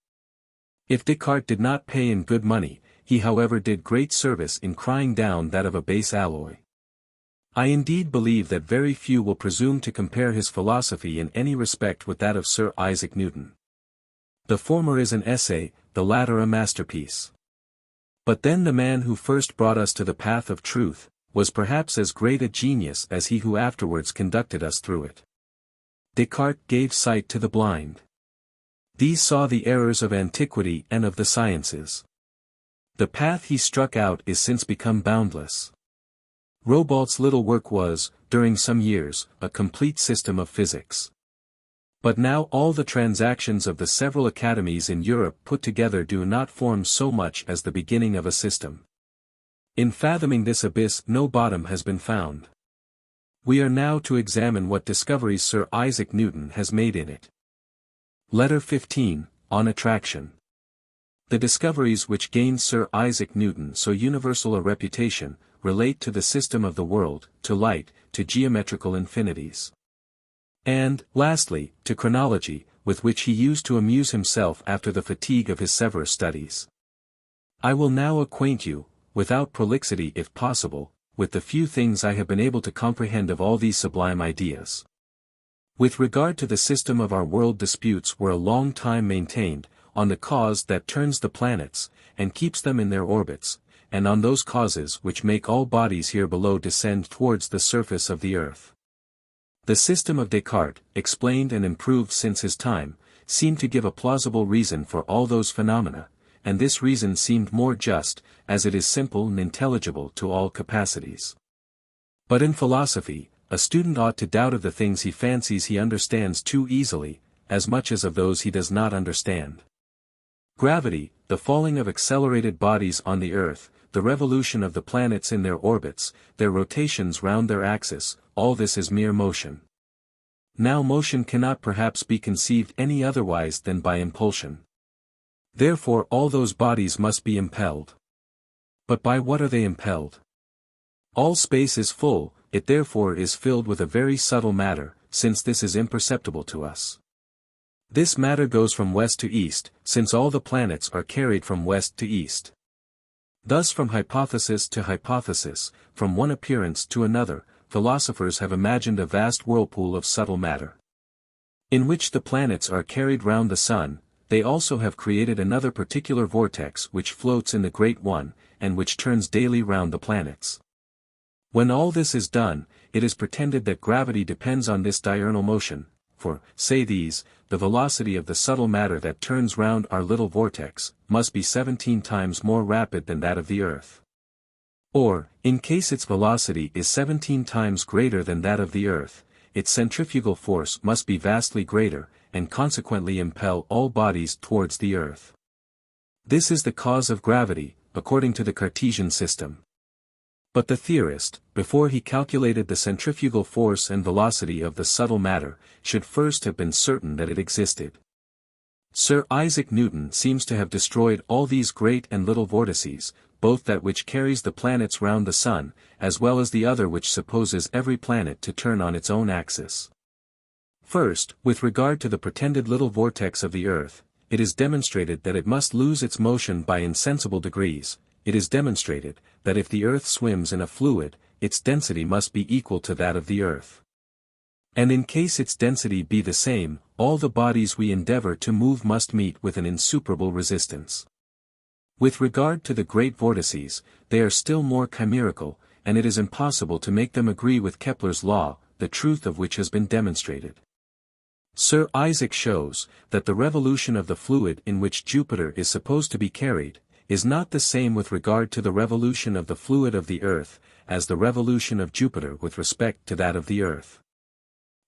If Descartes did not pay in good money, he however did great service in crying down that of a base alloy. I indeed believe that very few will presume to compare his philosophy in any respect with that of Sir Isaac Newton. The former is an essay, the latter a masterpiece. But then the man who first brought us to the path of truth, was perhaps as great a genius as he who afterwards conducted us through it. Descartes gave sight to the blind. These saw the errors of antiquity and of the sciences. The path he struck out is since become boundless. Robalt's little work was, during some years, a complete system of physics. But now all the transactions of the several academies in Europe put together do not form so much as the beginning of a system. In fathoming this abyss no bottom has been found. We are now to examine what discoveries Sir Isaac Newton has made in it. Letter 15, on Attraction. The discoveries which gained Sir Isaac Newton so universal a reputation, relate to the system of the world, to light, to geometrical infinities. And, lastly, to chronology, with which he used to amuse himself after the fatigue of his severe studies. I will now acquaint you, without prolixity if possible, with the few things I have been able to comprehend of all these sublime ideas. With regard to the system of our world, disputes were a long time maintained, on the cause that turns the planets, and keeps them in their orbits, and on those causes which make all bodies here below descend towards the surface of the earth. The system of Descartes, explained and improved since his time, seemed to give a plausible reason for all those phenomena, and this reason seemed more just, as it is simple and intelligible to all capacities. But in philosophy, a student ought to doubt of the things he fancies he understands too easily, as much as of those he does not understand. Gravity, the falling of accelerated bodies on the earth, the revolution of the planets in their orbits, their rotations round their axis, all this is mere motion. Now motion cannot perhaps be conceived any otherwise than by impulsion. Therefore all those bodies must be impelled. But by what are they impelled? All space is full, it therefore is filled with a very subtle matter, since this is imperceptible to us. This matter goes from west to east, since all the planets are carried from west to east. Thus from hypothesis to hypothesis, from one appearance to another, philosophers have imagined a vast whirlpool of subtle matter, in which the planets are carried round the sun. They also have created another particular vortex which floats in the great one, and which turns daily round the planets. When all this is done, it is pretended that gravity depends on this diurnal motion, for, say these, the velocity of the subtle matter that turns round our little vortex, must be 17 times more rapid than that of the earth. Or, in case its velocity is 17 times greater than that of the earth, its centrifugal force must be vastly greater, and consequently impel all bodies towards the earth. This is the cause of gravity, according to the Cartesian system. But the theorist, before he calculated the centrifugal force and velocity of the subtle matter, should first have been certain that it existed. Sir Isaac Newton seems to have destroyed all these great and little vortices, both that which carries the planets round the sun, as well as the other which supposes every planet to turn on its own axis. First, with regard to the pretended little vortex of the earth, it is demonstrated that it must lose its motion by insensible degrees. It is demonstrated, that if the earth swims in a fluid, its density must be equal to that of the earth. And in case its density be the same, all the bodies we endeavor to move must meet with an insuperable resistance. With regard to the great vortices, they are still more chimerical, and it is impossible to make them agree with Kepler's law, the truth of which has been demonstrated. Sir Isaac shows, that the revolution of the fluid in which Jupiter is supposed to be carried, is not the same with regard to the revolution of the fluid of the earth, as the revolution of Jupiter with respect to that of the earth.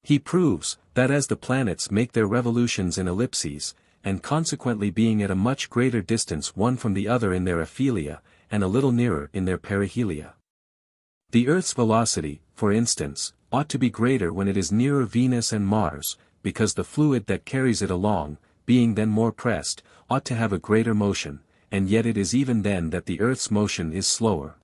He proves, that as the planets make their revolutions in ellipses, and consequently being at a much greater distance one from the other in their aphelia, and a little nearer in their perihelia, the earth's velocity, for instance, ought to be greater when it is nearer Venus and Mars, because the fluid that carries it along, being then more pressed, ought to have a greater motion, and yet it is even then that the earth's motion is slower.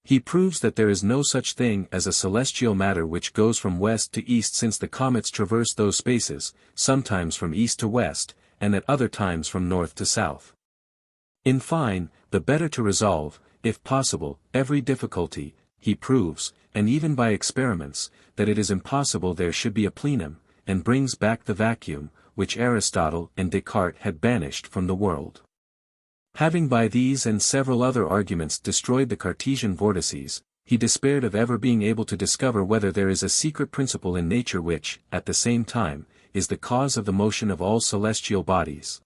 He proves that there is no such thing as a celestial matter which goes from west to east, since the comets traverse those spaces, sometimes from east to west, and at other times from north to south. In fine, the better to resolve, if possible, every difficulty, he proves, and even by experiments, that it is impossible there should be a plenum, and brings back the vacuum, which Aristotle and Descartes had banished from the world. Having by these and several other arguments destroyed the Cartesian vortices, he despaired of ever being able to discover whether there is a secret principle in nature which, at the same time, is the cause of the motion of all celestial bodies,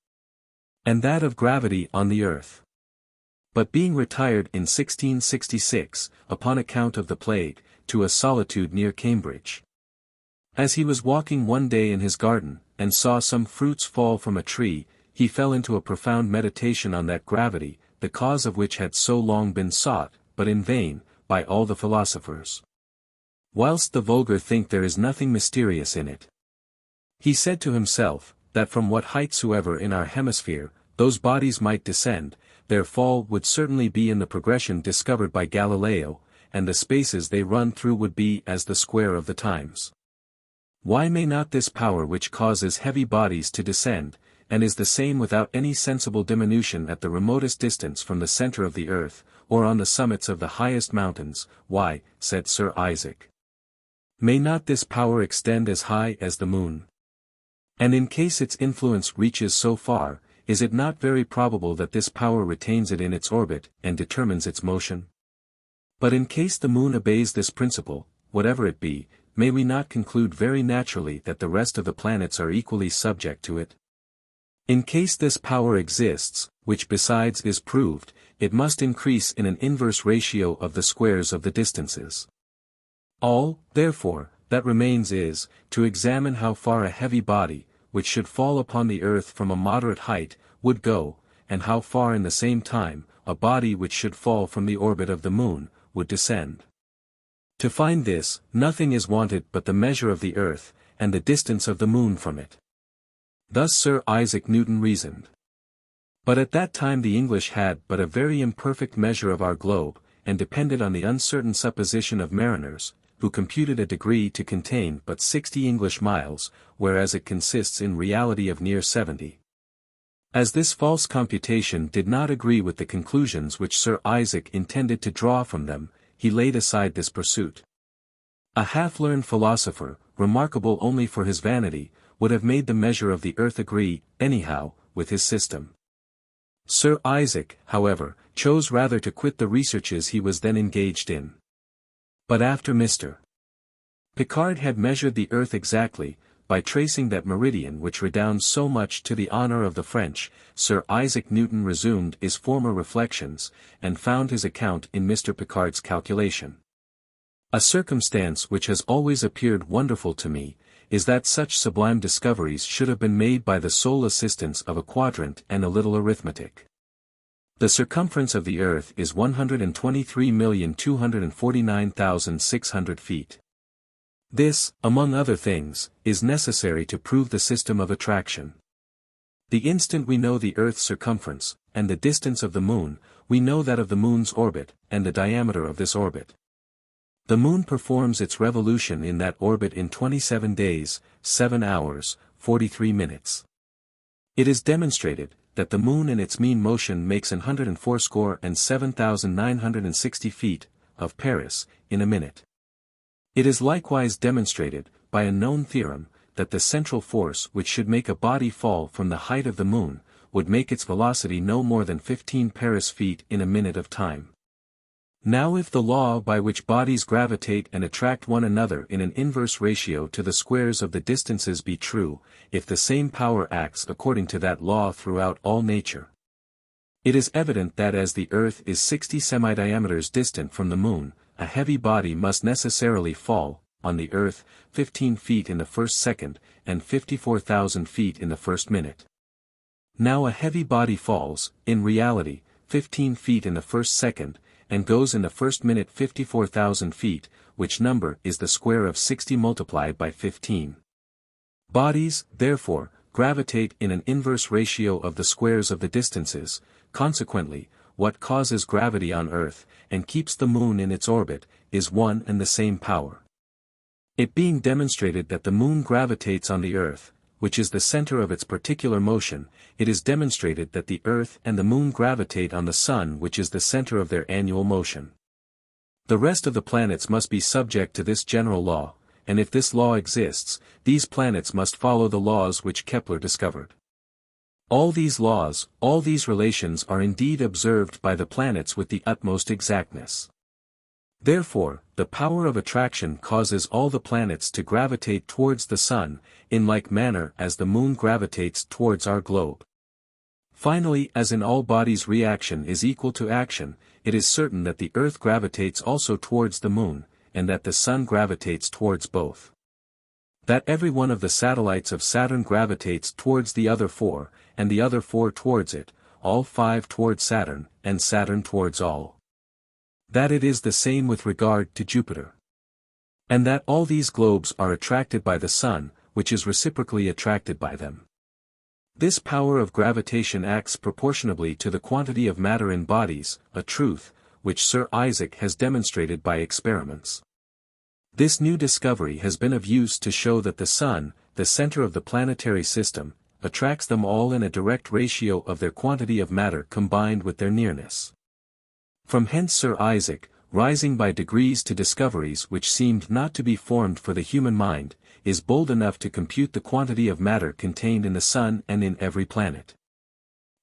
and that of gravity on the earth. But being retired in 1666, upon account of the plague, to a solitude near Cambridge, as he was walking one day in his garden, and saw some fruits fall from a tree, he fell into a profound meditation on that gravity, the cause of which had so long been sought, but in vain, by all the philosophers, whilst the vulgar think there is nothing mysterious in it. He said to himself, that from what height soever in our hemisphere, those bodies might descend, their fall would certainly be in the progression discovered by Galileo, and the spaces they run through would be as the square of the times. Why may not this power which causes heavy bodies to descend, and is the same without any sensible diminution at the remotest distance from the center of the earth, or on the summits of the highest mountains, why, said Sir Isaac, may not this power extend as high as the moon? And in case its influence reaches so far, is it not very probable that this power retains it in its orbit, and determines its motion? But in case the moon obeys this principle, whatever it be, may we not conclude very naturally that the rest of the planets are equally subject to it? In case this power exists, which besides is proved, it must increase in an inverse ratio of the squares of the distances. All, therefore, that remains is, to examine how far a heavy body, which should fall upon the earth from a moderate height, would go, and how far in the same time, a body which should fall from the orbit of the moon, would descend. To find this, nothing is wanted but the measure of the earth, and the distance of the moon from it. Thus Sir Isaac Newton reasoned. But at that time the English had but a very imperfect measure of our globe, and depended on the uncertain supposition of mariners, who computed a degree to contain but 60 English miles, whereas it consists in reality of near 70. As this false computation did not agree with the conclusions which Sir Isaac intended to draw from them, he laid aside this pursuit. A half-learned philosopher, remarkable only for his vanity, would have made the measure of the earth agree, anyhow, with his system. Sir Isaac, however, chose rather to quit the researches he was then engaged in. But after Mr. Picard had measured the earth exactly, by tracing that meridian which redounds so much to the honor of the French, Sir Isaac Newton resumed his former reflections, and found his account in Mr. Picard's calculation. A circumstance which has always appeared wonderful to me, is that such sublime discoveries should have been made by the sole assistance of a quadrant and a little arithmetic. The circumference of the earth is 123,249,600 feet. This, among other things, is necessary to prove the system of attraction. The instant we know the earth's circumference, and the distance of the moon, we know that of the moon's orbit, and the diameter of this orbit. The moon performs its revolution in that orbit in 27 days, 7 hours, 43 minutes. It is demonstrated, that the moon in its mean motion makes 147,960 feet, of Paris, in a minute. It is likewise demonstrated, by a known theorem, that the central force which should make a body fall from the height of the moon, would make its velocity no more than 15 Paris feet in a minute of time. Now if the law by which bodies gravitate and attract one another in an inverse ratio to the squares of the distances be true, if the same power acts according to that law throughout all nature, it is evident that as the earth is 60 semi-diameters distant from the moon, a heavy body must necessarily fall, on the earth, 15 feet in the first second, and 54,000 feet in the first minute. Now a heavy body falls, in reality, 15 feet in the first second, and goes in the first minute 54,000 feet, which number is the square of 60 multiplied by 15. Bodies, therefore, gravitate in an inverse ratio of the squares of the distances. Consequently, what causes gravity on Earth, and keeps the moon in its orbit, is one and the same power. It being demonstrated that the moon gravitates on the Earth, which is the center of its particular motion, it is demonstrated that the Earth and the moon gravitate on the Sun, which is the center of their annual motion. The rest of the planets must be subject to this general law, and if this law exists, these planets must follow the laws which Kepler discovered. All these laws, all these relations are indeed observed by the planets with the utmost exactness. Therefore, the power of attraction causes all the planets to gravitate towards the Sun, in like manner as the moon gravitates towards our globe. Finally, as in all bodies reaction is equal to action, it is certain that the Earth gravitates also towards the moon, and that the Sun gravitates towards both. That every one of the satellites of Saturn gravitates towards the other four, and the other four towards it, all five towards Saturn, and Saturn towards all. That it is the same with regard to Jupiter. And that all these globes are attracted by the Sun, which is reciprocally attracted by them. This power of gravitation acts proportionably to the quantity of matter in bodies, a truth, which Sir Isaac has demonstrated by experiments. This new discovery has been of use to show that the Sun, the center of the planetary system, attracts them all in a direct ratio of their quantity of matter combined with their nearness. From hence Sir Isaac, rising by degrees to discoveries which seemed not to be formed for the human mind, is bold enough to compute the quantity of matter contained in the Sun and in every planet.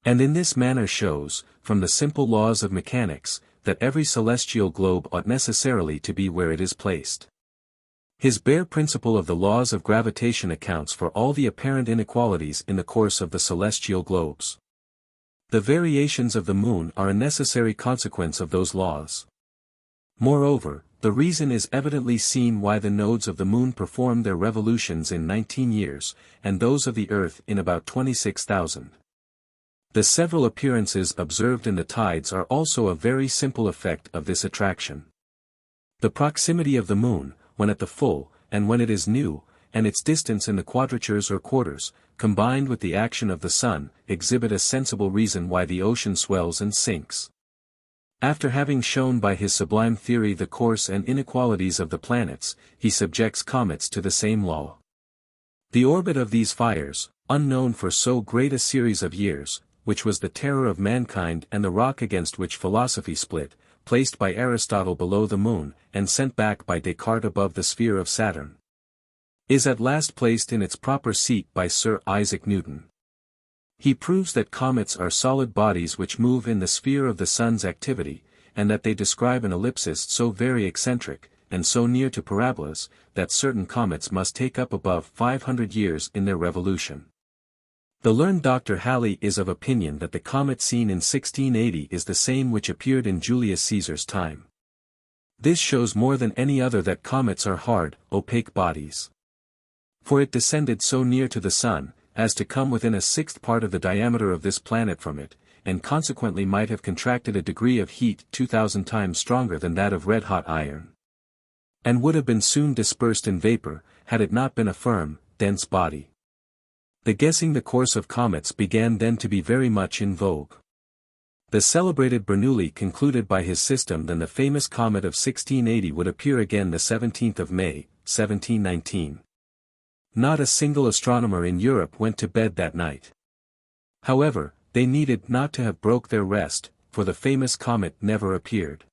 And in this manner shows, from the simple laws of mechanics, that every celestial globe ought necessarily to be where it is placed. His bare principle of the laws of gravitation accounts for all the apparent inequalities in the course of the celestial globes. The variations of the moon are a necessary consequence of those laws. Moreover, the reason is evidently seen why the nodes of the moon perform their revolutions in 19 years, and those of the earth in about 26,000. The several appearances observed in the tides are also a very simple effect of this attraction. The proximity of the moon, when at the full, and when it is new, and its distance in the quadratures or quarters, combined with the action of the sun, exhibit a sensible reason why the ocean swells and sinks. After having shown by his sublime theory the course and inequalities of the planets, he subjects comets to the same law. The orbit of these fires, unknown for so great a series of years, which was the terror of mankind and the rock against which philosophy split, placed by Aristotle below the moon, and sent back by Descartes above the sphere of Saturn, is at last placed in its proper seat by Sir Isaac Newton. He proves that comets are solid bodies which move in the sphere of the sun's activity, and that they describe an ellipsis so very eccentric, and so near to parabolas, that certain comets must take up above 500 years in their revolution. The learned Dr. Halley is of opinion that the comet seen in 1680 is the same which appeared in Julius Caesar's time. This shows more than any other that comets are hard, opaque bodies. For it descended so near to the sun, as to come within a sixth part of the diameter of this planet from it, and consequently might have contracted a degree of heat 2,000 times stronger than that of red-hot iron, and would have been soon dispersed in vapor, had it not been a firm, dense body. The guessing the course of comets began then to be very much in vogue. The celebrated Bernoulli concluded by his system that the famous comet of 1680 would appear again the 17th of May, 1719. Not a single astronomer in Europe went to bed that night. However, they needed not to have broke their rest, for the famous comet never appeared.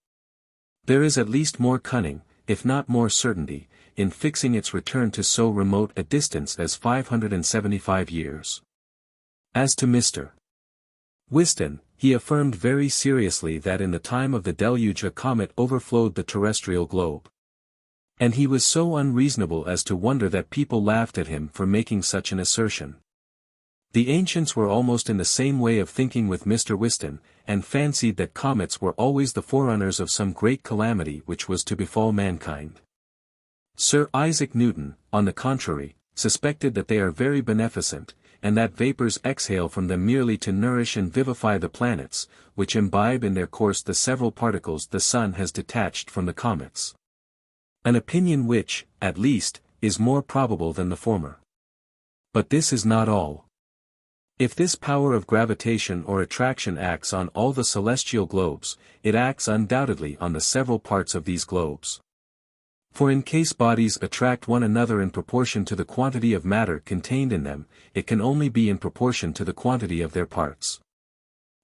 There is at least more cunning, if not more certainty, in fixing its return to so remote a distance as 575 years. As to Mr. Whiston, he affirmed very seriously that in the time of the deluge a comet overflowed the terrestrial globe. And he was so unreasonable as to wonder that people laughed at him for making such an assertion. The ancients were almost in the same way of thinking with Mr. Whiston, and fancied that comets were always the forerunners of some great calamity which was to befall mankind. Sir Isaac Newton, on the contrary, suspected that they are very beneficent, and that vapors exhale from them merely to nourish and vivify the planets, which imbibe in their course the several particles the sun has detached from the comets. An opinion which, at least, is more probable than the former. But this is not all. If this power of gravitation or attraction acts on all the celestial globes, it acts undoubtedly on the several parts of these globes. For in case bodies attract one another in proportion to the quantity of matter contained in them, it can only be in proportion to the quantity of their parts.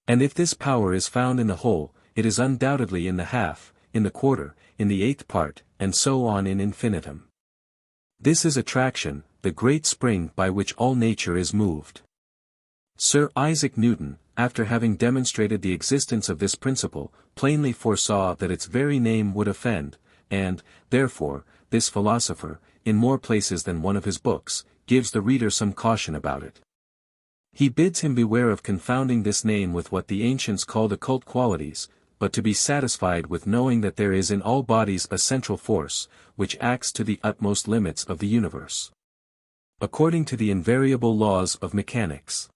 And if this power is found in the whole, it is undoubtedly in the half, in the quarter, in the eighth part, and so on in infinitum. This is attraction, the great spring by which all nature is moved. Sir Isaac Newton, after having demonstrated the existence of this principle, plainly foresaw that its very name would offend, and, therefore, this philosopher, in more places than one of his books, gives the reader some caution about it. He bids him beware of confounding this name with what the ancients called occult qualities, but to be satisfied with knowing that there is in all bodies a central force, which acts to the utmost limits of the universe, according to the invariable laws of mechanics.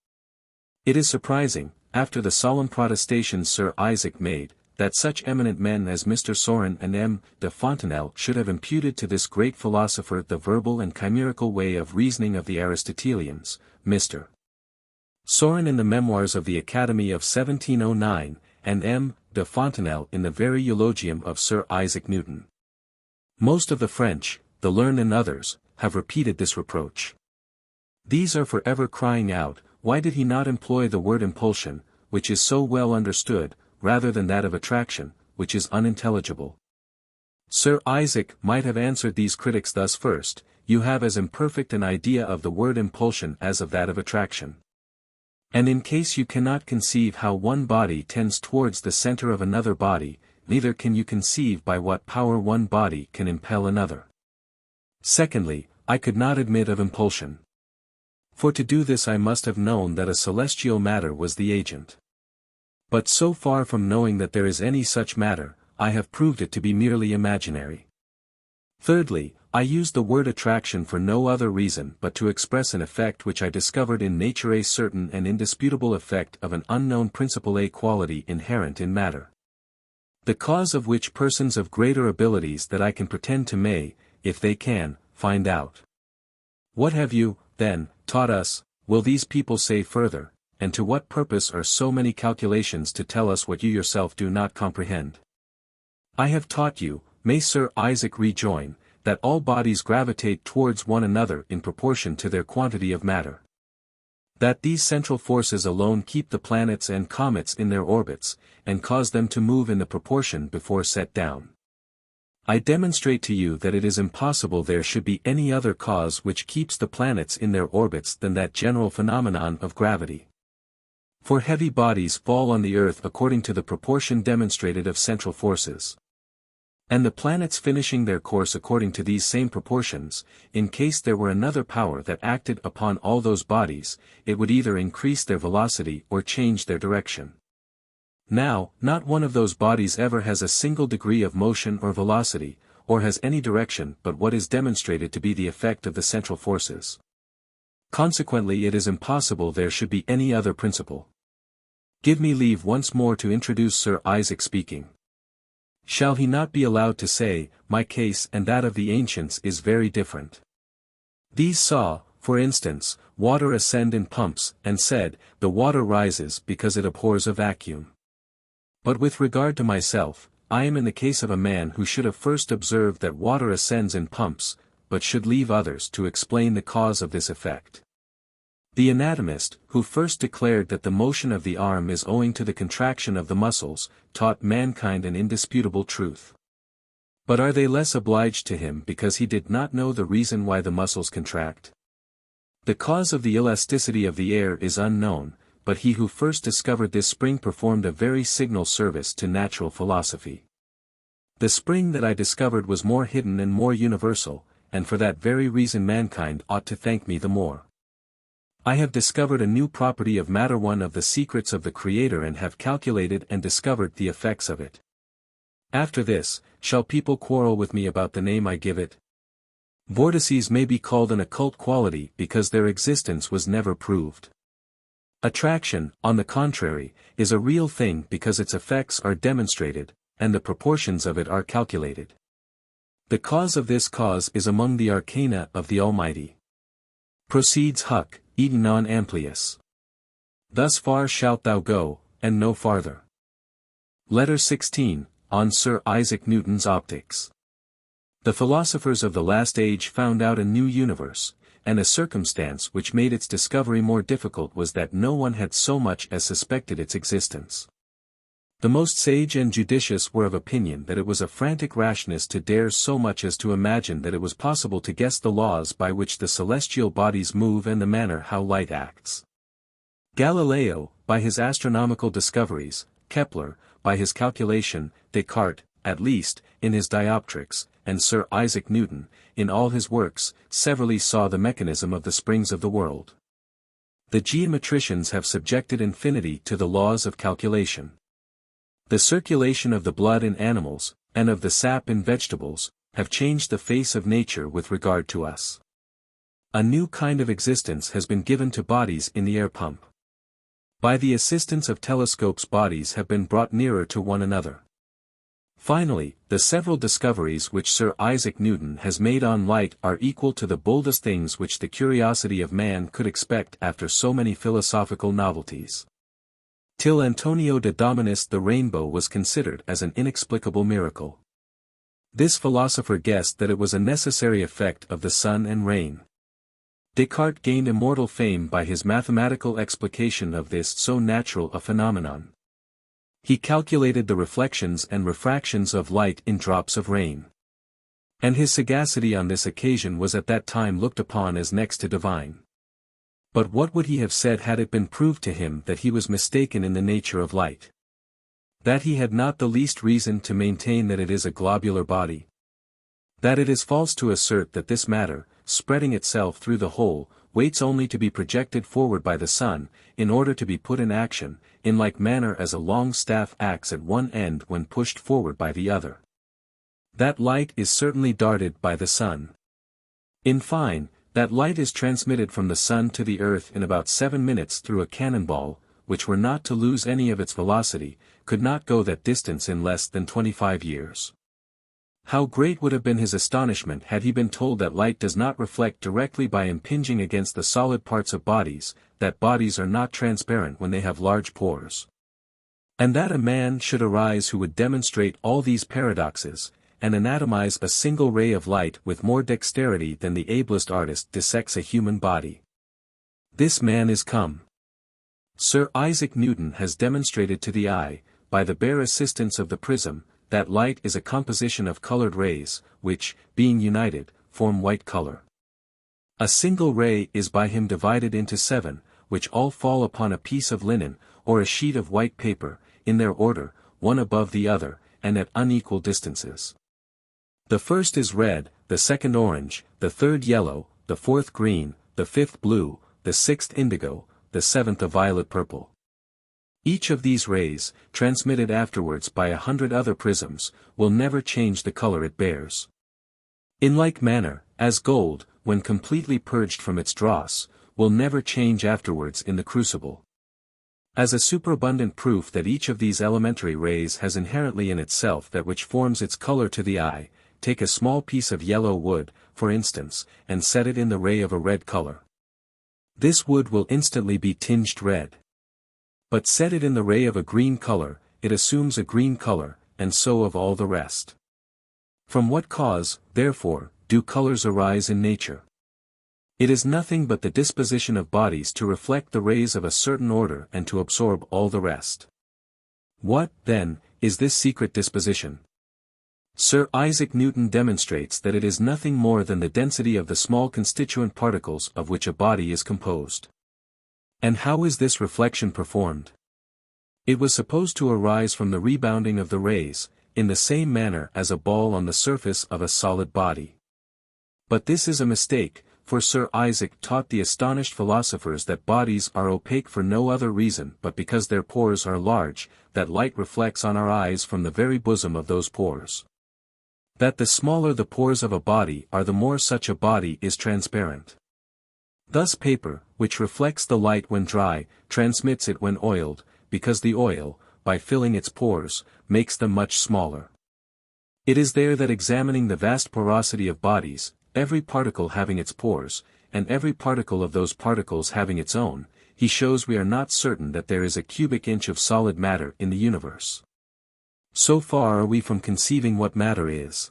It is surprising, after the solemn protestations Sir Isaac made, that such eminent men as Mr. Sorin and M. de Fontenelle should have imputed to this great philosopher the verbal and chimerical way of reasoning of the Aristotelians. Mr. Sorin in the Memoirs of the Academy of 1709, and M. de Fontenelle in the very eulogium of Sir Isaac Newton. Most of the French, the learned and others, have repeated this reproach. These are forever crying out, why did he not employ the word impulsion, which is so well understood, rather than that of attraction, which is unintelligible? Sir Isaac might have answered these critics thus: first, you have as imperfect an idea of the word impulsion as of that of attraction. And in case you cannot conceive how one body tends towards the center of another body, neither can you conceive by what power one body can impel another. Secondly, I could not admit of impulsion. For to do this I must have known that a celestial matter was the agent. But so far from knowing that there is any such matter, I have proved it to be merely imaginary. Thirdly, I used the word attraction for no other reason but to express an effect which I discovered in nature, a certain and indisputable effect of an unknown principle, a quality inherent in matter, the cause of which persons of greater abilities that I can pretend to may, if they can, find out. What have you, then, taught us, will these people say further, and to what purpose are so many calculations to tell us what you yourself do not comprehend? I have taught you, may Sir Isaac rejoin, that all bodies gravitate towards one another in proportion to their quantity of matter. That these central forces alone keep the planets and comets in their orbits, and cause them to move in the proportion before set down. I demonstrate to you that it is impossible there should be any other cause which keeps the planets in their orbits than that general phenomenon of gravity. For heavy bodies fall on the earth according to the proportion demonstrated of central forces. And the planets finishing their course according to these same proportions, in case there were another power that acted upon all those bodies, it would either increase their velocity or change their direction. Now, not one of those bodies ever has a single degree of motion or velocity, or has any direction but what is demonstrated to be the effect of the central forces. Consequently it is impossible there should be any other principle. Give me leave once more to introduce Sir Isaac speaking. Shall he not be allowed to say, my case and that of the ancients is very different? These saw, for instance, water ascend in pumps, and said, the water rises because it abhors a vacuum. But with regard to myself, I am in the case of a man who should have first observed that water ascends in pumps, but should leave others to explain the cause of this effect. The anatomist, who first declared that the motion of the arm is owing to the contraction of the muscles, taught mankind an indisputable truth. But are they less obliged to him because he did not know the reason why the muscles contract? The cause of the elasticity of the air is unknown, but he who first discovered this spring performed a very signal service to natural philosophy. The spring that I discovered was more hidden and more universal, and for that very reason mankind ought to thank me the more. I have discovered a new property of matter, one of the secrets of the Creator, and have calculated and discovered the effects of it. After this, shall people quarrel with me about the name I give it? Vortices may be called an occult quality because their existence was never proved. Attraction, on the contrary, is a real thing because its effects are demonstrated, and the proportions of it are calculated. The cause of this cause is among the arcana of the Almighty. Proceeds Huck, Eden non amplius. Thus far shalt thou go, and no farther. Letter 16, on Sir Isaac Newton's Optics. The philosophers of the last age found out a new universe, and a circumstance which made its discovery more difficult was that no one had so much as suspected its existence. The most sage and judicious were of opinion that it was a frantic rashness to dare so much as to imagine that it was possible to guess the laws by which the celestial bodies move and the manner how light acts. Galileo, by his astronomical discoveries, Kepler, by his calculation, Descartes, at least, in his dioptrics, and Sir Isaac Newton, in all his works, severally saw the mechanism of the springs of the world. The geometricians have subjected infinity to the laws of calculation. The circulation of the blood in animals, and of the sap in vegetables, have changed the face of nature with regard to us. A new kind of existence has been given to bodies in the air pump. By the assistance of telescopes bodies have been brought nearer to one another. Finally, the several discoveries which Sir Isaac Newton has made on light are equal to the boldest things which the curiosity of man could expect after so many philosophical novelties. Till Antonio de Dominis the rainbow was considered as an inexplicable miracle. This philosopher guessed that it was a necessary effect of the sun and rain. Descartes gained immortal fame by his mathematical explication of this so natural a phenomenon. He calculated the reflections and refractions of light in drops of rain. And his sagacity on this occasion was at that time looked upon as next to divine. But what would he have said had it been proved to him that he was mistaken in the nature of light? That he had not the least reason to maintain that it is a globular body? That it is false to assert that this matter, spreading itself through the whole, waits only to be projected forward by the sun, in order to be put in action, in like manner as a long staff acts at one end when pushed forward by the other. That light is certainly darted by the sun. In fine, that light is transmitted from the sun to the earth in about 7 minutes through a cannonball, which were not to lose any of its velocity, could not go that distance in less than 25 years. How great would have been his astonishment had he been told that light does not reflect directly by impinging against the solid parts of bodies, that bodies are not transparent when they have large pores. And that a man should arise who would demonstrate all these paradoxes, and anatomize a single ray of light with more dexterity than the ablest artist dissects a human body. This man is come. Sir Isaac Newton has demonstrated to the eye, by the bare assistance of the prism, that light is a composition of colored rays, which, being united, form white color. A single ray is by him divided into 7, which all fall upon a piece of linen, or a sheet of white paper, in their order, one above the other, and at unequal distances. The first is red, the second orange, the third yellow, the fourth green, the fifth blue, the sixth indigo, the seventh a violet purple. Each of these rays, transmitted afterwards by 100 other prisms, will never change the color it bears. In like manner, as gold, when completely purged from its dross, will never change afterwards in the crucible. As a superabundant proof that each of these elementary rays has inherently in itself that which forms its color to the eye, take a small piece of yellow wood, for instance, and set it in the ray of a red color. This wood will instantly be tinged red. But set it in the ray of a green color, it assumes a green color, and so of all the rest. From what cause, therefore, do colors arise in nature? It is nothing but the disposition of bodies to reflect the rays of a certain order and to absorb all the rest. What, then, is this secret disposition? Sir Isaac Newton demonstrates that it is nothing more than the density of the small constituent particles of which a body is composed. And how is this reflection performed? It was supposed to arise from the rebounding of the rays, in the same manner as a ball on the surface of a solid body. But this is a mistake, for Sir Isaac taught the astonished philosophers that bodies are opaque for no other reason but because their pores are large, that light reflects on our eyes from the very bosom of those pores. That the smaller the pores of a body are the more such a body is transparent. Thus paper, which reflects the light when dry, transmits it when oiled, because the oil, by filling its pores, makes them much smaller. It is there that examining the vast porosity of bodies, every particle having its pores, and every particle of those particles having its own, he shows we are not certain that there is a cubic inch of solid matter in the universe. So far are we from conceiving what matter is.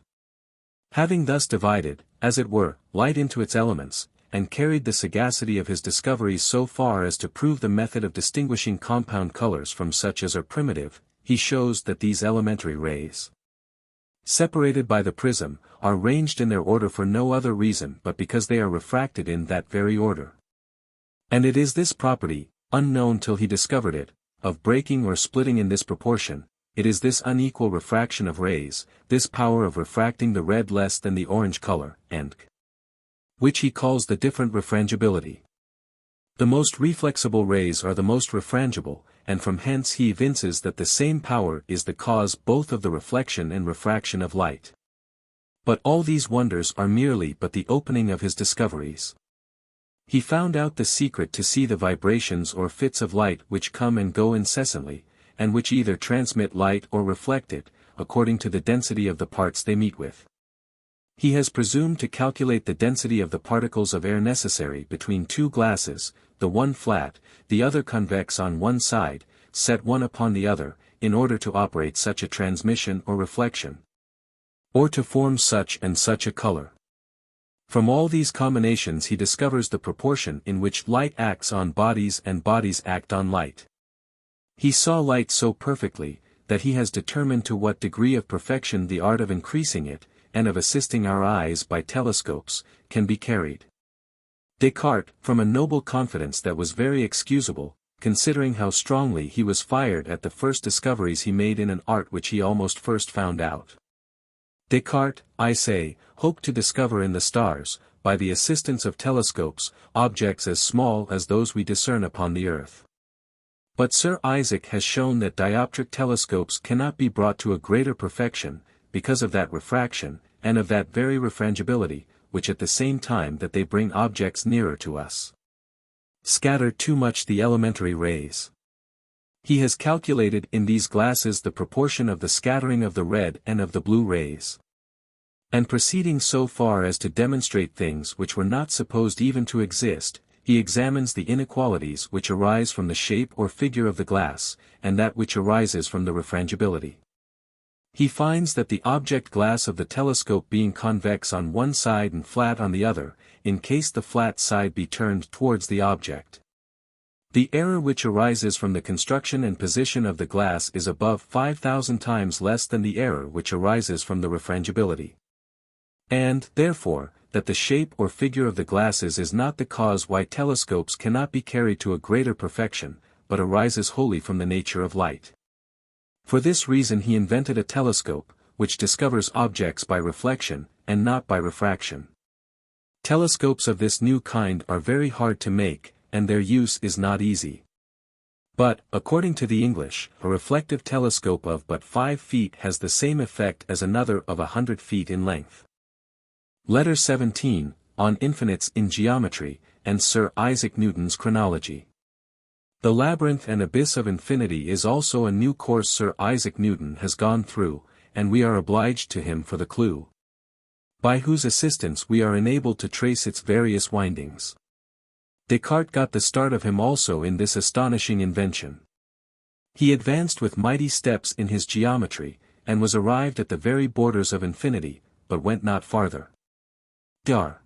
Having thus divided, as it were, light into its elements, and carried the sagacity of his discoveries so far as to prove the method of distinguishing compound colors from such as are primitive, he shows that these elementary rays, separated by the prism, are ranged in their order for no other reason but because they are refracted in that very order. And it is this property, unknown till he discovered it, of breaking or splitting in this proportion, it is this unequal refraction of rays, this power of refracting the red less than the orange color, and which he calls the different refrangibility. The most reflexible rays are the most refrangible, and from hence he evinces that the same power is the cause both of the reflection and refraction of light. But all these wonders are merely but the opening of his discoveries. He found out the secret to see the vibrations or fits of light which come and go incessantly, and which either transmit light or reflect it, according to the density of the parts they meet with. He has presumed to calculate the density of the particles of air necessary between two glasses, the one flat, the other convex on one side, set one upon the other, in order to operate such a transmission or reflection, or to form such and such a color. From all these combinations he discovers the proportion in which light acts on bodies and bodies act on light. He saw light so perfectly, that he has determined to what degree of perfection the art of increasing it, and of assisting our eyes by telescopes, can be carried. Descartes, from a noble confidence that was very excusable, considering how strongly he was fired at the first discoveries he made in an art which he almost first found out, Descartes, I say, hoped to discover in the stars, by the assistance of telescopes, objects as small as those we discern upon the earth. But Sir Isaac has shown that dioptric telescopes cannot be brought to a greater perfection, because of that refraction, and of that very refrangibility, which at the same time that they bring objects nearer to us, scatter too much the elementary rays. He has calculated in these glasses the proportion of the scattering of the red and of the blue rays. And proceeding so far as to demonstrate things which were not supposed even to exist, he examines the inequalities which arise from the shape or figure of the glass, and that which arises from the refrangibility. He finds that the object glass of the telescope being convex on one side and flat on the other, in case the flat side be turned towards the object, the error which arises from the construction and position of the glass is above 5,000 times less than the error which arises from the refrangibility. And, therefore, that the shape or figure of the glasses is not the cause why telescopes cannot be carried to a greater perfection, but arises wholly from the nature of light. For this reason he invented a telescope, which discovers objects by reflection, and not by refraction. Telescopes of this new kind are very hard to make, and their use is not easy. But, according to the English, a reflective telescope of but 5 feet has the same effect as another of 100 feet in length. Letter 17, on Infinites in Geometry, and Sir Isaac Newton's Chronology. The labyrinth and abyss of infinity is also a new course Sir Isaac Newton has gone through, and we are obliged to him for the clue, by whose assistance we are enabled to trace its various windings. Descartes got the start of him also in this astonishing invention. He advanced with mighty steps in his geometry, and was arrived at the very borders of infinity, but went not farther. Dr.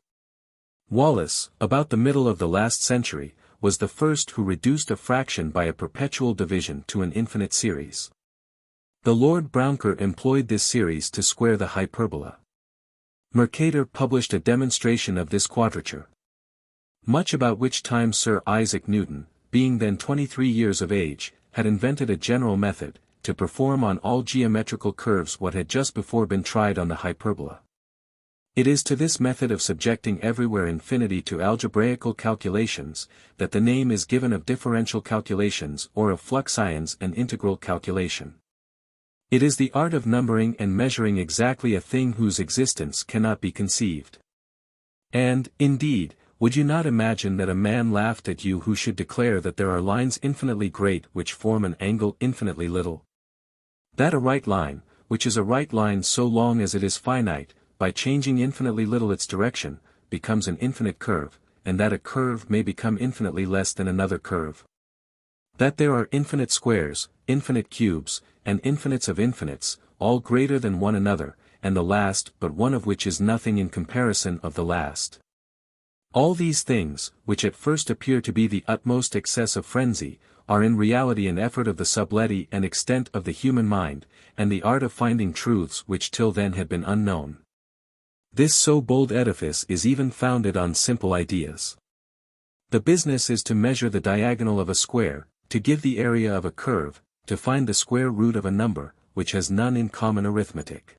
Wallace, about the middle of the last century, was the first who reduced a fraction by a perpetual division to an infinite series. The Lord Brouncker employed this series to square the hyperbola. Mercator published a demonstration of this quadrature. Much about which time Sir Isaac Newton, being then 23 years of age, had invented a general method, to perform on all geometrical curves what had just before been tried on the hyperbola. It is to this method of subjecting everywhere infinity to algebraical calculations, that the name is given of differential calculations or of fluxions and integral calculation. It is the art of numbering and measuring exactly a thing whose existence cannot be conceived. And, indeed, would you not imagine that a man laughed at you who should declare that there are lines infinitely great which form an angle infinitely little? That a right line, which is a right line so long as it is finite, by changing infinitely little its direction, becomes an infinite curve, and that a curve may become infinitely less than another curve. That there are infinite squares, infinite cubes, and infinites of infinites, all greater than one another, and the last but one of which is nothing in comparison of the last. All these things, which at first appear to be the utmost excess of frenzy, are in reality an effort of the subtlety and extent of the human mind, and the art of finding truths which till then had been unknown. This so bold edifice is even founded on simple ideas. The business is to measure the diagonal of a square, to give the area of a curve, to find the square root of a number, which has none in common arithmetic.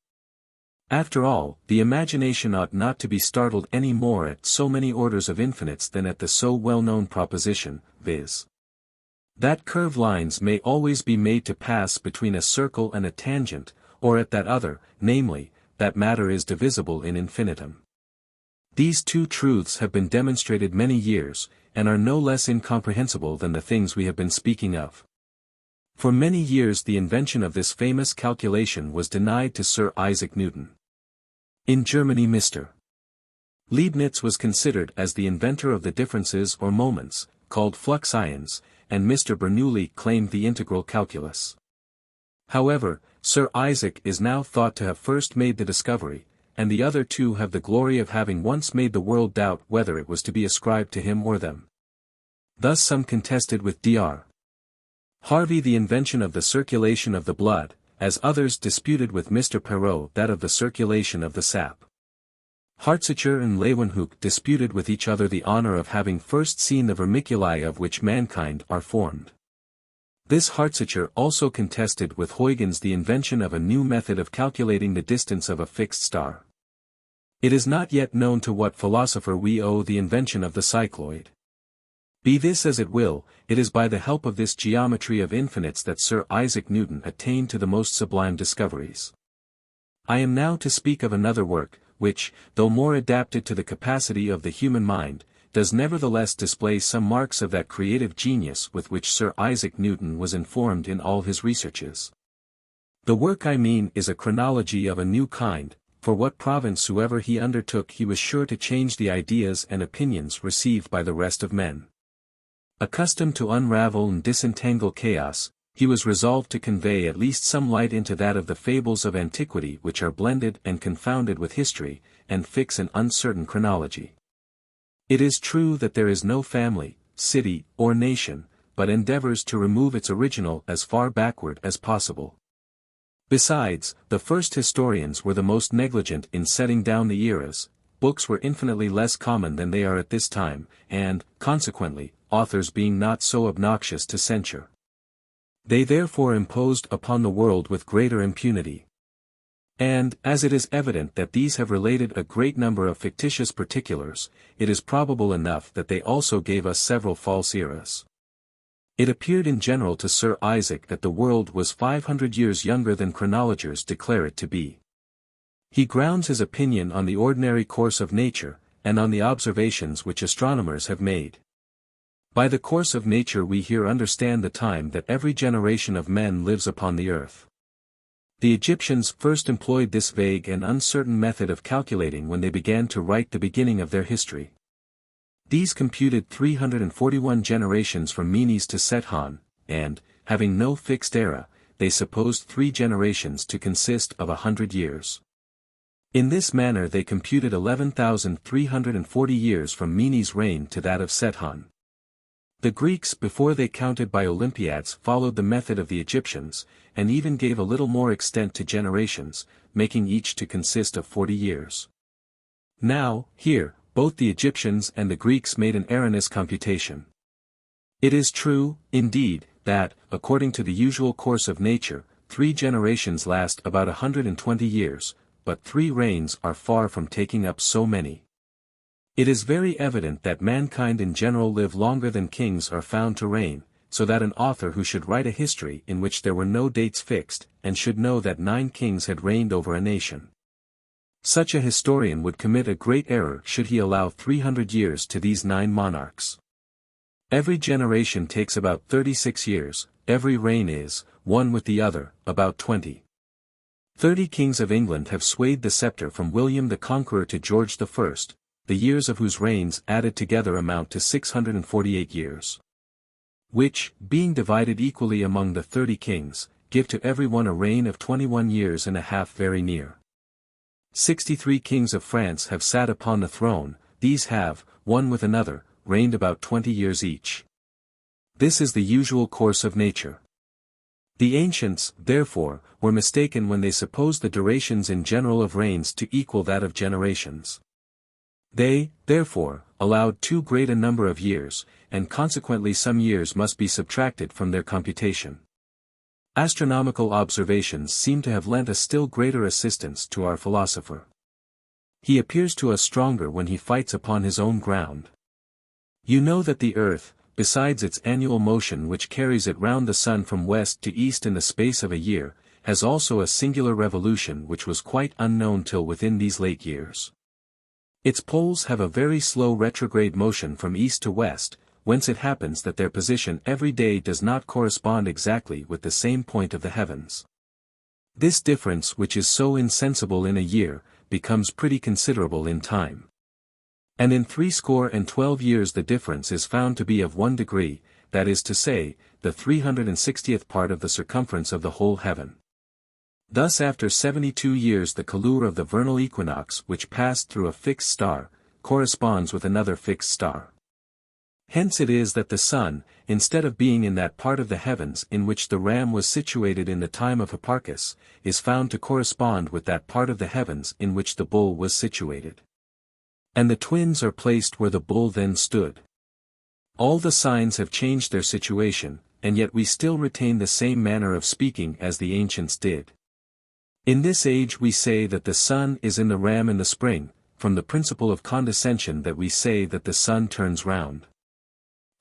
After all, the imagination ought not to be startled any more at so many orders of infinites than at the so well-known proposition, viz. that curved lines may always be made to pass between a circle and a tangent, or at that other, namely, that matter is divisible in infinitum. These two truths have been demonstrated many years, and are no less incomprehensible than the things we have been speaking of. For many years the invention of this famous calculation was denied to Sir Isaac Newton. In Germany Mr. Leibniz was considered as the inventor of the differences or moments, called fluxions, and Mr. Bernoulli claimed the integral calculus. However, Sir Isaac is now thought to have first made the discovery, and the other two have the glory of having once made the world doubt whether it was to be ascribed to him or them. Thus some contested with Dr. Harvey the invention of the circulation of the blood, as others disputed with Mr. Perrot that of the circulation of the sap. Hartzicher and Leeuwenhoek disputed with each other the honor of having first seen the vermiculi of which mankind are formed. This Hartzicher also contested with Huygens the invention of a new method of calculating the distance of a fixed star. It is not yet known to what philosopher we owe the invention of the cycloid. Be this as it will, it is by the help of this geometry of infinites that Sir Isaac Newton attained to the most sublime discoveries. I am now to speak of another work, which, though more adapted to the capacity of the human mind, does nevertheless display some marks of that creative genius with which Sir Isaac Newton was informed in all his researches. The work I mean is a chronology of a new kind, for what province soever he undertook he was sure to change the ideas and opinions received by the rest of men. Accustomed to unravel and disentangle chaos, he was resolved to convey at least some light into that of the fables of antiquity which are blended and confounded with history, and fix an uncertain chronology. It is true that there is no family, city, or nation, but endeavors to remove its original as far backward as possible. Besides, the first historians were the most negligent in setting down the eras, books were infinitely less common than they are at this time, and, consequently, authors being not so obnoxious to censure. They therefore imposed upon the world with greater impunity. And, as it is evident that these have related a great number of fictitious particulars, it is probable enough that they also gave us several false eras. It appeared in general to Sir Isaac that the world was 500 years younger than chronologers declare it to be. He grounds his opinion on the ordinary course of nature, and on the observations which astronomers have made. By the course of nature we here understand the time that every generation of men lives upon the earth. The Egyptians first employed this vague and uncertain method of calculating when they began to write the beginning of their history. These computed 341 generations from Menes to Sethan, and, having no fixed era, they supposed 3 generations to consist of 100 years. In this manner they computed 11,340 years from Menes' reign to that of Sethan. The Greeks before they counted by Olympiads followed the method of the Egyptians, and even gave a little more extent to generations, making each to consist of 40 years. Now, here, both the Egyptians and the Greeks made an erroneous computation. It is true, indeed, that, according to the usual course of nature, 3 generations last about 120 years, but 3 reigns are far from taking up so many. It is very evident that mankind in general live longer than kings are found to reign, so that an author who should write a history in which there were no dates fixed, and should know that 9 kings had reigned over a nation. Such a historian would commit a great error should he allow 300 years to these 9 monarchs. Every generation takes about 36 years, every reign is, one with the other, about 20. 30 kings of England have swayed the sceptre from William the Conqueror to George I, the years of whose reigns added together amount to 648 years. Which, being divided equally among the 30 kings, give to every one a reign of 21 years and a half very near. 63 kings of France have sat upon the throne, these have, one with another, reigned about 20 years each. This is the usual course of nature. The ancients, therefore, were mistaken when they supposed the durations in general of reigns to equal that of generations. They, therefore, allowed too great a number of years, and consequently some years must be subtracted from their computation. Astronomical observations seem to have lent a still greater assistance to our philosopher. He appears to us stronger when he fights upon his own ground. You know that the earth, besides its annual motion which carries it round the sun from west to east in the space of a year, has also a singular revolution which was quite unknown till within these late years. Its poles have a very slow retrograde motion from east to west, whence it happens that their position every day does not correspond exactly with the same point of the heavens. This difference which is so insensible in a year, becomes pretty considerable in time. And in 312 years the difference is found to be of 1 degree, that is to say, the 360th part of the circumference of the whole heaven. Thus after 72 years the colure of the vernal equinox which passed through a fixed star, corresponds with another fixed star. Hence it is that the sun, instead of being in that part of the heavens in which the ram was situated in the time of Hipparchus, is found to correspond with that part of the heavens in which the bull was situated. And the twins are placed where the bull then stood. All the signs have changed their situation, and yet we still retain the same manner of speaking as the ancients did. In this age we say that the sun is in the ram in the spring, from the principle of condescension that we say that the sun turns round.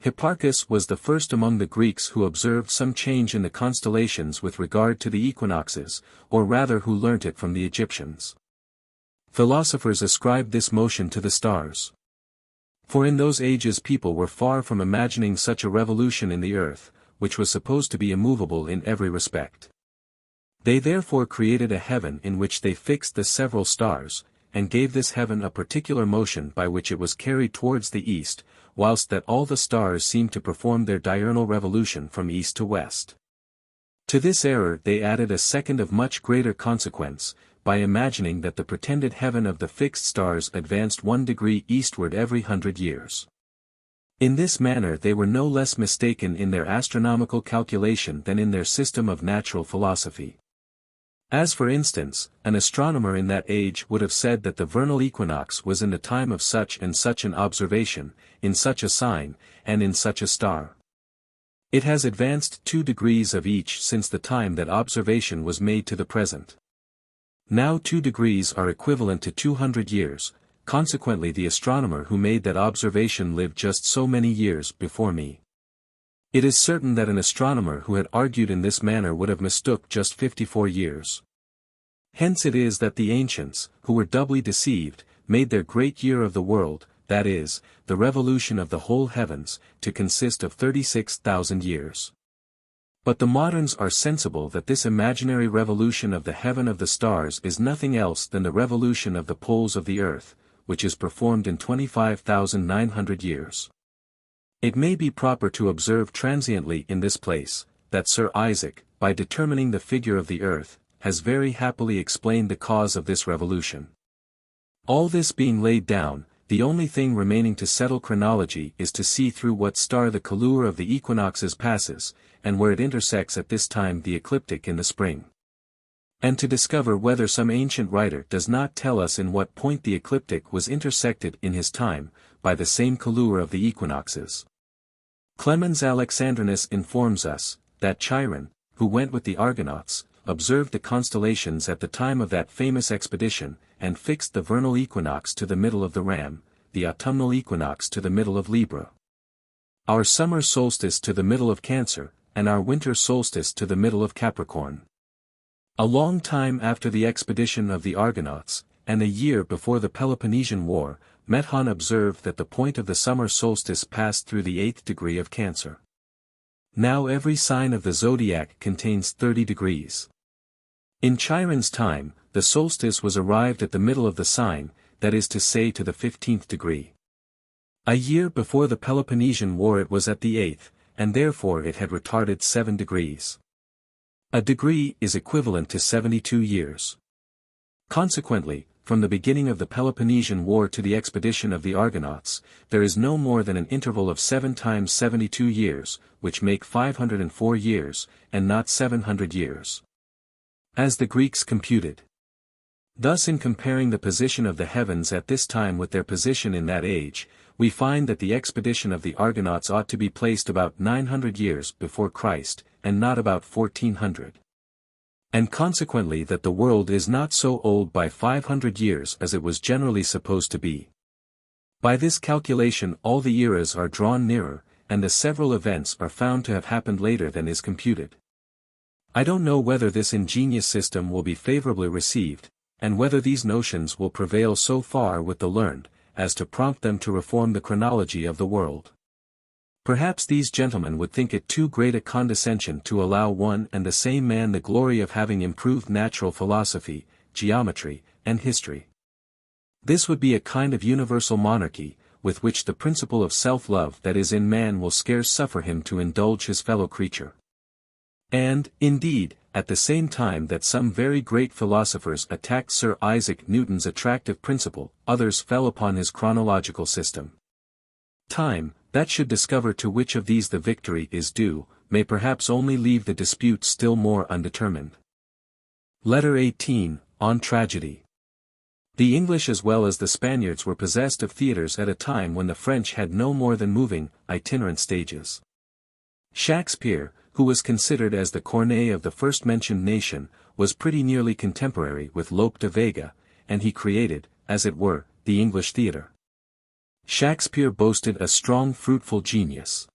Hipparchus was the first among the Greeks who observed some change in the constellations with regard to the equinoxes, or rather who learnt it from the Egyptians. Philosophers ascribed this motion to the stars. For in those ages people were far from imagining such a revolution in the earth, which was supposed to be immovable in every respect. They therefore created a heaven in which they fixed the several stars, and gave this heaven a particular motion by which it was carried towards the east, whilst that all the stars seemed to perform their diurnal revolution from east to west. To this error they added a second of much greater consequence, by imagining that the pretended heaven of the fixed stars advanced 1 degree eastward every 100 years. In this manner they were no less mistaken in their astronomical calculation than in their system of natural philosophy. As for instance, an astronomer in that age would have said that the vernal equinox was in the time of such and such an observation, in such a sign, and in such a star. It has advanced 2 degrees of each since the time that observation was made to the present. Now 2 degrees are equivalent to 200 years, consequently the astronomer who made that observation lived just so many years before me. It is certain that an astronomer who had argued in this manner would have mistook just 54 years. Hence it is that the ancients, who were doubly deceived, made their great year of the world, that is, the revolution of the whole heavens, to consist of 36,000 years. But the moderns are sensible that this imaginary revolution of the heaven of the stars is nothing else than the revolution of the poles of the earth, which is performed in 25,900 years. It may be proper to observe transiently in this place, that Sir Isaac, by determining the figure of the earth, has very happily explained the cause of this revolution. All this being laid down, the only thing remaining to settle chronology is to see through what star the couloir of the equinoxes passes, and where it intersects at this time the ecliptic in the spring. And to discover whether some ancient writer does not tell us in what point the ecliptic was intersected in his time, by the same couloir of the equinoxes. Clemens Alexandrinus informs us, that Chiron, who went with the Argonauts, observed the constellations at the time of that famous expedition, and fixed the vernal equinox to the middle of the Ram, the autumnal equinox to the middle of Libra, our summer solstice to the middle of Cancer, and our winter solstice to the middle of Capricorn. A long time after the expedition of the Argonauts, and a year before the Peloponnesian War, Methon observed that the point of the summer solstice passed through the 8th degree of Cancer. Now every sign of the zodiac contains 30 degrees. In Chiron's time, the solstice was arrived at the middle of the sign, that is to say to the 15th degree. A year before the Peloponnesian War it was at the 8th, and therefore it had retarded 7 degrees. A degree is equivalent to 72 years. Consequently, from the beginning of the Peloponnesian War to the expedition of the Argonauts, there is no more than an interval of 7 times 72 years, which make 504 years, and not 700 years. As the Greeks computed. Thus in comparing the position of the heavens at this time with their position in that age, we find that the expedition of the Argonauts ought to be placed about 900 years before Christ, and not about 1400. And consequently that the world is not so old by 500 years as it was generally supposed to be. By this calculation all the eras are drawn nearer, and the several events are found to have happened later than is computed. I don't know whether this ingenious system will be favorably received, and whether these notions will prevail so far with the learned, as to prompt them to reform the chronology of the world. Perhaps these gentlemen would think it too great a condescension to allow one and the same man the glory of having improved natural philosophy, geometry, and history. This would be a kind of universal monarchy, with which the principle of self-love that is in man will scarce suffer him to indulge his fellow creature. And, indeed, at the same time that some very great philosophers attacked Sir Isaac Newton's attractive principle, others fell upon his chronological system. Time, that should discover to which of these the victory is due, may perhaps only leave the dispute still more undetermined. Letter 18, on Tragedy. The English as well as the Spaniards were possessed of theatres at a time when the French had no more than moving, itinerant stages. Shakespeare, who was considered as the Corneille of the first-mentioned nation, was pretty nearly contemporary with Lope de Vega, and he created, as it were, the English theatre. Shakespeare boasted a strong fruitful genius.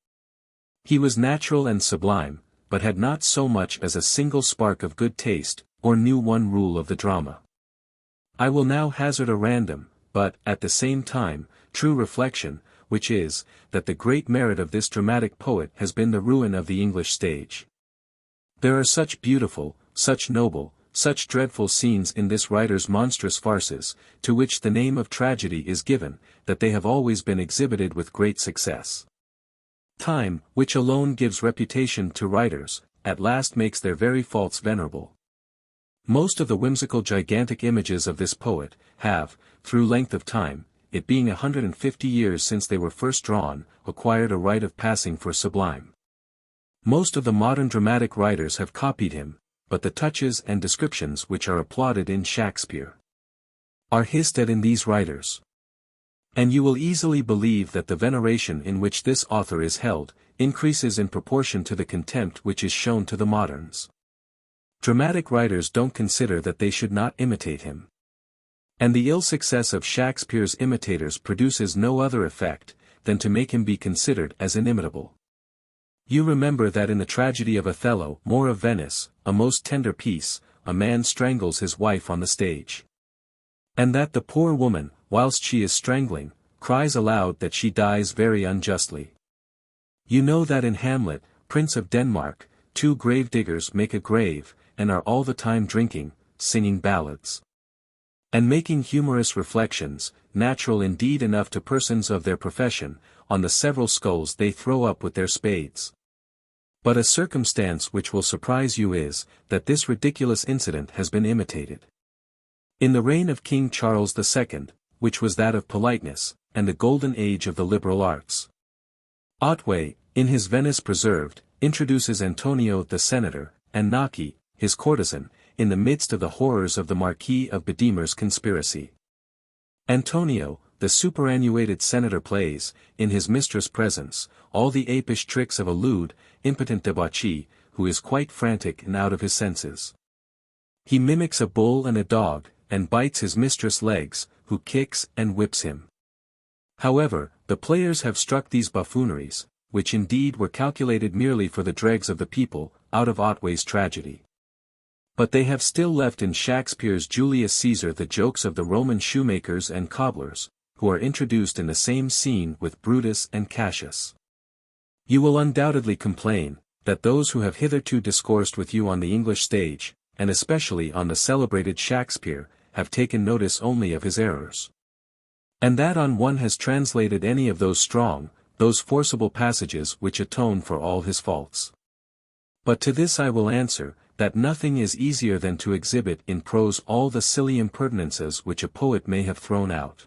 He was natural and sublime, but had not so much as a single spark of good taste, or knew one rule of the drama. I will now hazard a random, but, at the same time, true reflection, which is, that the great merit of this dramatic poet has been the ruin of the English stage. There are such beautiful, such noble, such dreadful scenes in this writer's monstrous farces, to which the name of tragedy is given, that they have always been exhibited with great success. Time, which alone gives reputation to writers, at last makes their very faults venerable. Most of the whimsical gigantic images of this poet, have, through length of time, it being 150 years since they were first drawn, acquired a right of passing for sublime. Most of the modern dramatic writers have copied him, but the touches and descriptions which are applauded in Shakespeare are hissed at in these writers. And you will easily believe that the veneration in which this author is held, increases in proportion to the contempt which is shown to the moderns. Dramatic writers don't consider that they should not imitate him. And the ill success of Shakespeare's imitators produces no other effect, than to make him be considered as inimitable. You remember that in the tragedy of Othello, Moor of Venice, a most tender piece, a man strangles his wife on the stage. And that the poor woman, whilst she is strangling, cries aloud that she dies very unjustly. You know that in Hamlet, Prince of Denmark, two grave diggers make a grave, and are all the time drinking, singing ballads, and making humorous reflections, natural indeed enough to persons of their profession, on the several skulls they throw up with their spades. But a circumstance which will surprise you is, that this ridiculous incident has been imitated in the reign of King Charles II, which was that of politeness, and the golden age of the liberal arts. Otway, in his Venice Preserved, introduces Antonio the senator, and Naki, his courtesan, in the midst of the horrors of the Marquis of Bedimer's conspiracy. Antonio, the superannuated senator plays, in his mistress' presence, all the apish tricks of a lewd, impotent debauchee, who is quite frantic and out of his senses. He mimics a bull and a dog, and bites his mistress' legs, who kicks and whips him. However, the players have struck these buffooneries, which indeed were calculated merely for the dregs of the people, out of Otway's tragedy. But they have still left in Shakespeare's Julius Caesar the jokes of the Roman shoemakers and cobblers, who are introduced in the same scene with Brutus and Cassius. You will undoubtedly complain, that those who have hitherto discoursed with you on the English stage, and especially on the celebrated Shakespeare, have taken notice only of his errors. And that on one has translated any of those strong, those forcible passages which atone for all his faults. But to this I will answer, that nothing is easier than to exhibit in prose all the silly impertinences which a poet may have thrown out.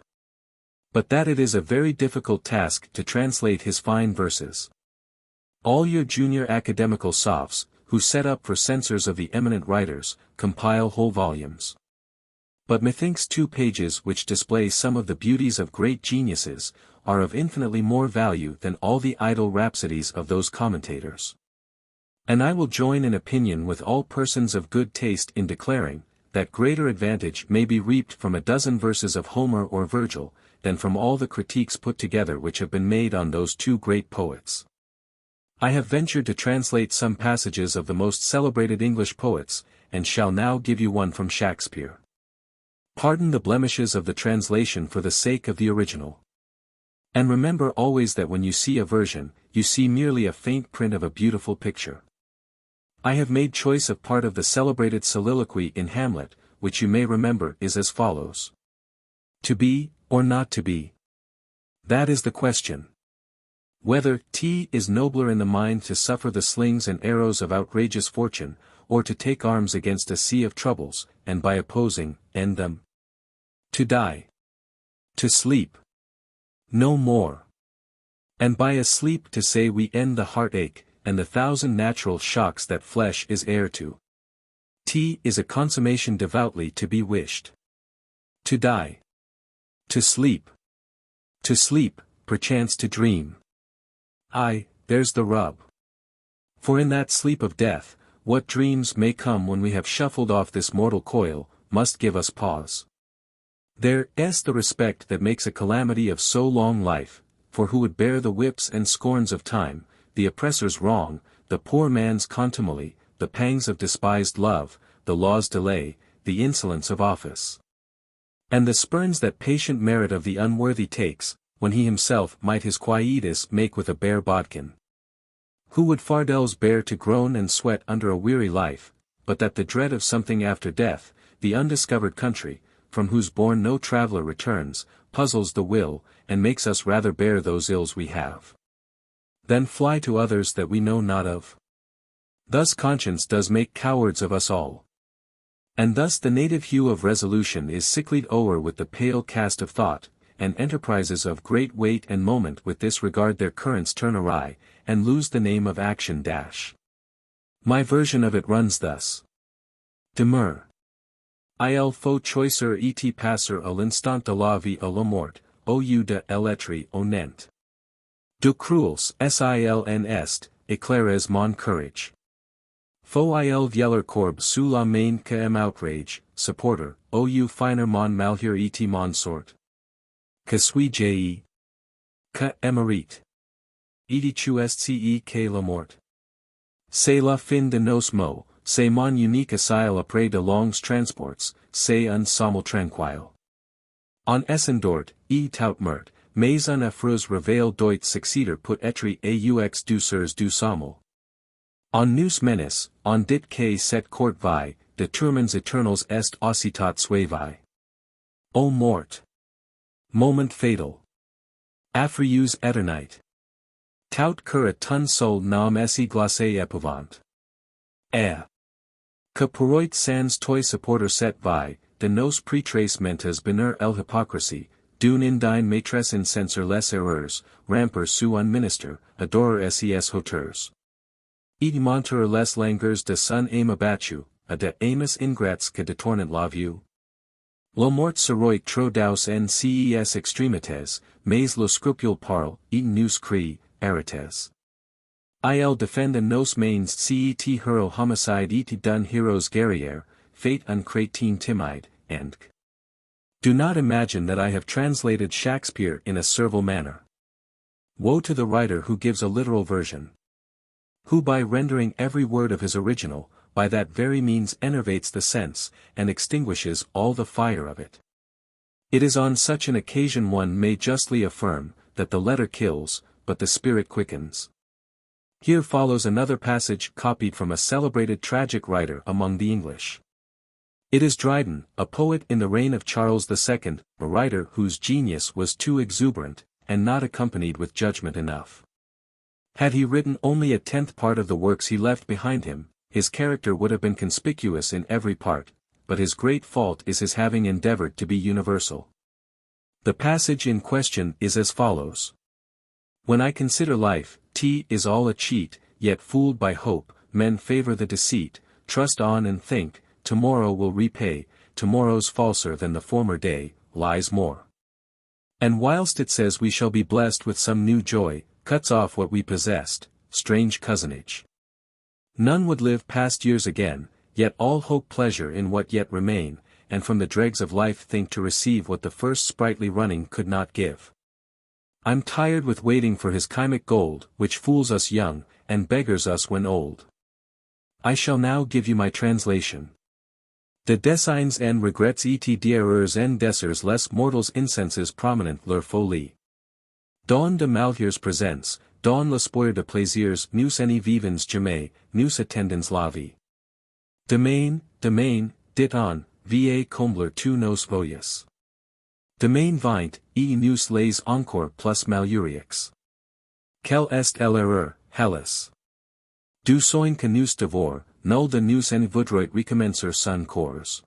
But that it is a very difficult task to translate his fine verses. All your junior academical sophs, who set up for censors of the eminent writers, compile whole volumes. But methinks 2 pages which display some of the beauties of great geniuses, are of infinitely more value than all the idle rhapsodies of those commentators. And I will join in opinion with all persons of good taste in declaring, that greater advantage may be reaped from a dozen verses of Homer or Virgil, than from all the critiques put together which have been made on those 2 great poets. I have ventured to translate some passages of the most celebrated English poets, and shall now give you one from Shakespeare. Pardon the blemishes of the translation for the sake of the original. And remember always that when you see a version, you see merely a faint print of a beautiful picture. I have made choice of part of the celebrated soliloquy in Hamlet, which you may remember is as follows. To be, or not to be? That is the question. Whether T is nobler in the mind to suffer the slings and arrows of outrageous fortune, or to take arms against a sea of troubles, and by opposing, end them. To die. To sleep. No more. And by a sleep to say we end the heartache, and the 1,000 natural shocks that flesh is heir to. T is a consummation devoutly to be wished. To die. To sleep. To sleep, perchance to dream. Aye, there's the rub. For in that sleep of death, what dreams may come when we have shuffled off this mortal coil, must give us pause. There is the respect that makes a calamity of so long life, for who would bear the whips and scorns of time, the oppressor's wrong, the poor man's contumely, the pangs of despised love, the law's delay, the insolence of office, and the spurns that patient merit of the unworthy takes, when he himself might his quietus make with a bare bodkin. Who would fardels bear to groan and sweat under a weary life, but that the dread of something after death, the undiscovered country, from whose bourne no traveller returns, puzzles the will, and makes us rather bear those ills we have, than fly to others that we know not of? Thus conscience does make cowards of us all. And thus the native hue of resolution is sicklied o'er with the pale cast of thought, and enterprises of great weight and moment with this regard their currents turn awry, and lose the name of action. My version of it runs thus. Demur. Il faut choisir et passer à l'instant de la vie à la mort, au lieu de l'être honnête. De cruels siln est, éclairez mon courage. Faut il vieiller corbe sous la main que m outrage, supporter, au lieu finer mon malheur et mon sort. Que suis-je? Que émérite? Et tu est que la mort. C'est la fin de nos mots, c'est mon unique asile après de longs transports, c'est un sommeil tranquille. En essendort, tout meurt, mais un affreux réveil doit succéder pour être aux douceurs du sommeil. En nous menace, on dit que cette courte vie, de tourments éternels est aussitôt suivie. O mort! Moment fatal. Affreuse éternite. Tout que ton soul nom esse glacé épouvante. Que pourrait sans toi supporter cette vie, de nos prétracements benir el hypocrisy, d'une indine maîtresse incensor les erreurs, ramper sous un ministre, adorer ses hauteurs. Et monter les langueurs de son âme abattu, a de âmes ingrates que détournent la vue. La mort serait trop douce en ces extrémités, mais le scrupule parle, et nous crie, arrêtez. Il défend nos mains cet hero homicide et d'un heroes guerrière, fate un crétin timide, and do not imagine that I have translated Shakespeare in a servile manner. Woe to the writer who gives a literal version. Who by rendering every word of his original, by that very means enervates the sense, and extinguishes all the fire of it. It is on such an occasion one may justly affirm, that the letter kills, but the spirit quickens. Here follows another passage copied from a celebrated tragic writer among the English. It is Dryden, a poet in the reign of Charles II, a writer whose genius was too exuberant, and not accompanied with judgment enough. Had he written only a tenth part of the works he left behind him, his character would have been conspicuous in every part, but his great fault is his having endeavored to be universal. The passage in question is as follows. When I consider life, is all a cheat, yet fooled by hope, men favor the deceit, trust on and think, tomorrow will repay, tomorrow's falser than the former day, lies more. And whilst it says we shall be blessed with some new joy, cuts off what we possessed, strange cousinage. None would live past years again, yet all hope pleasure in what yet remain, and from the dregs of life think to receive what the first sprightly running could not give. I'm tired with waiting for his chymic gold, which fools us young, and beggars us when old. I shall now give you my translation. De dessignes en regrets et d'erreurs en desers les mortals incenses prominent leur folie. Dans de malheurs présents, dans l'espoir de plaisirs nous n'y vivons jamais, nous attendons la vie. Demain, dit on, va combler tous nos voyous. Demain vint, et nous les encore plus malheureux. Quel est l'erreur, Hellas? Du soin que nous devor, nul de nous en voudroit recommencer son cours.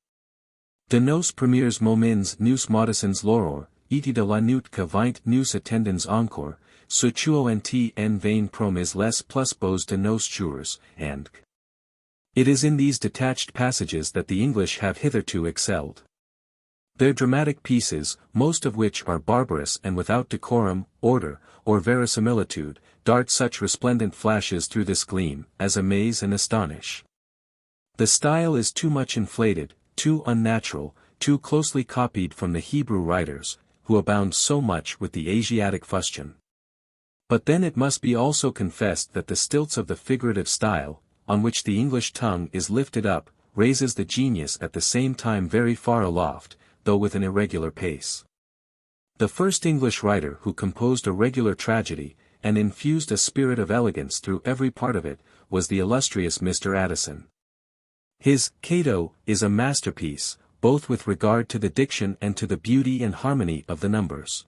De nos premiers moments nous modissons l'aurore, et de la nuit que vint nous attendons encore, ce tuo en vain promis les plus beaux de nos jours, and it is in these detached passages that the English have hitherto excelled. Their dramatic pieces, most of which are barbarous and without decorum, order, or verisimilitude, dart such resplendent flashes through this gleam, as amaze and astonish. The style is too much inflated, too unnatural, too closely copied from the Hebrew writers, who abound so much with the Asiatic fustian. But then it must be also confessed that the stilts of the figurative style, on which the English tongue is lifted up, raises the genius at the same time very far aloft, though with an irregular pace. The first English writer who composed a regular tragedy, and infused a spirit of elegance through every part of it, was the illustrious Mr. Addison. His Cato is a masterpiece, both with regard to the diction and to the beauty and harmony of the numbers.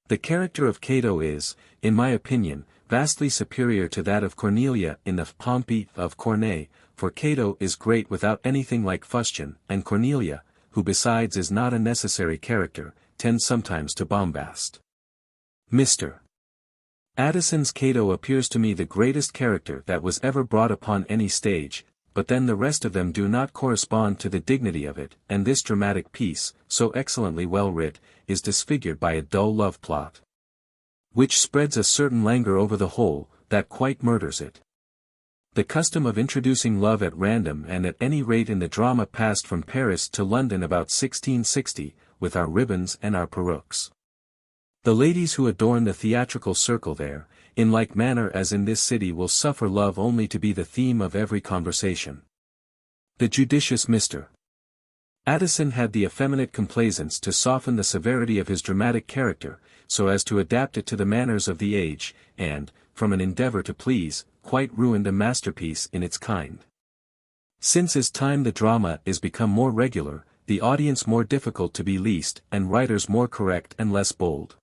The character of Cato is, in my opinion, vastly superior to that of Cornelia in the Pompey of Corneille, for Cato is great without anything like fustian, and Cornelia, who besides is not a necessary character, tends sometimes to bombast. Mr. Addison's Cato appears to me the greatest character that was ever brought upon any stage, but then the rest of them do not correspond to the dignity of it, and this dramatic piece, so excellently well writ, is disfigured by a dull love plot, which spreads a certain languor over the whole, that quite murders it. The custom of introducing love at random and at any rate in the drama passed from Paris to London about 1660, with our ribbons and our perukes. The ladies who adorn the theatrical circle there, in like manner as in this city will suffer love only to be the theme of every conversation. The judicious Mr. Addison had the effeminate complaisance to soften the severity of his dramatic character, so as to adapt it to the manners of the age, and, from an endeavor to please, quite ruined a masterpiece in its kind. Since as time the drama is become more regular, the audience more difficult to be least, and writers more correct and less bold.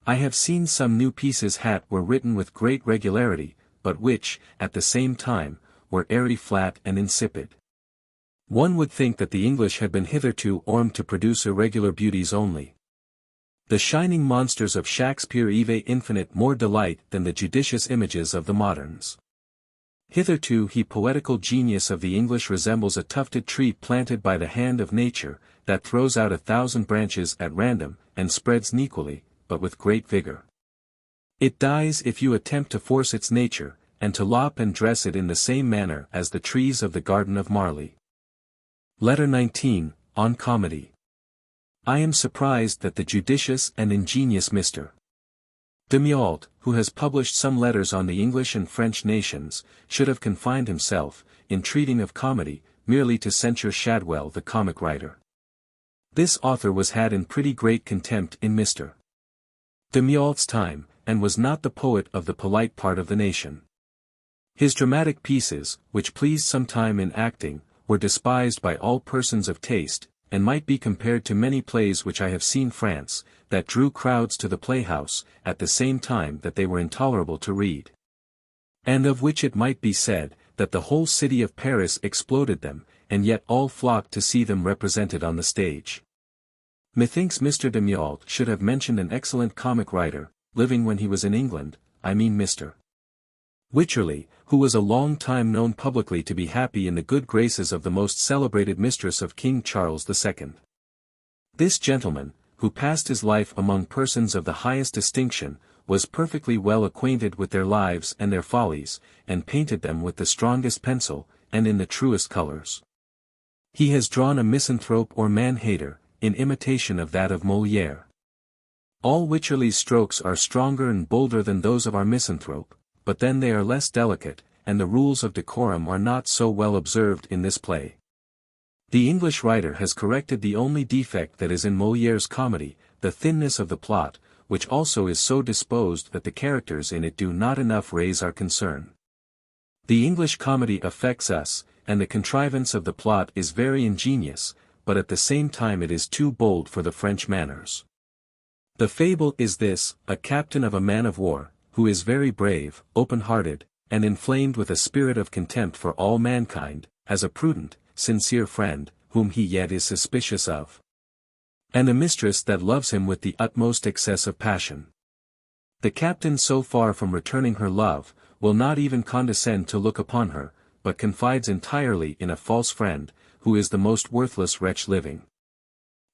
I have seen some new pieces that were written with great regularity, but which, at the same time, were airy flat and insipid. One would think that the English had been hitherto armed to produce irregular beauties only. The shining monsters of Shakespeare evoke infinite more delight than the judicious images of the moderns. Hitherto the poetical genius of the English resembles a tufted tree planted by the hand of nature, that throws out 1,000 branches at random, and spreads neatly, but with great vigor. It dies if you attempt to force its nature, and to lop and dress it in the same manner as the trees of the garden of Marly. Letter 19, on Comedy. I am surprised that the judicious and ingenious Mr. Demiault, who has published some letters on the English and French nations, should have confined himself, in treating of comedy, merely to censure Shadwell the comic writer. This author was had in pretty great contempt in Mr. Demiault's time, and was not the poet of the polite part of the nation. His dramatic pieces, which pleased some time in acting, were despised by all persons of taste, and might be compared to many plays which I have seen France, that drew crowds to the playhouse, at the same time that they were intolerable to read. And of which it might be said, that the whole city of Paris exploded them, and yet all flocked to see them represented on the stage. Methinks Mr. Demiault should have mentioned an excellent comic writer, living when he was in England, I mean Mr. Wycherley, who was a long time known publicly to be happy in the good graces of the most celebrated mistress of King Charles II. This gentleman, who passed his life among persons of the highest distinction, was perfectly well acquainted with their lives and their follies, and painted them with the strongest pencil, and in the truest colors. He has drawn a misanthrope or man-hater, in imitation of that of Molière. All Wycherley's strokes are stronger and bolder than those of our misanthrope, but then they are less delicate, and the rules of decorum are not so well observed in this play. The English writer has corrected the only defect that is in Molière's comedy, the thinness of the plot, which also is so disposed that the characters in it do not enough raise our concern. The English comedy affects us, and the contrivance of the plot is very ingenious, but at the same time it is too bold for the French manners. The fable is this: a captain of a man of war, who is very brave, open-hearted, and inflamed with a spirit of contempt for all mankind, has a prudent, sincere friend, whom he yet is suspicious of, and a mistress that loves him with the utmost excess of passion. The captain, so far from returning her love, will not even condescend to look upon her, but confides entirely in a false friend, who is the most worthless wretch living.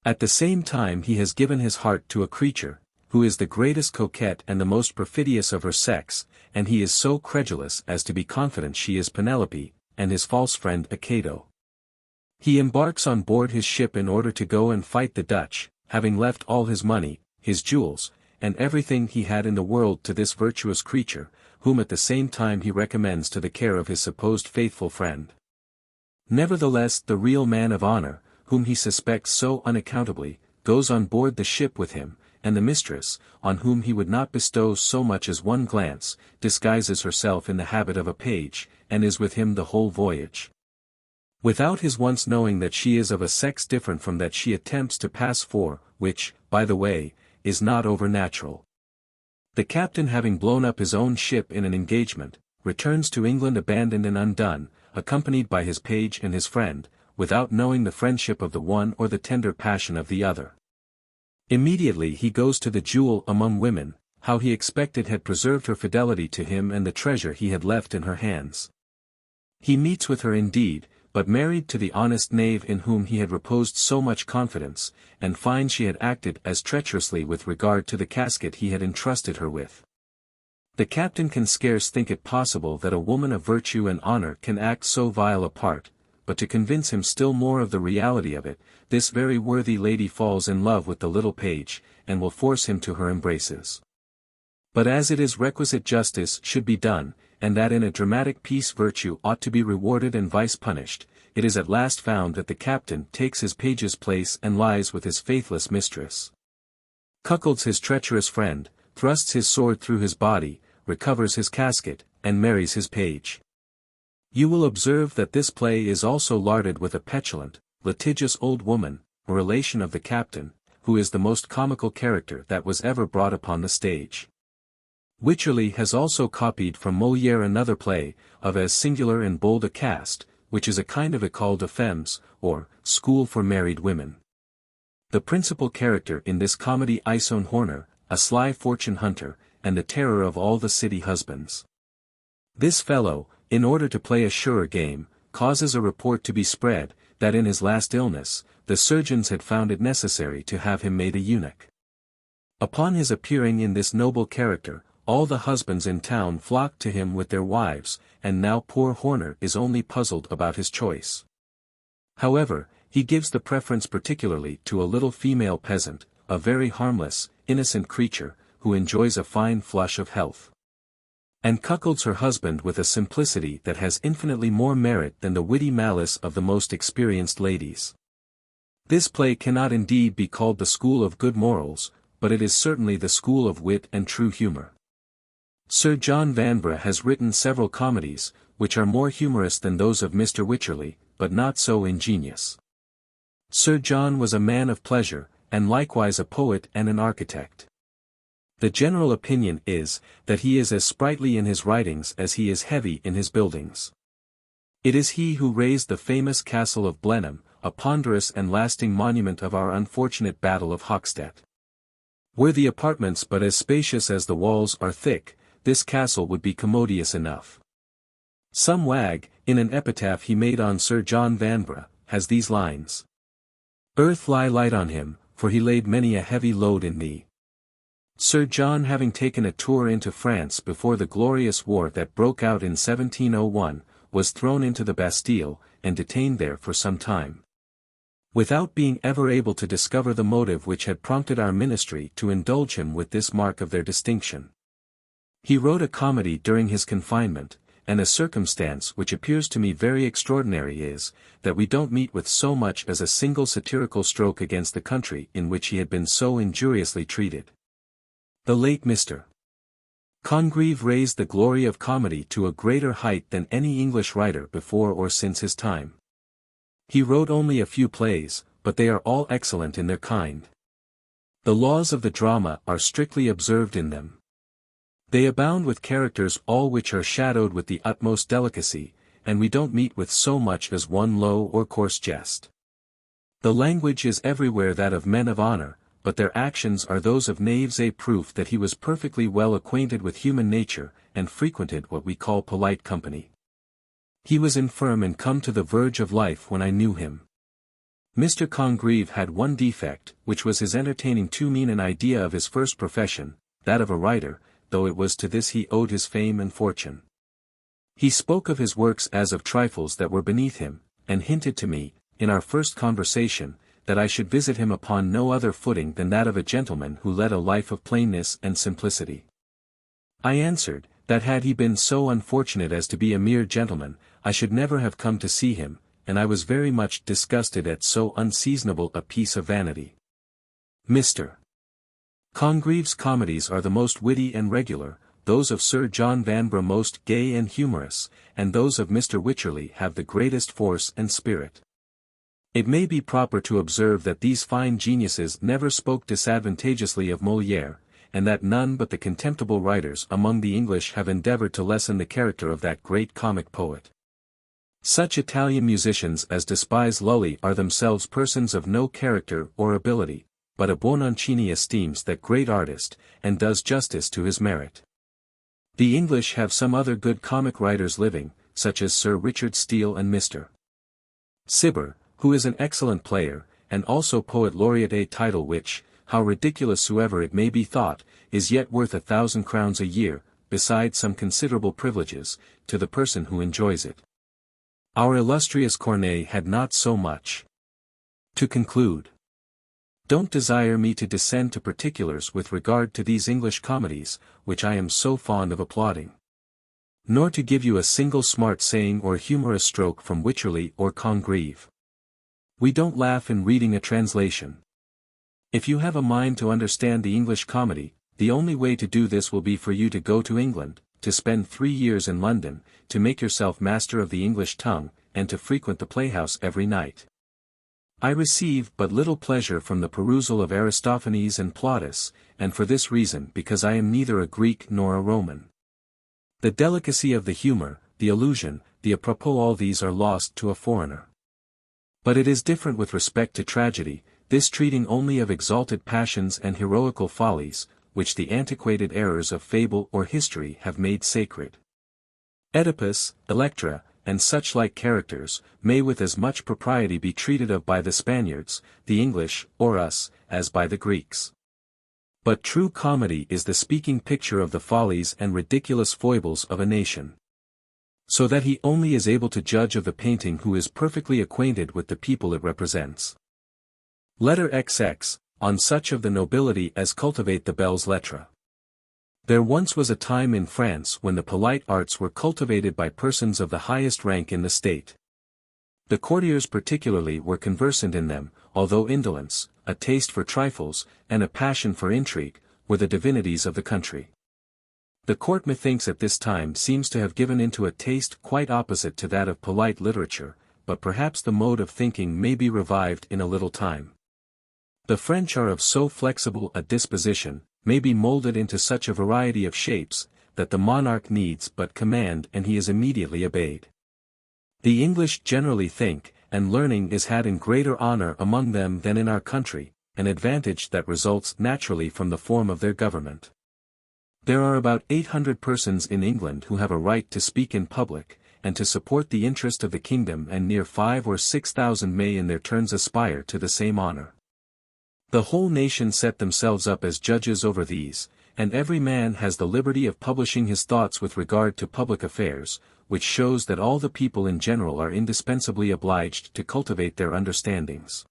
At the same time he has given his heart to a creature, who is the greatest coquette and the most perfidious of her sex, and he is so credulous as to be confident she is Penelope, and his false friend Acato. He embarks on board his ship in order to go and fight the Dutch, having left all his money, his jewels, and everything he had in the world to this virtuous creature, whom at the same time he recommends to the care of his supposed faithful friend. Nevertheless the real man of honor, whom he suspects so unaccountably, goes on board the ship with him, and the mistress, on whom he would not bestow so much as one glance, disguises herself in the habit of a page, and is with him the whole voyage. Without his once knowing that she is of a sex different from that she attempts to pass for, which, by the way, is not overnatural. The captain, having blown up his own ship in an engagement, returns to England abandoned and undone, accompanied by his page and his friend, without knowing the friendship of the one or the tender passion of the other. Immediately he goes to the jewel among women, how he expected had preserved her fidelity to him and the treasure he had left in her hands. He meets with her indeed, but married to the honest knave in whom he had reposed so much confidence, and finds she had acted as treacherously with regard to the casket he had entrusted her with. The captain can scarce think it possible that a woman of virtue and honor can act so vile a part, but to convince him still more of the reality of it, this very worthy lady falls in love with the little page, and will force him to her embraces. But as it is requisite justice should be done, and that in a dramatic piece virtue ought to be rewarded and vice punished, it is at last found that the captain takes his page's place and lies with his faithless mistress. Cuckolds his treacherous friend, thrusts his sword through his body, recovers his casket, and marries his page. You will observe that this play is also larded with a petulant, litigious old woman, a relation of the captain, who is the most comical character that was ever brought upon the stage. Wycherley has also copied from Molière another play, of as singular and bold a cast, which is a kind of école de femmes, or school for married women. The principal character in this comedy Ison Horner, a sly fortune hunter, and the terror of all the city husbands. This fellow, in order to play a surer game, causes a report to be spread, that in his last illness, the surgeons had found it necessary to have him made a eunuch. Upon his appearing in this noble character, all the husbands in town flocked to him with their wives, and now poor Horner is only puzzled about his choice. However, he gives the preference particularly to a little female peasant, a very harmless, innocent creature, who enjoys a fine flush of health, and cuckolds her husband with a simplicity that has infinitely more merit than the witty malice of the most experienced ladies. This play cannot indeed be called the school of good morals, but it is certainly the school of wit and true humor. Sir John Vanbrugh has written several comedies, which are more humorous than those of Mr. Wycherley, but not so ingenious. Sir John was a man of pleasure, and likewise a poet and an architect. The general opinion is, that he is as sprightly in his writings as he is heavy in his buildings. It is he who raised the famous castle of Blenheim, a ponderous and lasting monument of our unfortunate battle of Hockstett. Were the apartments but as spacious as the walls are thick, this castle would be commodious enough. Some wag, in an epitaph he made on Sir John Vanbrugh, has these lines: Earth lie light on him, for he laid many a heavy load in thee. Sir John, having taken a tour into France before the glorious war that broke out in 1701, was thrown into the Bastille, and detained there for some time, without being ever able to discover the motive which had prompted our ministry to indulge him with this mark of their distinction. He wrote a comedy during his confinement, and a circumstance which appears to me very extraordinary is, that we don't meet with so much as a single satirical stroke against the country in which he had been so injuriously treated. The late Mr. Congreve raised the glory of comedy to a greater height than any English writer before or since his time. He wrote only a few plays, but they are all excellent in their kind. The laws of the drama are strictly observed in them. They abound with characters all which are shadowed with the utmost delicacy, and we don't meet with so much as one low or coarse jest. The language is everywhere that of men of honor, but their actions are those of knaves, a proof that he was perfectly well acquainted with human nature, and frequented what we call polite company. He was infirm and come to the verge of life when I knew him. Mr. Congreve had one defect, which was his entertaining too mean an idea of his first profession, that of a writer, though it was to this he owed his fame and fortune. He spoke of his works as of trifles that were beneath him, and hinted to me, in our first conversation, that I should visit him upon no other footing than that of a gentleman who led a life of plainness and simplicity. I answered, that had he been so unfortunate as to be a mere gentleman, I should never have come to see him, and I was very much disgusted at so unseasonable a piece of vanity. Mr. Congreve's comedies are the most witty and regular, those of Sir John Vanbrugh most gay and humorous, and those of Mr. Wycherley have the greatest force and spirit. It may be proper to observe that these fine geniuses never spoke disadvantageously of Molière, and that none but the contemptible writers among the English have endeavoured to lessen the character of that great comic poet. Such Italian musicians as despise Lully are themselves persons of no character or ability, but a Buononcini esteems that great artist, and does justice to his merit. The English have some other good comic writers living, such as Sir Richard Steele and Mr. Cibber, who is an excellent player, and also poet laureate, a title which, how ridiculous soever it may be thought, is yet worth 1,000 crowns a year, besides some considerable privileges, to the person who enjoys it. Our illustrious Corneille had not so much. To conclude, don't desire me to descend to particulars with regard to these English comedies, which I am so fond of applauding. Nor to give you a single smart saying or humorous stroke from Wycherley or Congreve. We don't laugh in reading a translation. If you have a mind to understand the English comedy, the only way to do this will be for you to go to England, to spend 3 years in London, to make yourself master of the English tongue, and to frequent the playhouse every night. I receive but little pleasure from the perusal of Aristophanes and Plautus, and for this reason because I am neither a Greek nor a Roman. The delicacy of the humour, the allusion, the apropos, all these are lost to a foreigner. But it is different with respect to tragedy, this treating only of exalted passions and heroical follies, which the antiquated errors of fable or history have made sacred. Oedipus, Electra, and such like characters, may with as much propriety be treated of by the Spaniards, the English, or us, as by the Greeks. But true comedy is the speaking picture of the follies and ridiculous foibles of a nation. So that he only is able to judge of the painting who is perfectly acquainted with the people it represents. Letter XX, on such of the nobility as cultivate the belles lettres. There once was a time in France when the polite arts were cultivated by persons of the highest rank in the state. The courtiers particularly were conversant in them, although indolence, a taste for trifles, and a passion for intrigue, were the divinities of the country. The court methinks at this time seems to have given into a taste quite opposite to that of polite literature, but perhaps the mode of thinking may be revived in a little time. The French are of so flexible a disposition, may be moulded into such a variety of shapes, that the monarch needs but command and he is immediately obeyed. The English generally think, and learning is had in greater honour among them than in our country, an advantage that results naturally from the form of their government. There are about 800 persons in England who have a right to speak in public, and to support the interest of the kingdom, and near 5,000 or 6,000 may in their turns aspire to the same honour. The whole nation set themselves up as judges over these, and every man has the liberty of publishing his thoughts with regard to public affairs, which shows that all the people in general are indispensably obliged to cultivate their understandings.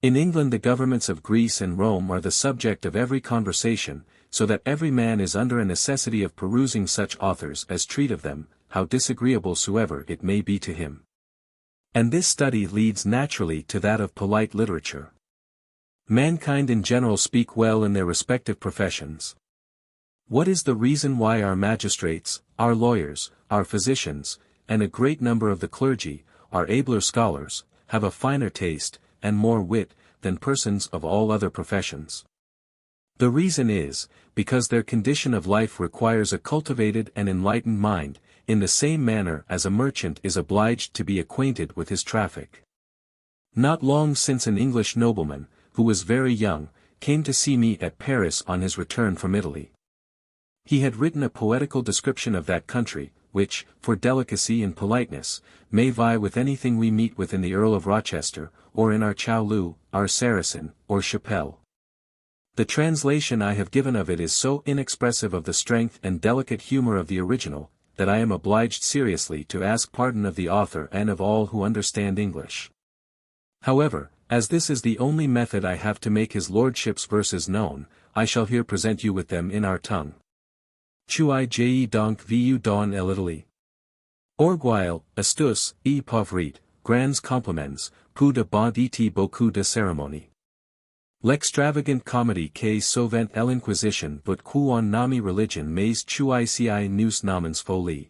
In England the governments of Greece and Rome are the subject of every conversation, so that every man is under a necessity of perusing such authors as treat of them, how disagreeable soever it may be to him. And this study leads naturally to that of polite literature. Mankind in general speak well in their respective professions. What is the reason why our magistrates, our lawyers, our physicians, and a great number of the clergy, our abler scholars, have a finer taste, and more wit, than persons of all other professions? The reason is, because their condition of life requires a cultivated and enlightened mind, in the same manner as a merchant is obliged to be acquainted with his traffic. Not long since an English nobleman, who was very young, came to see me at Paris on his return from Italy. He had written a poetical description of that country, which, for delicacy and politeness, may vie with anything we meet with in the Earl of Rochester, or in our Chow Lu, our Saracen, or Chapelle. The translation I have given of it is so inexpressive of the strength and delicate humor of the original, that I am obliged seriously to ask pardon of the author and of all who understand English. However, as this is the only method I have to make his lordship's verses known, I shall here present you with them in our tongue. Chui je donc vu dans l'Italie. Orgueil, astuce, et pauvreté, grands compliments, peu de bonté beaucoup de cérémonie. L'extravagant comédie que sauvant l'Inquisition but qu'on nomme religion mais chui ci nous nommens folie.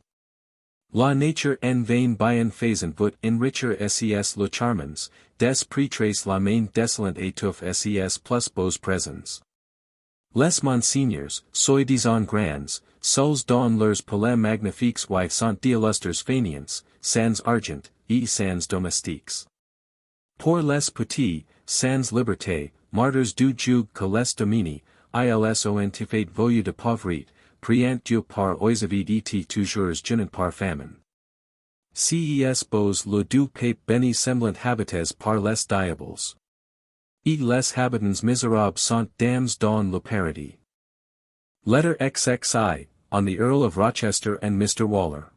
La nature en vain bien faisant but enricher ses le charmans, des prétraces la main désolante étouffe ses plus beaux présents. Les monseigneurs, soy disons grands, sols dans leurs palais magnifiques y sont d'illustres fainéants, sans argent, et sans domestiques. Pour les petits, sans liberté, martyrs du joug que les domini, ils ont fait voyou de pauvreté, priant Dieu par oisivit et toujours jeûnant par famine. Ces beaux le du pape béni semblant habites par les diables. Et les habitants misérables sont damnés dans le paradis. Letter XXII, on the Earl of Rochester and Mr. Waller.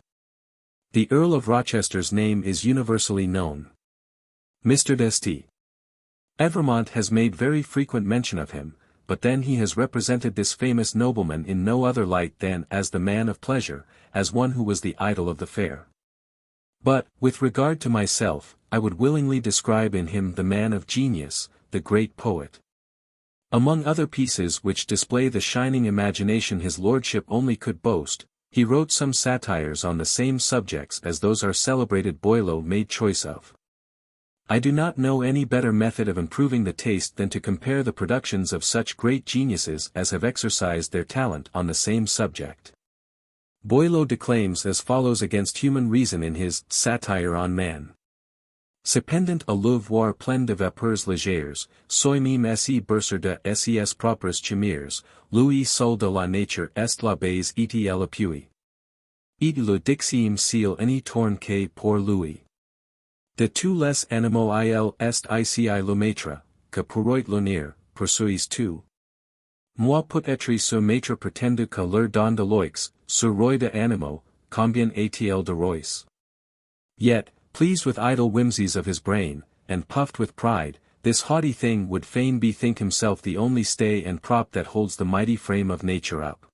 The Earl of Rochester's name is universally known. Mr. d'Este. Evremont has made very frequent mention of him, but then he has represented this famous nobleman in no other light than as the man of pleasure, as one who was the idol of the fair. But, with regard to myself, I would willingly describe in him the man of genius, the great poet. Among other pieces which display the shining imagination his lordship only could boast, he wrote some satires on the same subjects as those our celebrated Boileau made choice of. I do not know any better method of improving the taste than to compare the productions of such great geniuses as have exercised their talent on the same subject. Boileau declaims as follows against human reason in his Satire on Man. Cependant à le voir plein de vapeurs légères, soi même si bercer de ses propres chimères, lui seul de la nature est la base et elle appuie. Et le dixième ciel any tourne que pour lui. De tous les animaux il est ici le maître, que pourrait l'honneur, poursuis tu. Moi peut être ce maître prétendu que leur don de loix, ce roi de animaux, combien est-il de rois. Yet, pleased with idle whimsies of his brain, and puffed with pride, this haughty thing would fain bethink himself the only stay and prop that holds the mighty frame of nature up.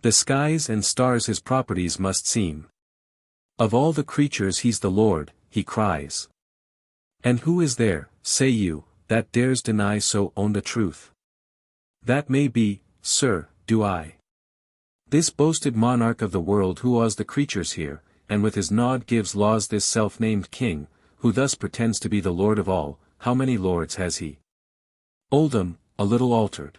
The skies and stars his properties must seem. Of all the creatures he's the lord, he cries. And who is there, say you, that dares deny so own a truth? That may be, sir, do I. This boasted monarch of the world who awes the creatures here, and with his nod gives laws this self-named king, who thus pretends to be the lord of all, how many lords has he? Oldham, a little altered.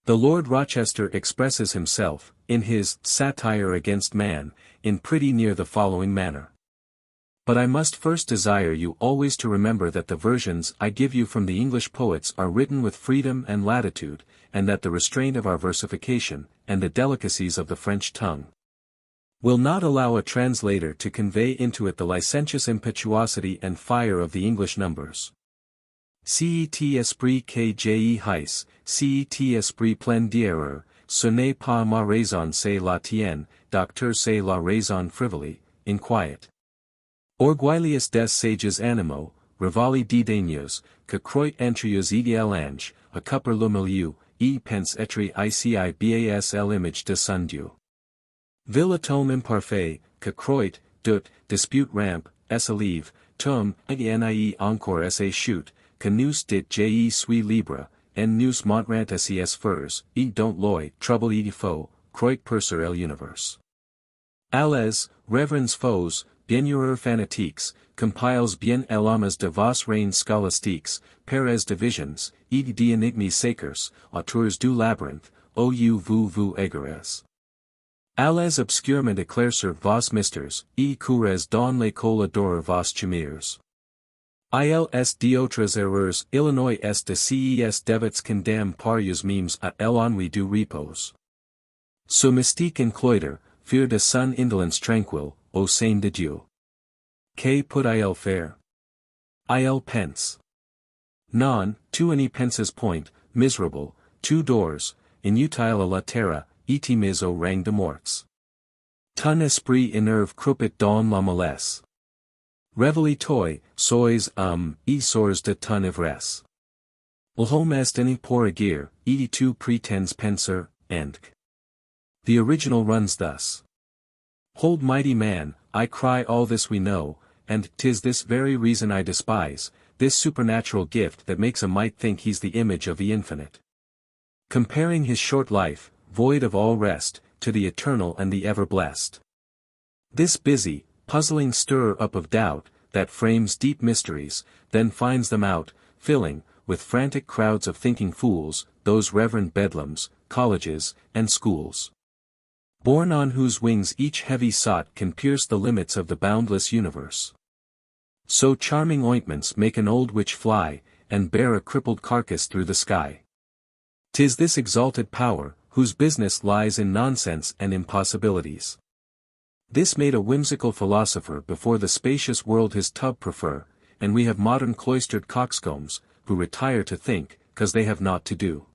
The Lord Rochester expresses himself, in his Satire against Man, in pretty near the following manner. But I must first desire you always to remember that the versions I give you from the English poets are written with freedom and latitude, and that the restraint of our versification, and the delicacies of the French tongue, will not allow a translator to convey into it the licentious impetuosity and fire of the English numbers. Cet esprit que j'ai hais, cet esprit plein d'erreur, ce n'est pas ma raison c'est la tienne, docteur c'est la raison frivole, inquiet. Orgueilius des sages animaux, rivali d'idénios, que croit entrius idéal ange, a cupper le milieu, et pense être ici bas l'image de son Dieu. Vil atome imparfait, que croit, doute, dispute ramp, es alive, tom, nie encore sa chute, que nous dit je suis libre, en nous montrant ses fers, et don't loi, trouble et faux, croit percer el univers. Allez, reverends foes, bienheureux fanatiques, compiles bien l'âmes de vos reines scolastiques, peres divisions, et d'enigmes sacres, auteurs du labyrinthe, ou vous égarez. Allez obscurement éclaircir vos mystères, et courez dans l'école d'or vos chimères. Il est d'autres erreurs, Illinois est de ces debits condamnés par us memes à l'ennui du repos. Ce mystique encloitre, fear de son indolence tranquille, au sein de Dieu. Que peut-il faire? Il pense. Non, tu n'y penses point, miserable, two doors, inutile à la terre, et mis au rang de morts. Ton esprit énerve croupit dans la mollesse. Réveille-toi, sois et sors de ton ivresse. L'homme est né pour agir, et tu prétends penser, and. The original runs thus. Hold mighty man, I cry all this we know, and 'tis this very reason I despise, this supernatural gift that makes a mite think he's the image of the infinite. Comparing his short life, void of all rest, to the eternal and the ever-blessed. This busy, puzzling stirrer-up of doubt, that frames deep mysteries, then finds them out, filling, with frantic crowds of thinking fools, those reverend bedlams, colleges, and schools. Borne on whose wings each heavy sot can pierce the limits of the boundless universe. So charming ointments make an old witch fly, and bear a crippled carcass through the sky. 'Tis this exalted power, whose business lies in nonsense and impossibilities. This made a whimsical philosopher before the spacious world his tub prefer, and we have modern cloistered coxcombs, who retire to think, 'cause they have naught to do.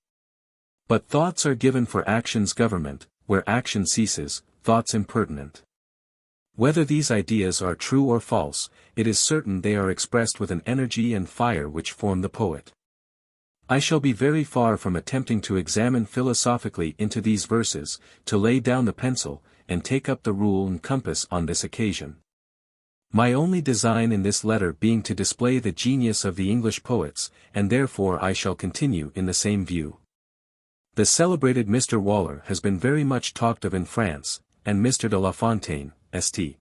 But thoughts are given for action's government, where action ceases, thoughts impertinent. Whether these ideas are true or false, it is certain they are expressed with an energy and fire which form the poet. I shall be very far from attempting to examine philosophically into these verses, to lay down the pencil, and take up the rule and compass on this occasion. My only design in this letter being to display the genius of the English poets, and therefore I shall continue in the same view. The celebrated Mr. Waller has been very much talked of in France, and Mr. de La Fontaine, St.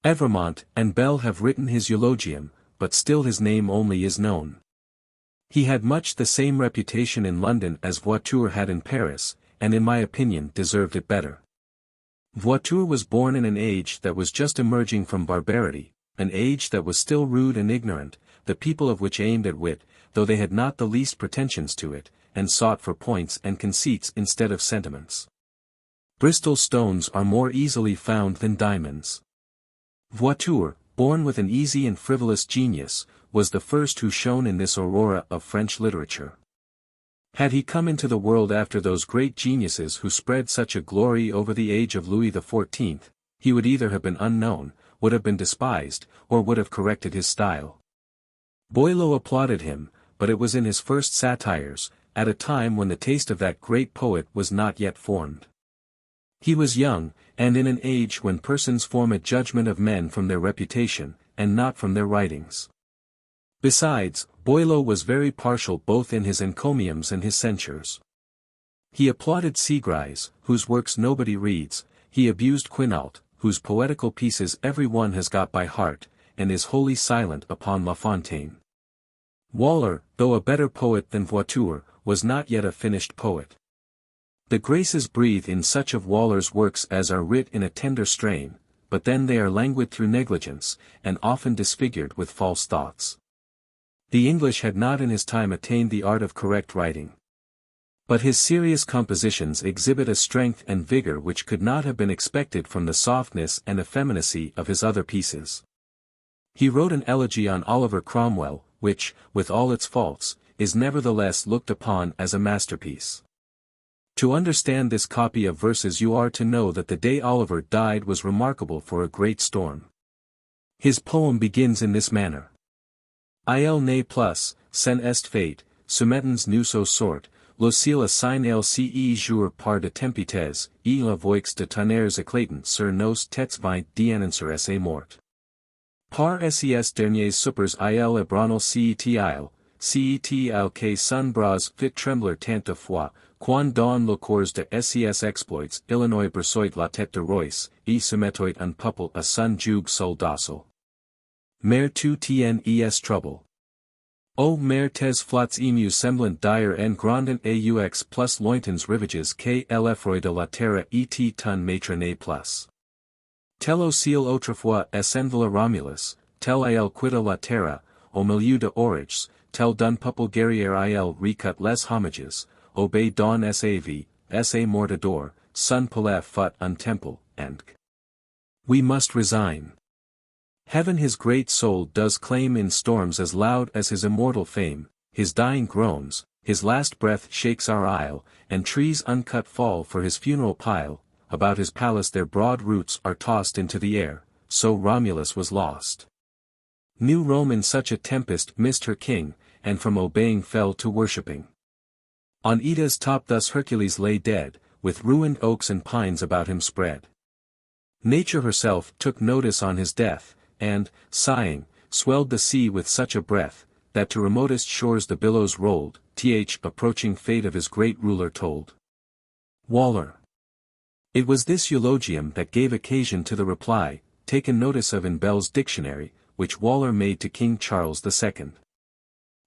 Evremont and Bell have written his eulogium, but still his name only is known. He had much the same reputation in London as Voiture had in Paris, and in my opinion deserved it better. Voiture was born in an age that was just emerging from barbarity, an age that was still rude and ignorant, the people of which aimed at wit, though they had not the least pretensions to it, and sought for points and conceits instead of sentiments. Bristol stones are more easily found than diamonds. Voiture, born with an easy and frivolous genius, was the first who shone in this aurora of French literature. Had he come into the world after those great geniuses who spread such a glory over the age of Louis XIV, he would either have been unknown, would have been despised, or would have corrected his style. Boileau applauded him, but it was in his first satires, at a time when the taste of that great poet was not yet formed. He was young, and in an age when persons form a judgment of men from their reputation, and not from their writings. Besides, Boileau was very partial both in his encomiums and his censures. He applauded Seagrise, whose works nobody reads, he abused Quinault, whose poetical pieces every one has got by heart, and is wholly silent upon La Fontaine. Waller, though a better poet than Voiture, was not yet a finished poet. The graces breathe in such of Waller's works as are writ in a tender strain, but then they are languid through negligence, and often disfigured with false thoughts. The English had not in his time attained the art of correct writing. But his serious compositions exhibit a strength and vigor which could not have been expected from the softness and effeminacy of his other pieces. He wrote an elegy on Oliver Cromwell, which, with all its faults, is nevertheless looked upon as a masterpiece. To understand this copy of verses you are to know that the day Oliver died was remarkable for a great storm. His poem begins in this manner. Il n'est plus, sen est fait, soumettons nous au sort, le ciel assigne le jour par de tempêtes, et la voix de tonnerres éclatant sur nos têtes vint d'annoncer sa mort. Par ses derniers suppers il ébranle cet que son bras fit trembler tant de fois, quand dans le cours de ses exploits Illinois berçoit la tête de Royce, et se mettoit un peuple à son joug sol docile. Mère tu tens trouble. O mère tes flots emu semblant dire en grandant aux plus lointains rivages que l'effroi de la terre et ton maître n'est plus. Tel au ciel autrefois s'envola Romulus, tel il quitta la terre, au milieu de orages, tel d'un peuple guerrier il recut les homages, obey don sa vie, sa mortador, sun pelef fut un temple, and we must resign. Heaven his great soul does claim in storms as loud as his immortal fame, his dying groans, his last breath shakes our isle, and trees uncut fall for his funeral pile, about his palace their broad roots are tossed into the air, so Romulus was lost. New Rome in such a tempest missed her king, and from obeying fell to worshipping. On Ida's top thus Hercules lay dead, with ruined oaks and pines about him spread. Nature herself took notice on his death, and, sighing, swelled the sea with such a breath, that to remotest shores the billows rolled, approaching fate of his great ruler told. Waller. It was this eulogium that gave occasion to the reply, taken notice of in Bell's Dictionary, which Waller made to King Charles II.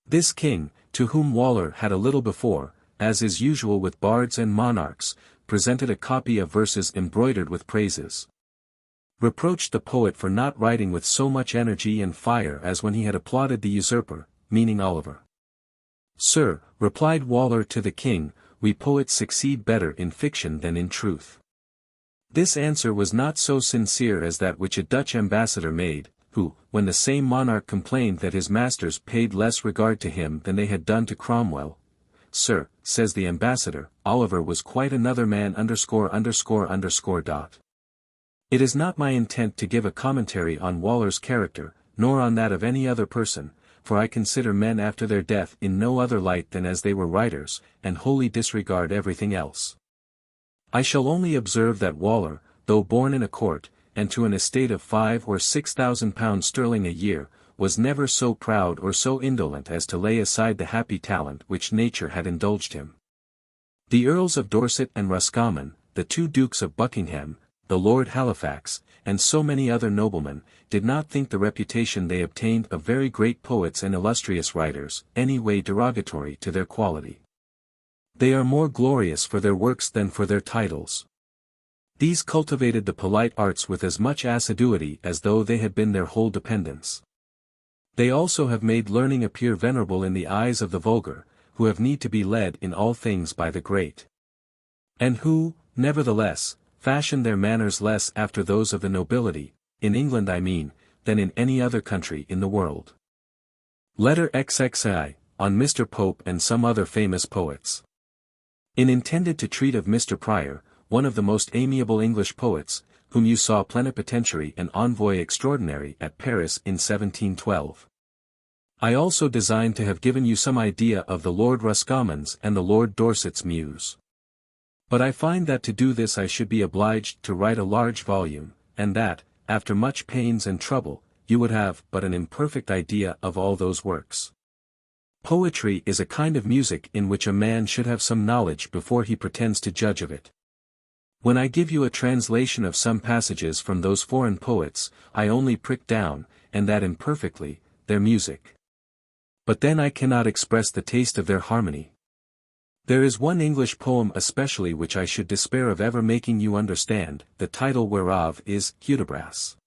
This king, to whom Waller had a little before, as is usual with bards and monarchs, presented a copy of verses embroidered with praises. Reproached the poet for not writing with so much energy and fire as when he had applauded the usurper, meaning Oliver. Sir, replied Waller to the king, we poets succeed better in fiction than in truth. This answer was not so sincere as that which a Dutch ambassador made, who, when the same monarch complained that his masters paid less regard to him than they had done to Cromwell, Sir, says the ambassador, Oliver was quite another man It is not my intent to give a commentary on Waller's character, nor on that of any other person, for I consider men after their death in no other light than as they were writers, and wholly disregard everything else. I shall only observe that Waller, though born in a court, and to an estate of £5,000 or £6,000 a year, was never so proud or so indolent as to lay aside the happy talent which nature had indulged him. The Earls of Dorset and Roscommon, the two Dukes of Buckingham, the Lord Halifax, and so many other noblemen, did not think the reputation they obtained of very great poets and illustrious writers, any way derogatory to their quality. They are more glorious for their works than for their titles. These cultivated the polite arts with as much assiduity as though they had been their whole dependence. They also have made learning appear venerable in the eyes of the vulgar, who have need to be led in all things by the great. And who, nevertheless, fashion their manners less after those of the nobility, in England I mean, than in any other country in the world. Letter XXII, on Mr. Pope and some other famous poets. Intended to treat of Mr. Prior, one of the most amiable English poets, whom you saw plenipotentiary and envoy extraordinary at Paris in 1712. I also designed to have given you some idea of the Lord Roscommon's and the Lord Dorset's muse. But I find that to do this I should be obliged to write a large volume, and that, after much pains and trouble, you would have but an imperfect idea of all those works. Poetry is a kind of music in which a man should have some knowledge before he pretends to judge of it. When I give you a translation of some passages from those foreign poets, I only prick down, and that imperfectly, their music. But then I cannot express the taste of their harmony. There is one English poem especially which I should despair of ever making you understand, the title whereof is Hudibras.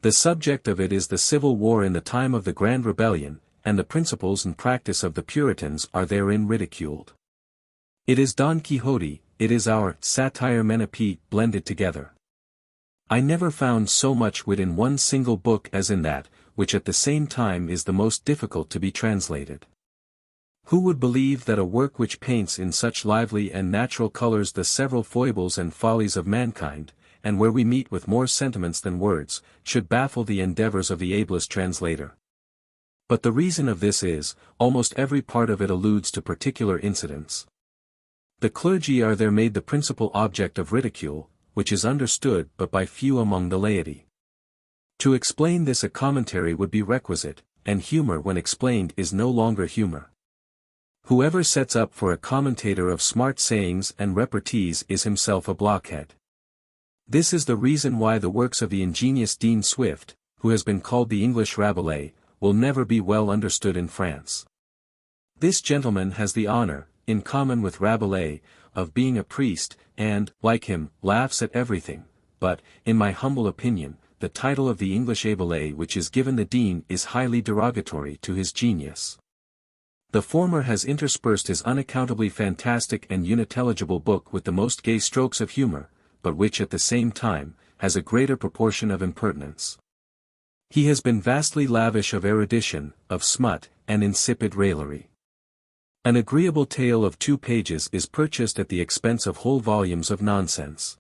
The subject of it is the civil war in the time of the Grand Rebellion, and the principles and practice of the Puritans are therein ridiculed. It is Don Quixote, it is our satire Menippe blended together. I never found so much wit in one single book as in that, which at the same time is the most difficult to be translated. Who would believe that a work which paints in such lively and natural colors the several foibles and follies of mankind, and where we meet with more sentiments than words, should baffle the endeavors of the ablest translator? But the reason of this is, almost every part of it alludes to particular incidents. The clergy are there made the principal object of ridicule, which is understood but by few among the laity. To explain this a commentary would be requisite, and humor when explained is no longer humor. Whoever sets up for a commentator of smart sayings and repartees is himself a blockhead. This is the reason why the works of the ingenious Dean Swift, who has been called the English Rabelais, will never be well understood in France. This gentleman has the honor, in common with Rabelais, of being a priest, and, like him, laughs at everything, but, in my humble opinion, the title of the English Rabelais which is given the Dean is highly derogatory to his genius. The former has interspersed his unaccountably fantastic and unintelligible book with the most gay strokes of humor, but which at the same time, has a greater proportion of impertinence. He has been vastly lavish of erudition, of smut, and insipid raillery. An agreeable tale of 2 pages is purchased at the expense of whole volumes of nonsense.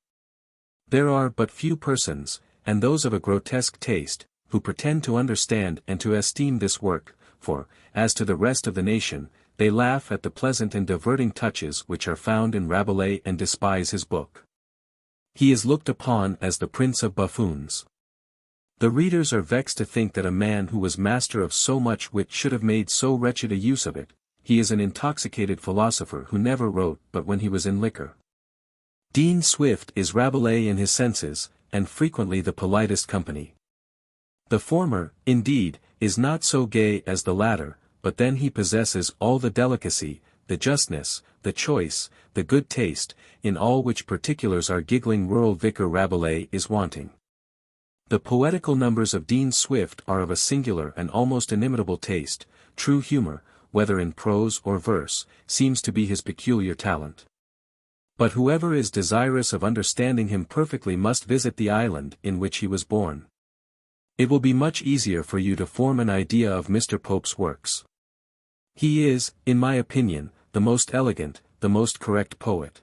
There are but few persons, and those of a grotesque taste, who pretend to understand and to esteem this work, for, as to the rest of the nation, they laugh at the pleasant and diverting touches which are found in Rabelais and despise his book. He is looked upon as the prince of buffoons. The readers are vexed to think that a man who was master of so much wit should have made so wretched a use of it. He is an intoxicated philosopher who never wrote but when he was in liquor. Dean Swift is Rabelais in his senses, and frequently the politest company. The former, indeed, is not so gay as the latter, but then he possesses all the delicacy, the justness, the choice, the good taste, in all which particulars our giggling rural vicar Rabelais is wanting. The poetical numbers of Dean Swift are of a singular and almost inimitable taste. True humor, whether in prose or verse, seems to be his peculiar talent. But whoever is desirous of understanding him perfectly must visit the island in which he was born. It will be much easier for you to form an idea of Mr. Pope's works. He is, in my opinion, the most elegant, the most correct poet.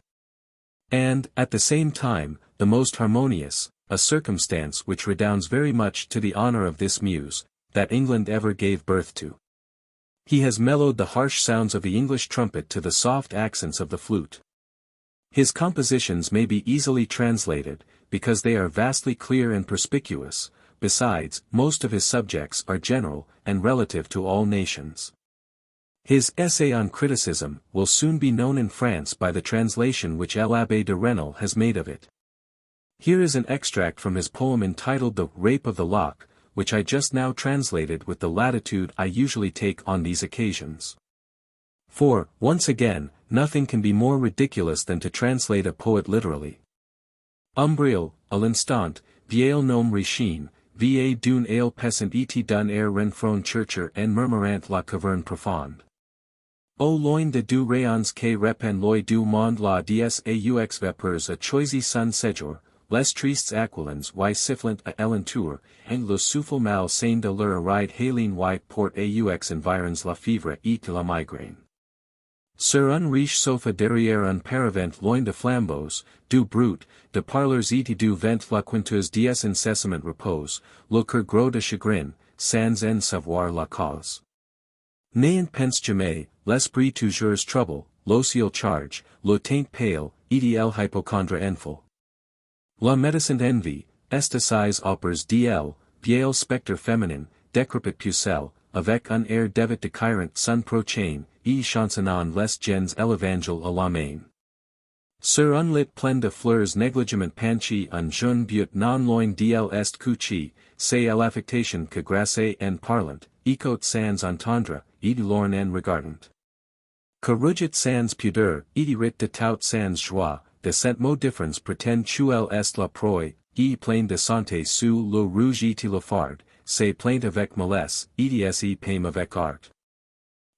And, at the same time, the most harmonious, a circumstance which redounds very much to the honor of this muse, that England ever gave birth to. He has mellowed the harsh sounds of the English trumpet to the soft accents of the flute. His compositions may be easily translated, because they are vastly clear and perspicuous. Besides, most of his subjects are general, and relative to all nations. His Essay on Criticism will soon be known in France by the translation which l'Abbé de Rennell has made of it. Here is an extract from his poem entitled The Rape of the Lock, which I just now translated with the latitude I usually take on these occasions. For, once again, nothing can be more ridiculous than to translate a poet literally. Umbriel, à l'instant, vieil nom richine, va d'une ale pesant et d'un air renfron chercher en murmurant la caverne profonde. Au loin de deux rayons que répand l'œil du monde la dies aux vapeurs a choisi son séjour, les tristes aquilins y sifflant à alentour, en le souffle mal sain de leur ride hailing y port aux environs la fièvre et la migraine. Sur un riche sofa derrière un paravent loin de flambeaux, du brut, de parleurs et du vent la quinteuse dies incessamment repose, le cœur gros de chagrin, sans en savoir la cause. N'ayant pense jamais, l'esprit toujours trouble, l'ocial charge, le teint pale, et el hypochondre enful. La médecine envie, esthétise opers d'el, vieil spectre féminin, décrépit pucelle, avec un air devet de Kyrant son prochain, et chansonnant les gens l'évangile à la main. Sur un lit plein de fleurs négligemment panchi un jeune but non loin d'el est couché, c'est à l'affectation que grasse en parlant, écoute sans entendre, et lorne en regardant. Que rugit sans pudeur, et rit de tout sans joie, de cent mots différents pretend chuel est la proie, et plein de santé sous le rouge et le fard, c'est plaint avec mollesse, et pame avec art.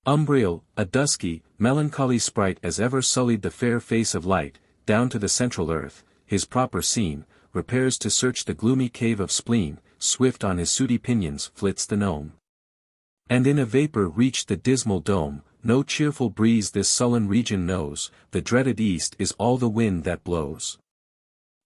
Umbriel, a dusky, melancholy sprite as ever sullied the fair face of light, down to the central earth, his proper scene, repairs to search the gloomy cave of spleen, swift on his sooty pinions flits the gnome. And in a vapor reached the dismal dome, no cheerful breeze this sullen region knows, the dreaded east is all the wind that blows.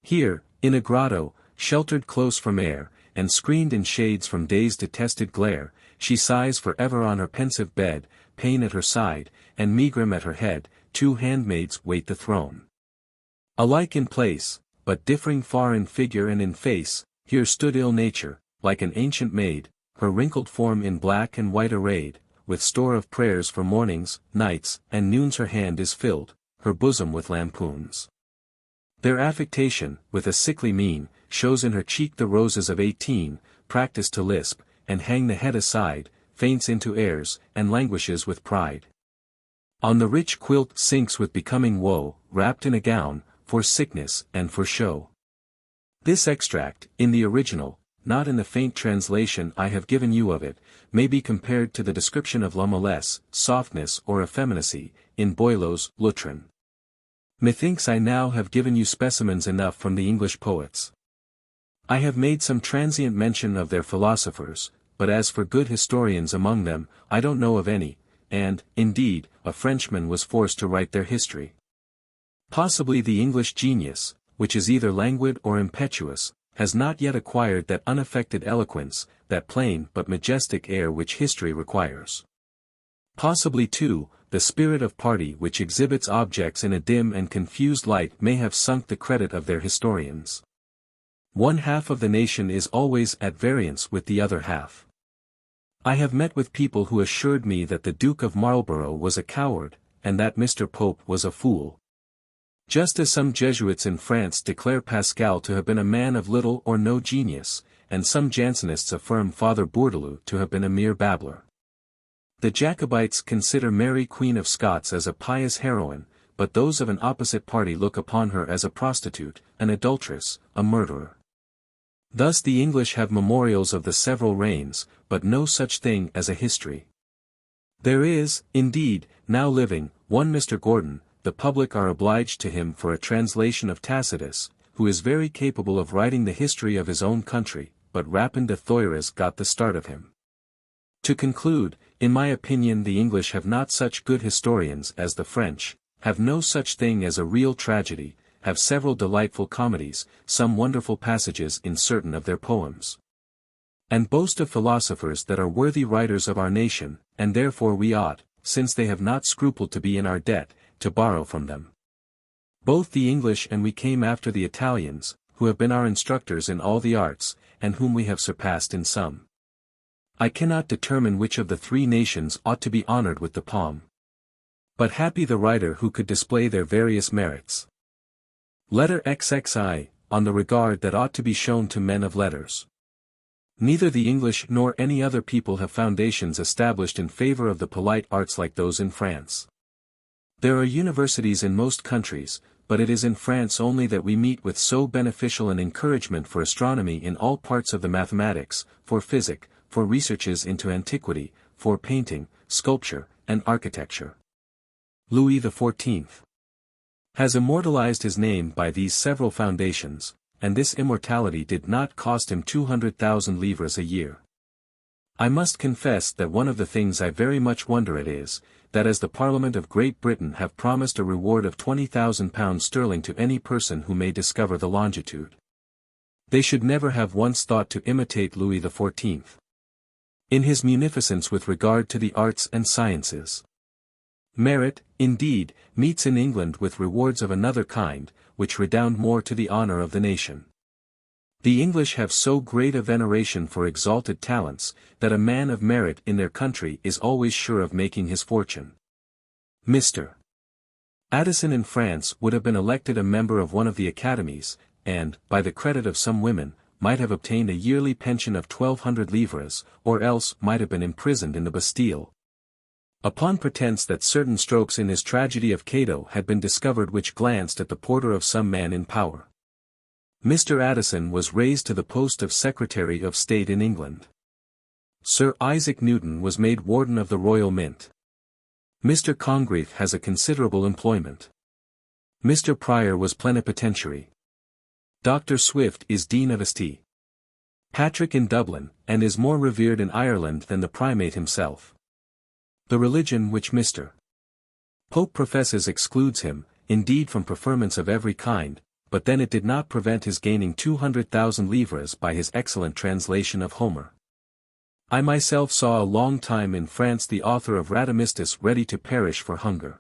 Here, in a grotto, sheltered close from air, and screened in shades from day's detested glare, she sighs for ever on her pensive bed, Pain at her side, and Megrim at her head, 2 handmaids wait the throne. Alike in place, but differing far in figure and in face, here stood ill nature, like an ancient maid, her wrinkled form in black and white arrayed, with store of prayers for mornings, nights, and noons her hand is filled, her bosom with lampoons. Their affectation, with a sickly mien, shows in her cheek the roses of 18, practised to lisp, and hang the head aside, faints into airs, and languishes with pride. On the rich quilt sinks with becoming woe, wrapped in a gown, for sickness and for show. This extract, in the original, not in the faint translation I have given you of it, may be compared to the description of la mollesse, softness or effeminacy, in Boileau's Lutrin. Methinks I now have given you specimens enough from the English poets. I have made some transient mention of their philosophers, but as for good historians among them, I don't know of any, and, indeed, a Frenchman was forced to write their history. Possibly the English genius, which is either languid or impetuous, has not yet acquired that unaffected eloquence, that plain but majestic air which history requires. Possibly too, the spirit of party which exhibits objects in a dim and confused light may have sunk the credit of their historians. One half of the nation is always at variance with the other half. I have met with people who assured me that the Duke of Marlborough was a coward, and that Mr. Pope was a fool. Just as some Jesuits in France declare Pascal to have been a man of little or no genius, and some Jansenists affirm Father Bourdelot to have been a mere babbler. The Jacobites consider Mary Queen of Scots as a pious heroine, but those of an opposite party look upon her as a prostitute, an adulteress, a murderer. Thus the English have memorials of the several reigns, but no such thing as a history. There is, indeed, now living, one Mr. Gordon. The public are obliged to him for a translation of Tacitus, who is very capable of writing the history of his own country, but Rapin de Thoyres got the start of him. To conclude, in my opinion the English have not such good historians as the French, have no such thing as a real tragedy, have several delightful comedies, some wonderful passages in certain of their poems, and boast of philosophers that are worthy writers of our nation, and therefore we ought, since they have not scrupled to be in our debt, to borrow from them. Both the English and we came after the Italians, who have been our instructors in all the arts, and whom we have surpassed in some. I cannot determine which of the three nations ought to be honored with the palm. But happy the writer who could display their various merits. Letter XXII, on the regard that ought to be shown to men of letters. Neither the English nor any other people have foundations established in favor of the polite arts like those in France. There are universities in most countries, but it is in France only that we meet with so beneficial an encouragement for astronomy in all parts of the mathematics, for physic, for researches into antiquity, for painting, sculpture, and architecture. Louis XIV has immortalized his name by these several foundations, and this immortality did not cost him 200,000 livres a year. I must confess that one of the things I very much wonder at is, that as the Parliament of Great Britain have promised a reward of £20,000 to any person who may discover the longitude, they should never have once thought to imitate Louis XIV. In his munificence with regard to the arts and sciences. Merit, indeed, meets in England with rewards of another kind, which redound more to the honour of the nation. The English have so great a veneration for exalted talents, that a man of merit in their country is always sure of making his fortune. Mr. Addison in France would have been elected a member of one of the Academies, and, by the credit of some women, might have obtained a yearly pension of 1,200 livres, or else might have been imprisoned in the Bastille, upon pretence that certain strokes in his tragedy of Cato had been discovered which glanced at the porter of some man in power. Mr. Addison was raised to the post of Secretary of State in England. Sir Isaac Newton was made Warden of the Royal Mint. Mr. Congreve has a considerable employment. Mr. Pryor was plenipotentiary. Dr. Swift is Dean of St. Patrick in Dublin, and is more revered in Ireland than the Primate himself. The religion which Mr. Pope professes excludes him, indeed from preferments of every kind, but then it did not prevent his gaining 200,000 livres by his excellent translation of Homer. I myself saw a long time in France the author of Radamistus ready to perish for hunger.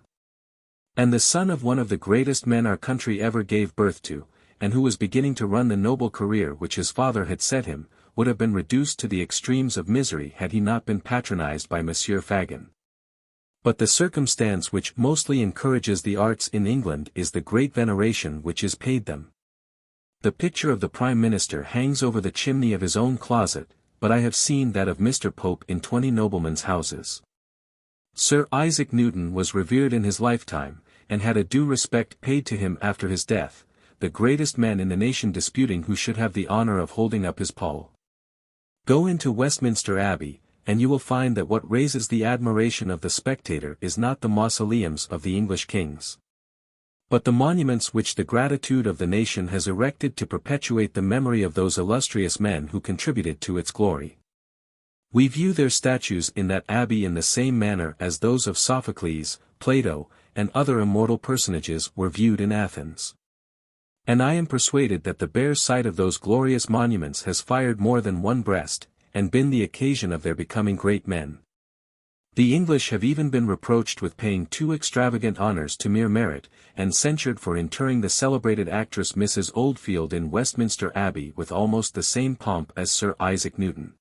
And the son of one of the greatest men our country ever gave birth to, and who was beginning to run the noble career which his father had set him, would have been reduced to the extremes of misery had he not been patronized by Monsieur Fagin. But the circumstance which mostly encourages the arts in England is the great veneration which is paid them. The picture of the Prime Minister hangs over the chimney of his own closet, but I have seen that of Mr. Pope in 20 noblemen's houses. Sir Isaac Newton was revered in his lifetime, and had a due respect paid to him after his death, the greatest men in the nation disputing who should have the honour of holding up his pall. Go into Westminster Abbey, and you will find that what raises the admiration of the spectator is not the mausoleums of the English kings, but the monuments which the gratitude of the nation has erected to perpetuate the memory of those illustrious men who contributed to its glory. We view their statues in that abbey in the same manner as those of Sophocles, Plato, and other immortal personages were viewed in Athens. And I am persuaded that the bare sight of those glorious monuments has fired more than one breast, and been the occasion of their becoming great men. The English have even been reproached with paying too extravagant honors to mere merit, and censured for interring the celebrated actress Mrs. Oldfield in Westminster Abbey with almost the same pomp as Sir Isaac Newton.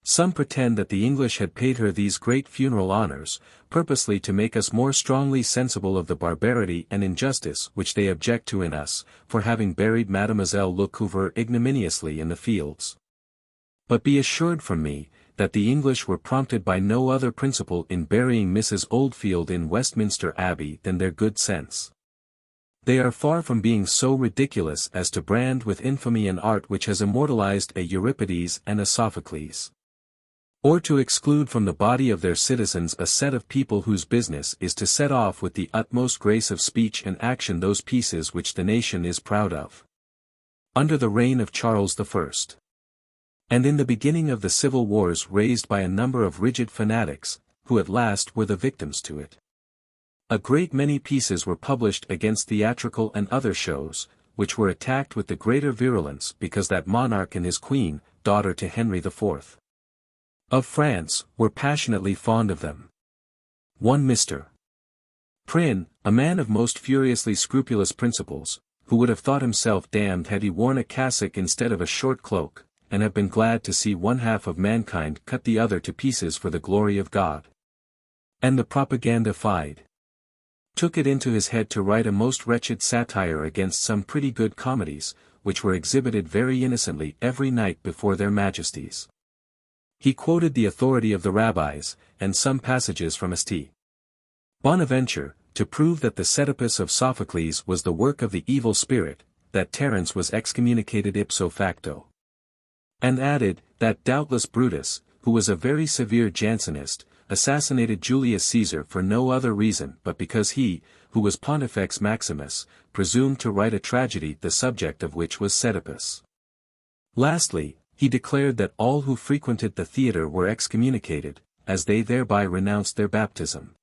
Some pretend that the English had paid her these great funeral honors, purposely to make us more strongly sensible of the barbarity and injustice which they object to in us, for having buried Mademoiselle Lecouvreur ignominiously in the fields. But be assured from me, that the English were prompted by no other principle in burying Mrs. Oldfield in Westminster Abbey than their good sense. They are far from being so ridiculous as to brand with infamy an art which has immortalized a Euripides and a Sophocles, or to exclude from the body of their citizens a set of people whose business is to set off with the utmost grace of speech and action those pieces which the nation is proud of. Under the reign of Charles I, and in the beginning of the civil wars raised by a number of rigid fanatics, who at last were the victims to it, a great many pieces were published against theatrical and other shows, which were attacked with the greater virulence because that monarch and his queen, daughter to Henry IV of France, were passionately fond of them. One Mr. Prynne, a man of most furiously scrupulous principles, who would have thought himself damned had he worn a cassock instead of a short cloak, and have been glad to see one half of mankind cut the other to pieces for the glory of God, and the propaganda fide, took it into his head to write a most wretched satire against some pretty good comedies, which were exhibited very innocently every night before their majesties. He quoted the authority of the rabbis, and some passages from St. Bonaventure, to prove that the Oedipus of Sophocles was the work of the evil spirit, that Terence was excommunicated ipso facto, and added, that doubtless Brutus, who was a very severe Jansenist, assassinated Julius Caesar for no other reason but because he, who was Pontifex Maximus, presumed to write a tragedy the subject of which was Oedipus. Lastly, he declared that all who frequented the theatre were excommunicated, as they thereby renounced their baptism.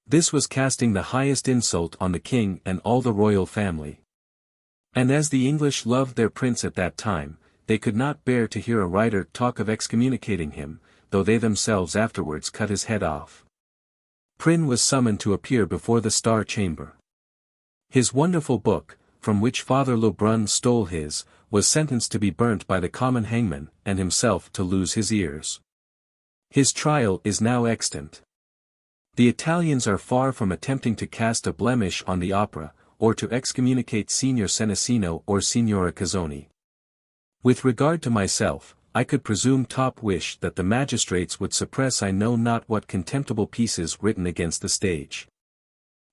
This was casting the highest insult on the king and all the royal family. And as the English loved their prince at that time, they could not bear to hear a writer talk of excommunicating him, though they themselves afterwards cut his head off. Prynne was summoned to appear before the Star Chamber. His wonderful book, from which Father Lebrun stole his, was sentenced to be burnt by the common hangman, and himself to lose his ears. His trial is now extant. The Italians are far from attempting to cast a blemish on the opera, or to excommunicate Signor Senesino or Signora Cazzoni. With regard to myself, I could presume top wish that the magistrates would suppress I know not what contemptible pieces written against the stage.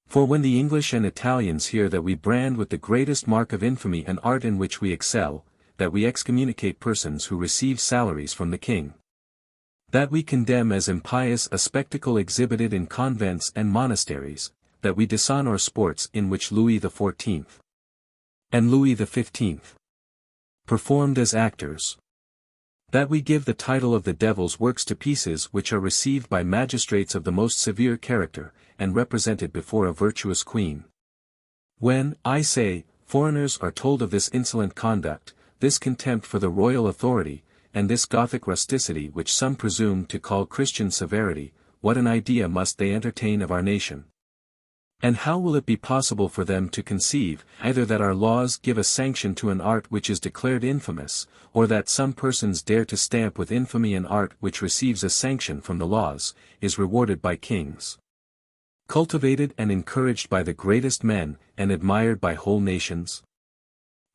For when the English and Italians hear that we brand with the greatest mark of infamy an art in which we excel, that we excommunicate persons who receive salaries from the king, that we condemn as impious a spectacle exhibited in convents and monasteries, that we dishonor sports in which Louis XIV and Louis XV performed as actors, that we give the title of the devil's works to pieces which are received by magistrates of the most severe character, and represented before a virtuous queen. When, I say, foreigners are told of this insolent conduct, this contempt for the royal authority, and this Gothic rusticity which some presume to call Christian severity, what an idea must they entertain of our nation? And how will it be possible for them to conceive, either that our laws give a sanction to an art which is declared infamous, or that some persons dare to stamp with infamy an art which receives a sanction from the laws, is rewarded by kings, cultivated and encouraged by the greatest men, and admired by whole nations?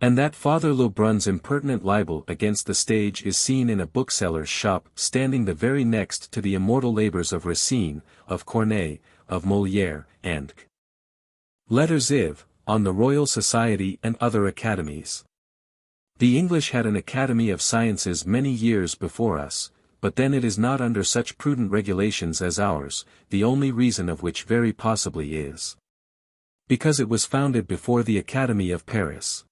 And that Father Lebrun's impertinent libel against the stage is seen in a bookseller's shop standing the very next to the immortal labors of Racine, of Corneille, of Molière, and Lettres, on the Royal Society and other academies. The English had an Academy of Sciences many years before us, but then it is not under such prudent regulations as ours, the only reason of which very possibly is because it was founded before the Academy of Paris.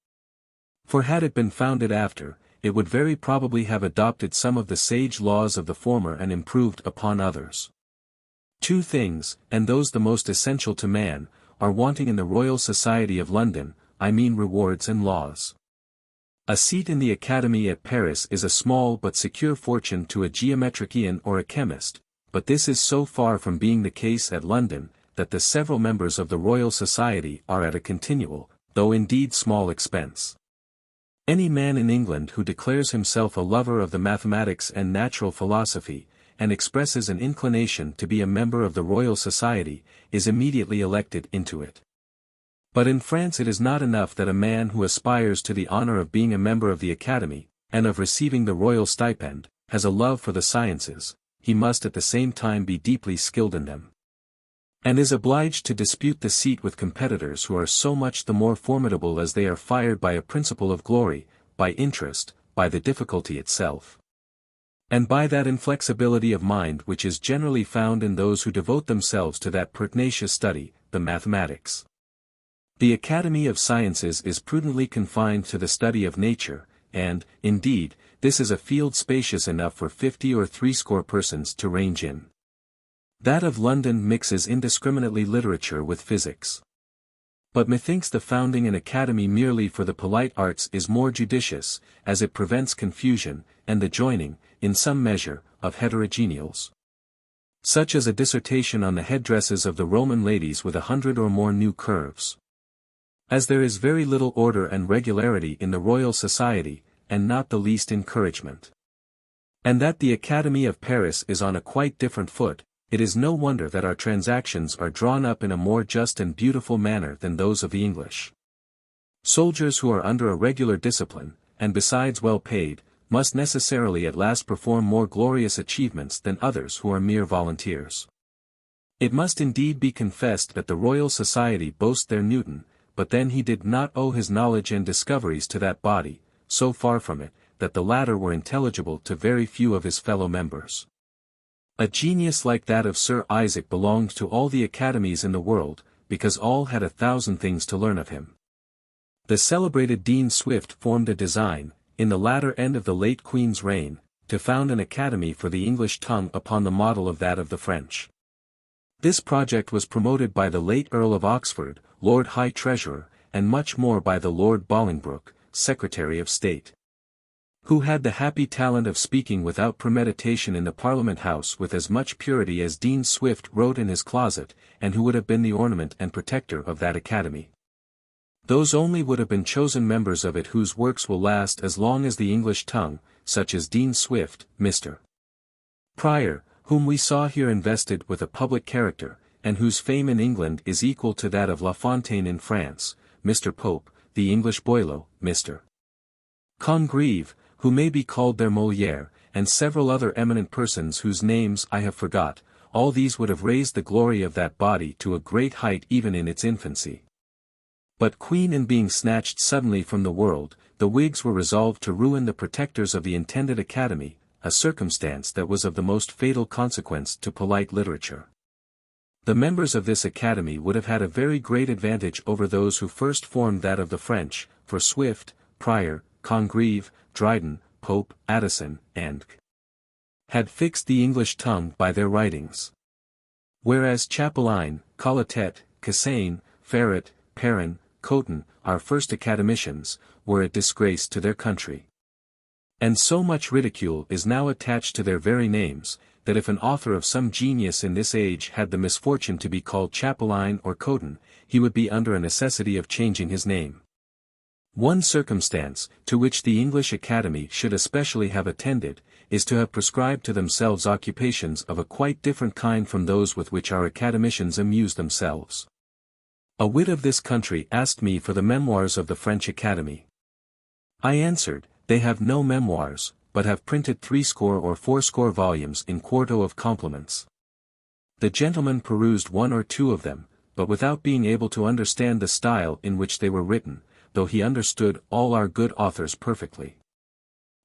For had it been founded after, it would very probably have adopted some of the sage laws of the former and improved upon others. Two things, and those the most essential to man, are wanting in the Royal Society of London, I mean rewards and laws. A seat in the Academy at Paris is a small but secure fortune to a geometrician or a chemist, but this is so far from being the case at London, that the several members of the Royal Society are at a continual, though indeed small expense. Any man in England who declares himself a lover of the mathematics and natural philosophy, and expresses an inclination to be a member of the Royal Society, is immediately elected into it. But in France it is not enough that a man who aspires to the honor of being a member of the Academy, and of receiving the royal stipend, has a love for the sciences, he must at the same time be deeply skilled in them, and is obliged to dispute the seat with competitors who are so much the more formidable as they are fired by a principle of glory, by interest, by the difficulty itself, and by that inflexibility of mind which is generally found in those who devote themselves to that pertinacious study, the mathematics. The Academy of Sciences is prudently confined to the study of nature, and, indeed, this is a field spacious enough for 50 or 60 persons to range in. That of London mixes indiscriminately literature with physics. But methinks the founding an academy merely for the polite arts is more judicious, as it prevents confusion, and the joining, in some measure, of heterogeneals. Such as a dissertation on the headdresses of the Roman ladies with 100 or more new curves. As there is very little order and regularity in the Royal Society, and not the least encouragement. And that the Academy of Paris is on a quite different foot, it is no wonder that our transactions are drawn up in a more just and beautiful manner than those of the English. Soldiers who are under a regular discipline, and besides well paid, must necessarily at last perform more glorious achievements than others who are mere volunteers. It must indeed be confessed that the Royal Society boasts their Newton, but then he did not owe his knowledge and discoveries to that body, so far from it, that the latter were intelligible to very few of his fellow members. A genius like that of Sir Isaac belonged to all the academies in the world, because all had 1,000 things to learn of him. The celebrated Dean Swift formed a design, in the latter end of the late Queen's reign, to found an academy for the English tongue upon the model of that of the French. This project was promoted by the late Earl of Oxford, Lord High Treasurer, and much more by the Lord Bolingbroke, Secretary of State, who had the happy talent of speaking without premeditation in the Parliament House with as much purity as Dean Swift wrote in his closet, and who would have been the ornament and protector of that academy. Those only would have been chosen members of it whose works will last as long as the English tongue, such as Dean Swift, Mr. Prior, whom we saw here invested with a public character, and whose fame in England is equal to that of La Fontaine in France, Mr. Pope, the English Boileau, Mr. Congreve, who may be called their Molière, and several other eminent persons whose names I have forgot, all these would have raised the glory of that body to a great height even in its infancy. But Queen in being snatched suddenly from the world, the Whigs were resolved to ruin the protectors of the intended academy, a circumstance that was of the most fatal consequence to polite literature. The members of this academy would have had a very great advantage over those who first formed that of the French, for Swift, Prior, Congreve, Dryden, Pope, Addison, and had fixed the English tongue by their writings. Whereas Chapelain, Colletet, Cassagne, Ferret, Perrin, Coton, our first academicians, were a disgrace to their country. And so much ridicule is now attached to their very names, that if an author of some genius in this age had the misfortune to be called Chapelain or Coton, he would be under a necessity of changing his name. One circumstance, to which the English Academy should especially have attended, is to have prescribed to themselves occupations of a quite different kind from those with which our academicians amuse themselves. A wit of this country asked me for the memoirs of the French Academy. I answered, they have no memoirs, but have printed 60 or 80 volumes in quarto of compliments. The gentleman perused 1 or 2 of them, but without being able to understand the style in which they were written, though he understood all our good authors perfectly.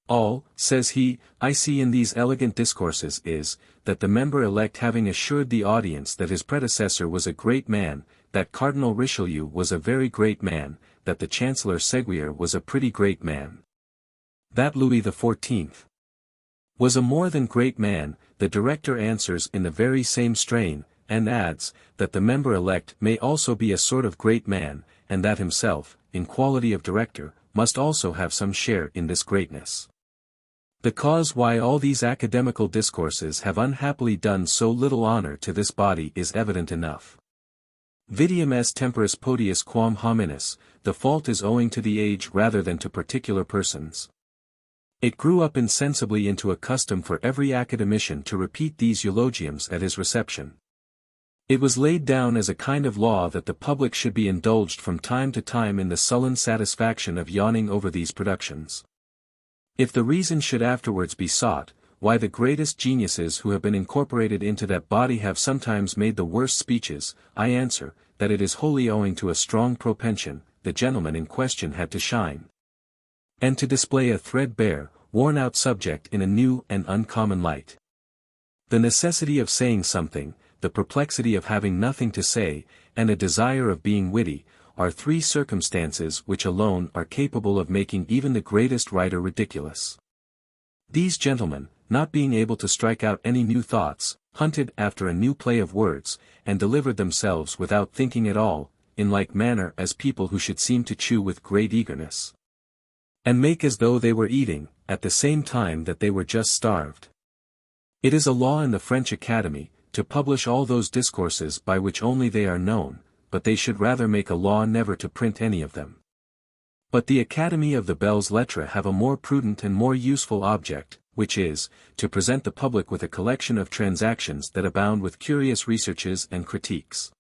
All, says he, I see in these elegant discourses is, that the member-elect having assured the audience that his predecessor was a great man, that Cardinal Richelieu was a very great man, that the Chancellor Seguier was a pretty great man, that Louis XIV was a more than great man, the director answers in the very same strain, and adds, that the member-elect may also be a sort of great man, and that himself, in quality of director, must also have some share in this greatness. The cause why all these academical discourses have unhappily done so little honor to this body is evident enough. Vitium est temporis podius quam hominis, the fault is owing to the age rather than to particular persons. It grew up insensibly into a custom for every academician to repeat these eulogiums at his reception. It was laid down as a kind of law that the public should be indulged from time to time in the sullen satisfaction of yawning over these productions. If the reason should afterwards be sought, why the greatest geniuses who have been incorporated into that body have sometimes made the worst speeches, I answer, that it is wholly owing to a strong propension, the gentleman in question had to shine, and to display a threadbare, worn-out subject in a new and uncommon light. The necessity of saying something, the perplexity of having nothing to say, and a desire of being witty, are three circumstances which alone are capable of making even the greatest writer ridiculous. These gentlemen, not being able to strike out any new thoughts, hunted after a new play of words, and delivered themselves without thinking at all, in like manner as people who should seem to chew with great eagerness, and make as though they were eating, at the same time that they were just starved. It is a law in the French Academy, to publish all those discourses by which only they are known, but they should rather make a law never to print any of them. But the Academy of the Belles Lettres have a more prudent and more useful object, which is, to present the public with a collection of transactions that abound with curious researches and critiques.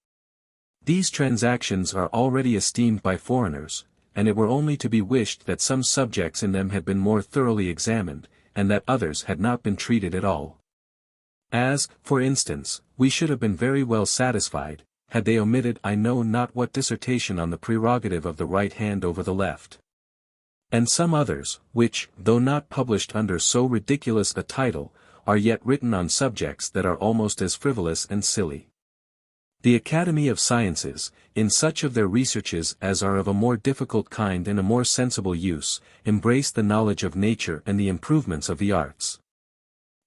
These transactions are already esteemed by foreigners, and it were only to be wished that some subjects in them had been more thoroughly examined, and that others had not been treated at all. As, for instance, we should have been very well satisfied, had they omitted I know not what dissertation on the prerogative of the right hand over the left, and some others, which, though not published under so ridiculous a title, are yet written on subjects that are almost as frivolous and silly. The Academy of Sciences, in such of their researches as are of a more difficult kind and a more sensible use, embrace the knowledge of nature and the improvements of the arts.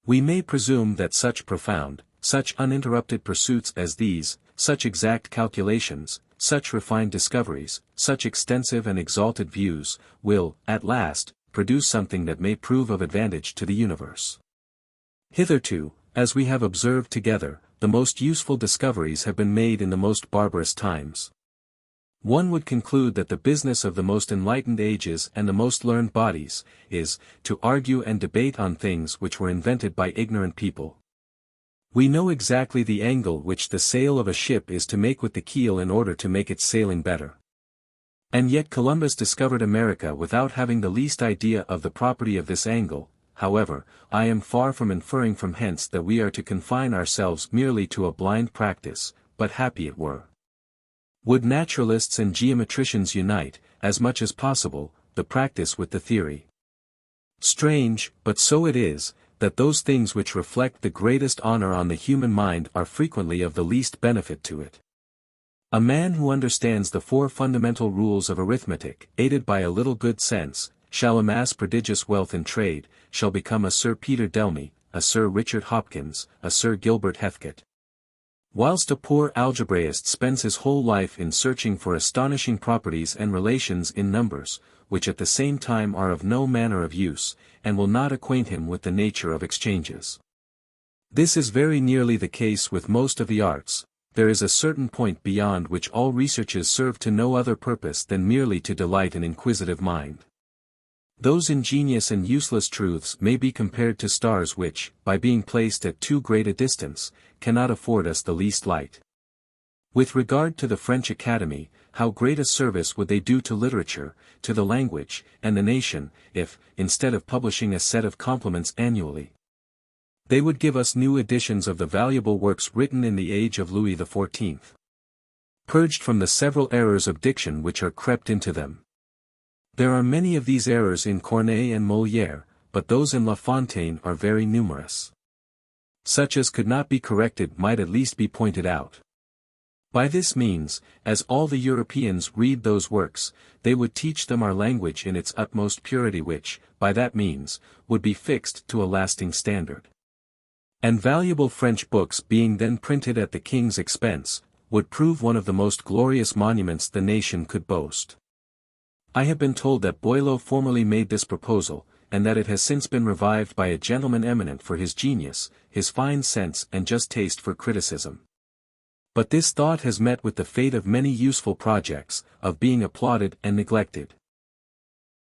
We may presume that such profound, such uninterrupted pursuits as these, such exact calculations, such refined discoveries, such extensive and exalted views, will, at last, produce something that may prove of advantage to the universe. Hitherto, as we have observed together, the most useful discoveries have been made in the most barbarous times. One would conclude that the business of the most enlightened ages and the most learned bodies, is, to argue and debate on things which were invented by ignorant people. We know exactly the angle which the sail of a ship is to make with the keel in order to make its sailing better. And yet Columbus discovered America without having the least idea of the property of this angle. However, I am far from inferring from hence that we are to confine ourselves merely to a blind practice, but happy it were. Would naturalists and geometricians unite, as much as possible, the practice with the theory? Strange, but so it is, that those things which reflect the greatest honor on the human mind are frequently of the least benefit to it. A man who understands the four fundamental rules of arithmetic, aided by a little good sense, shall amass prodigious wealth in trade, shall become a Sir Peter Delmy, a Sir Richard Hopkins, a Sir Gilbert Heathcote. Whilst a poor algebraist spends his whole life in searching for astonishing properties and relations in numbers, which at the same time are of no manner of use, and will not acquaint him with the nature of exchanges. This is very nearly the case with most of the arts. There is a certain point beyond which all researches serve to no other purpose than merely to delight an inquisitive mind. Those ingenious and useless truths may be compared to stars which, by being placed at too great a distance, cannot afford us the least light. With regard to the French Academy, how great a service would they do to literature, to the language, and the nation, if, instead of publishing a set of compliments annually, they would give us new editions of the valuable works written in the age of Louis XIV, purged from the several errors of diction which are crept into them. There are many of these errors in Corneille and Molière, but those in La Fontaine are very numerous. Such as could not be corrected might at least be pointed out. By this means, as all the Europeans read those works, they would teach them our language in its utmost purity which, by that means, would be fixed to a lasting standard. And valuable French books being then printed at the king's expense, would prove one of the most glorious monuments the nation could boast. I have been told that Boileau formerly made this proposal, and that it has since been revived by a gentleman eminent for his genius, his fine sense and just taste for criticism. But this thought has met with the fate of many useful projects, of being applauded and neglected.